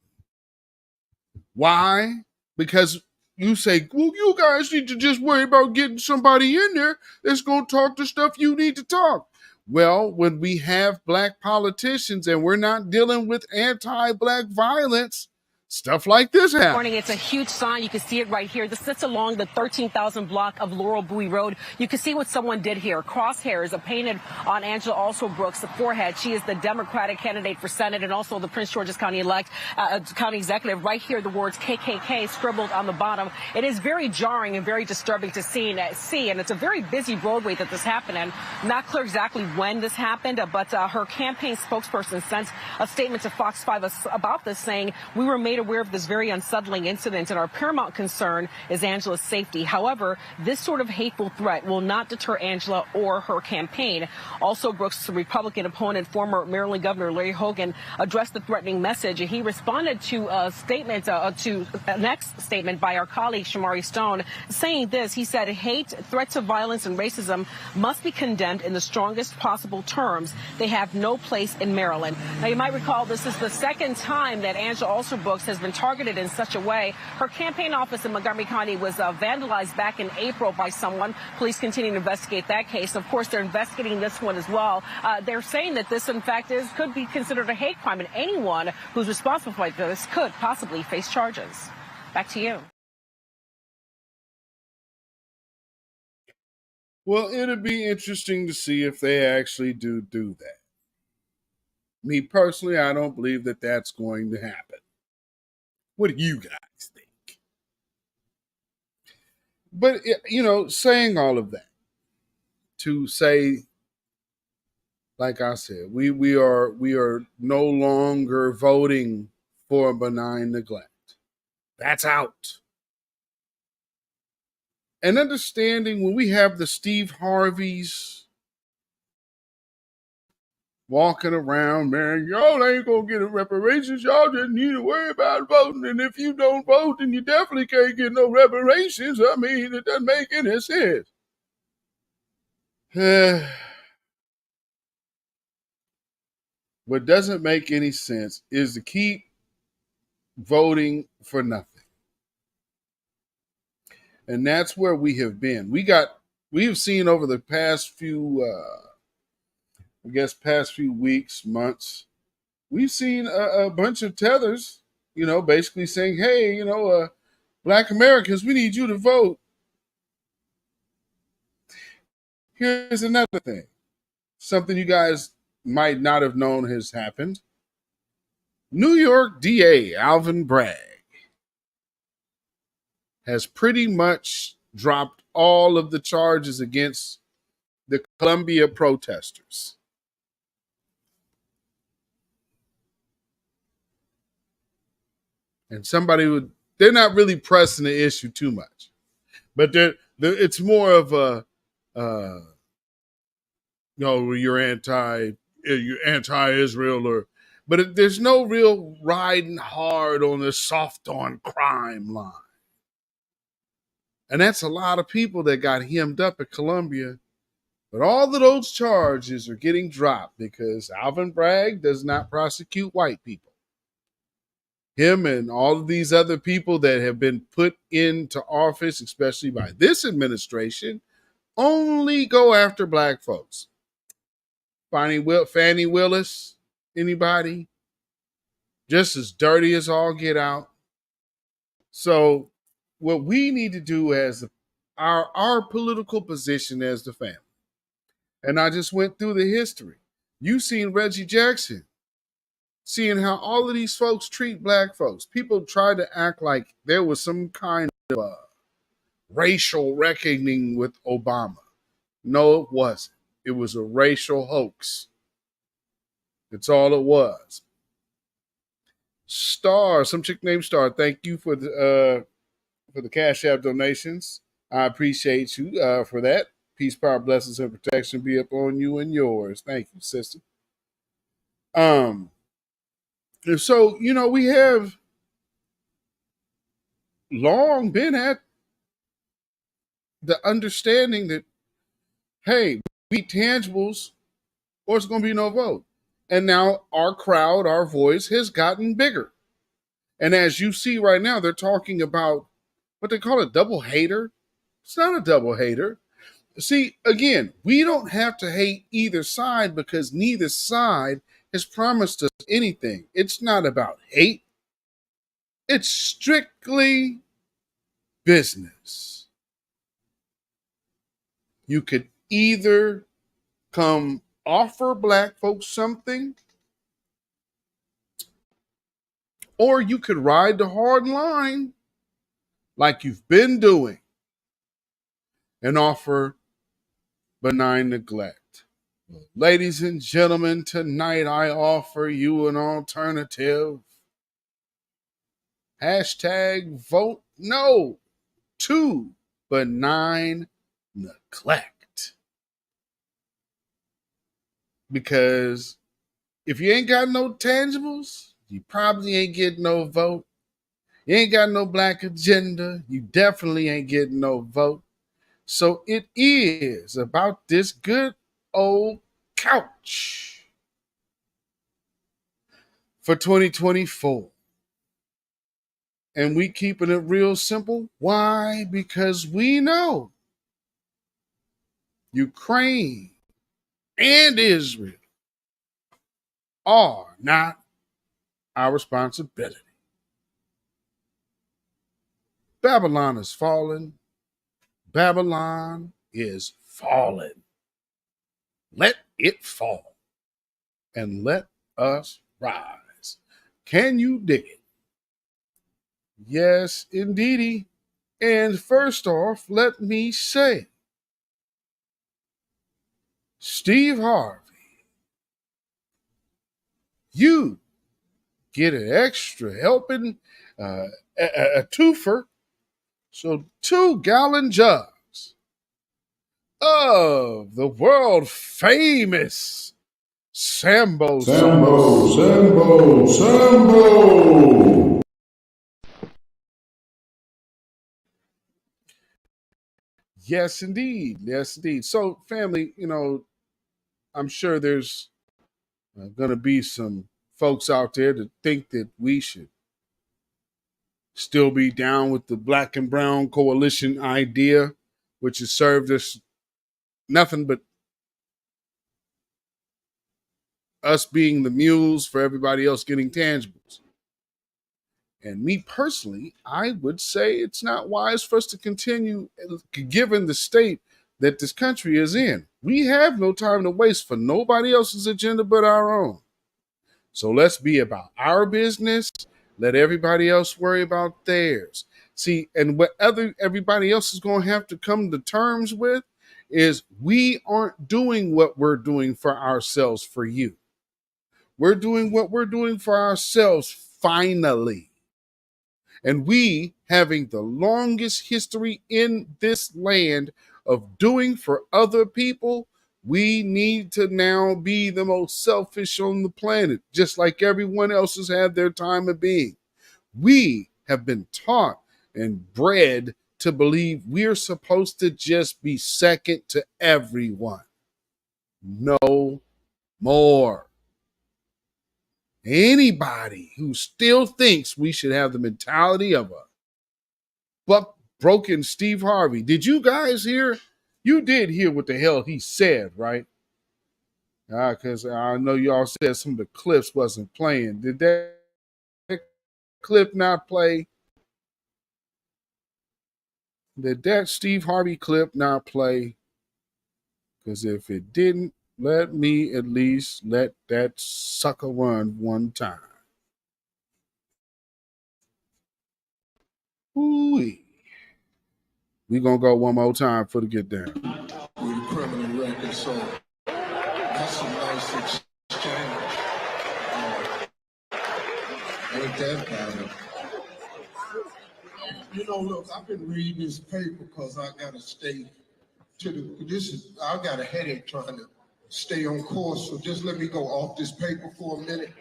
S6: Why? Because you say, well, you guys need to just worry about getting somebody in there that's going to talk the stuff you need to talk. Well, when we have black politicians and we're not dealing with anti-black violence, stuff like this happens.
S10: Morning, it's a huge sign. You can see it right here. This sits along the 13,000 block of Laurel Bowie Road. You can see what someone did here. Crosshairs are painted on Angela Alsobrooks' forehead. She is the Democratic candidate for Senate and also the Prince George's County County executive. Right here, the words KKK scribbled on the bottom. It is very jarring and very disturbing to see, and it's a very busy roadway that this happened in. Not clear exactly when this happened, but her campaign spokesperson sent a statement to Fox 5 about this, saying, "We were made aware of this very unsettling incident, and our paramount concern is Angela's safety. However, this sort of hateful threat will not deter Angela or her campaign." Also, Brooks' Republican opponent, former Maryland Governor Larry Hogan, addressed the threatening message. He responded to a statement, to a next statement by our colleague Shamari Stone, saying this. He said, "Hate, threats of violence, and racism must be condemned in the strongest possible terms. They have no place in Maryland." Now, you might recall this is the second time that Angela Alsobrooks has been targeted in such a way. Her campaign office in Montgomery County was vandalized back in April by someone. Police continue to investigate that case. Of course, they're investigating this one as well. They're saying that this, in fact, could be considered a hate crime, and anyone who's responsible for this could possibly face charges. Back to you.
S6: Well, it'll be interesting to see if they actually do that. Me personally, I don't believe that that's going to happen. What do you guys think? But, saying all of that to say, like I said, we are no longer voting for benign neglect. That's out. And understanding when we have the Steve Harveys walking around, man, y'all ain't gonna get reparations. Y'all just need to worry about voting. And if you don't vote, then you definitely can't get no reparations. I mean, it doesn't make any sense. What doesn't make any sense is to keep voting for nothing. And that's where we have been. We've seen over the past few past few weeks, months, we've seen a bunch of tethers, basically saying, hey, Black Americans, we need you to vote. Here's another thing. Something you guys might not have known has happened. New York DA Alvin Bragg has pretty much dropped all of the charges against the Columbia protesters. And they're not really pressing the issue too much, but it's more of a, you're anti-Israel, but there's no real riding hard on the soft on crime line. And that's a lot of people that got hemmed up at Columbia. But all of those charges are getting dropped because Alvin Bragg does not prosecute white people. Him and all of these other people that have been put into office, especially by this administration, only go after black folks. Fannie Willis, anybody? Just as dirty as all get out. So what we need to do as our political position as the family, and I just went through the history. You've seen Reggie Jackson, seeing how all of these folks treat black folks. People try to act like there was some kind of racial reckoning with Obama. No, it wasn't. It was a racial hoax. That's all it was. Star, some chick named Star, thank you for the CashApp donations. I appreciate you for that. Peace, power, blessings, and protection be upon you and yours. Thank you, sister. And so, we have long been at the understanding that, hey, we tangibles or it's going to be no vote. And now our crowd, our voice has gotten bigger. And as you see right now, they're talking about what they call a double hater. It's not a double hater. See, again, we don't have to hate either side because neither side has promised us anything. It's not about hate. It's strictly business. You could either come offer black folks something, or you could ride the hard line like you've been doing and offer benign neglect. Ladies and gentlemen, tonight I offer you an alternative. Hashtag vote no to benign neglect. Because if you ain't got no tangibles, you probably ain't getting no vote. You ain't got no black agenda. You definitely ain't getting no vote. So it is about this good old couch for 2024. And we keeping it real simple. Why? Because we know Ukraine and Israel are not our responsibility. Babylon is fallen. Babylon is fallen. Let it fall and let us rise. Can you dig it? Yes, indeedy. And first off, let me say, Steve Harvey, you get an extra helping, a twofer, so 2-gallon jugs of the world famous Sambo. Yes, indeed. Yes, indeed. So, family, I'm sure there's going to be some folks out there that think that we should still be down with the black and brown coalition idea, which has served us nothing but us being the mules for everybody else getting tangibles. And me personally, I would say it's not wise for us to continue, given the state that this country is in. We have no time to waste for nobody else's agenda but our own. So let's be about our business. Let everybody else worry about theirs. See, and what everybody else is going to have to come to terms with is we aren't doing what we're doing for ourselves for you. We're doing what we're doing for ourselves finally. And we, having the longest history in this land of doing for other people, we need to now be the most selfish on the planet, just like everyone else has had their time of being. We have been taught and bred to believe we're supposed to just be second to everyone. No more. Anybody who still thinks we should have the mentality of a broken Steve Harvey. Did you guys hear? You did hear what the hell he said, right? Because I know y'all said some of the clips wasn't playing. Did that clip not play? Did that Steve Harvey clip not play? Because if it didn't, let me at least let that sucker run one time. Ooh-wee. We gonna go one more time for the get down.
S12: With a criminal record, so that's a nice exchange. Ain't that bad? Look, I've been reading this paper because I gotta stay I got a headache trying to stay on course, so just let me go off this paper for a minute.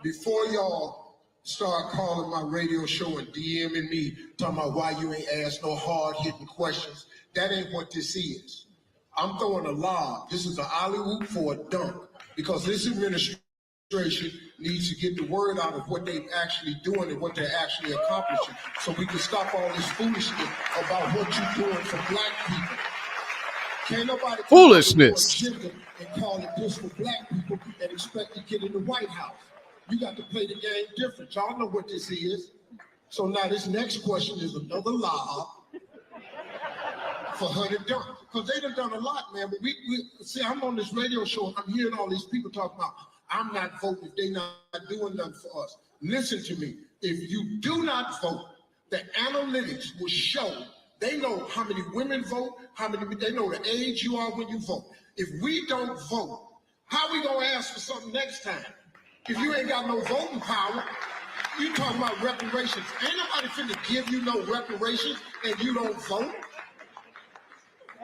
S12: Before y'all start calling my radio show and DMing me, talking about why you ain't asked no hard-hitting questions, that ain't what this is. I'm throwing a lob. This is an alley-oop for a dunk, because this administration needs to get the word out of what they're actually doing and what they're actually accomplishing, so we can stop all this foolishness about what you're doing for black people. Can't nobody
S6: foolishness
S12: and call it this for black people and expect to get in the White House. You got to play the game different. Y'all know what this is. So now this next question is another lob for Honey Dunk, because they done a lot, man. But we see, I'm on this radio show and I'm hearing all these people talk about, I'm not voting if they're not doing nothing for us. Listen to me. If you do not vote, the analytics will show. They know how many women vote, they know the age you are when you vote. If we don't vote, how are we gonna ask for something next time? If you ain't got no voting power, you talking about reparations. Ain't nobody finna give you no reparations and you don't vote?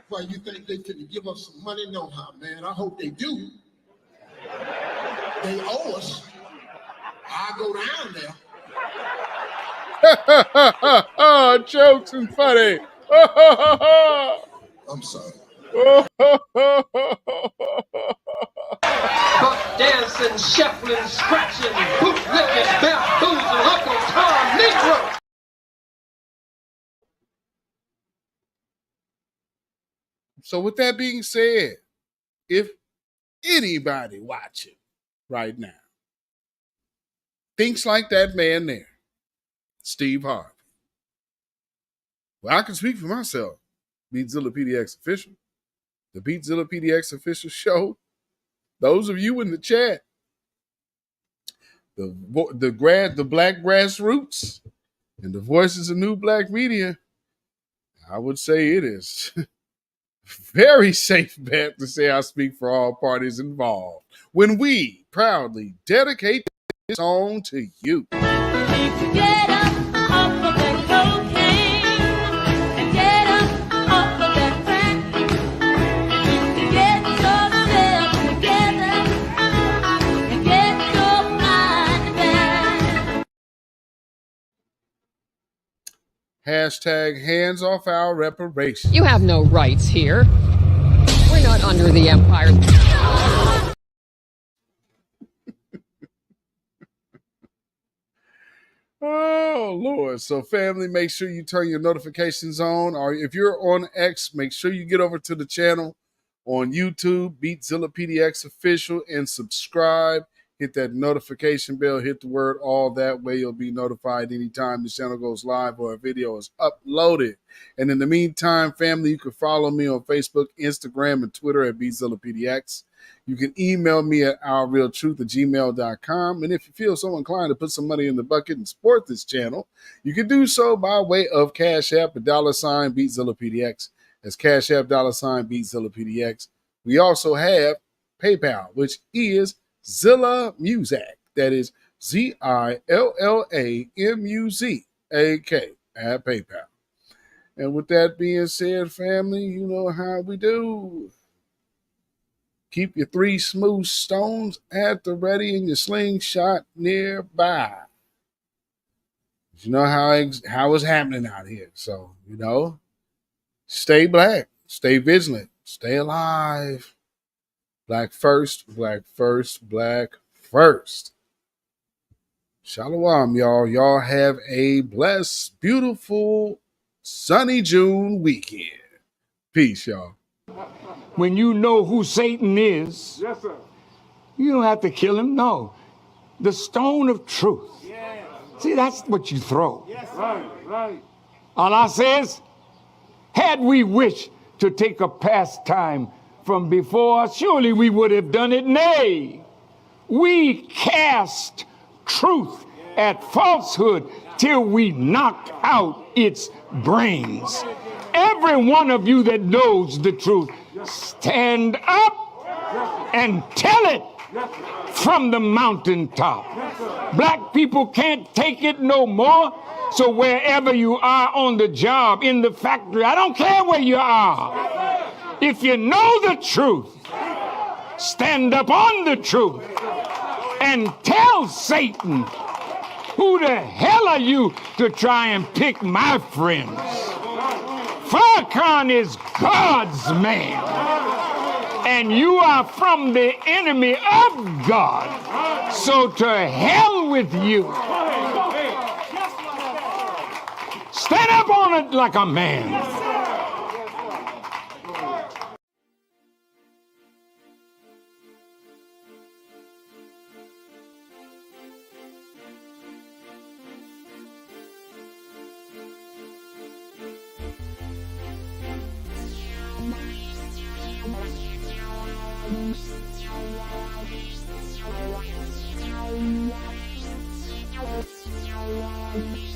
S12: Well, you think they finna give us some money? No, how, man. I hope they do. They owe us. I'll go down there.
S6: Jokes and funny.
S12: I'm sorry.
S2: Buck dancing, shuffling, scratching, bootlicking, bamboozling, Uncle Tom Negro.
S6: So with that being said, if anybody watching right now thinks like that man there, Steve Harvey, well, I can speak for myself, beatzillapdx official. the Beatzilla PDX official show. Those of you in the chat, the black grassroots and the voices of new black media, I would say it is very safe bet to say I speak for all parties involved when we proudly dedicate this song to you.
S1: Get up off of that cocaine and get up off of that crack. Get yourself together and get your mind back.
S6: Hashtag hands off our reparations.
S11: You have no rights here. We're not under the empire.
S6: Oh, Lord. So, family, make sure you turn your notifications on. Or if you're on X, make sure you get over to the channel on YouTube, Beatzilla PDX Official, and subscribe. Hit that notification bell. Hit the word all. That way you'll be notified anytime the channel goes live or a video is uploaded. And in the meantime, family, you can follow me on Facebook, Instagram, and Twitter at Beatzilla PDX. You can email me at ourrealtruth@gmail.com. And if you feel so inclined to put some money in the bucket and support this channel, you can do so by way of Cash App, $, Beatzilla PDX. That's Cash App, $, Beatzilla PDX. We also have PayPal, which is Zilla Music. That is ZILLAMUZAK at PayPal. And with that being said, family, you know how we do. Keep your 3 smooth stones at the ready and your slingshot nearby. You know how it's happening out here. So, stay black, stay vigilant, stay alive. Black first, black first, black first. Shalom, y'all. Y'all have a blessed, beautiful, sunny June weekend. Peace, y'all.
S23: When you know who Satan is, yes, sir, you don't have to kill him. No. The stone of truth. Yeah. See, that's what you throw. Yes, right. Allah says, had we wished to take a pastime from before, surely we would have done it. Nay, we cast truth at falsehood till we knocked out its brains. Every one of you that knows the truth, stand up and tell it from the mountaintop. Black people can't take it no more. So wherever you are on the job, in the factory, I don't care where you are. If you know the truth, stand up on the truth and tell Satan, who the hell are you to try and pick my friends? Farrakhan is God's man, and you are from the enemy of God. So to hell with you. Stand up on it like a man.
S1: Thank you.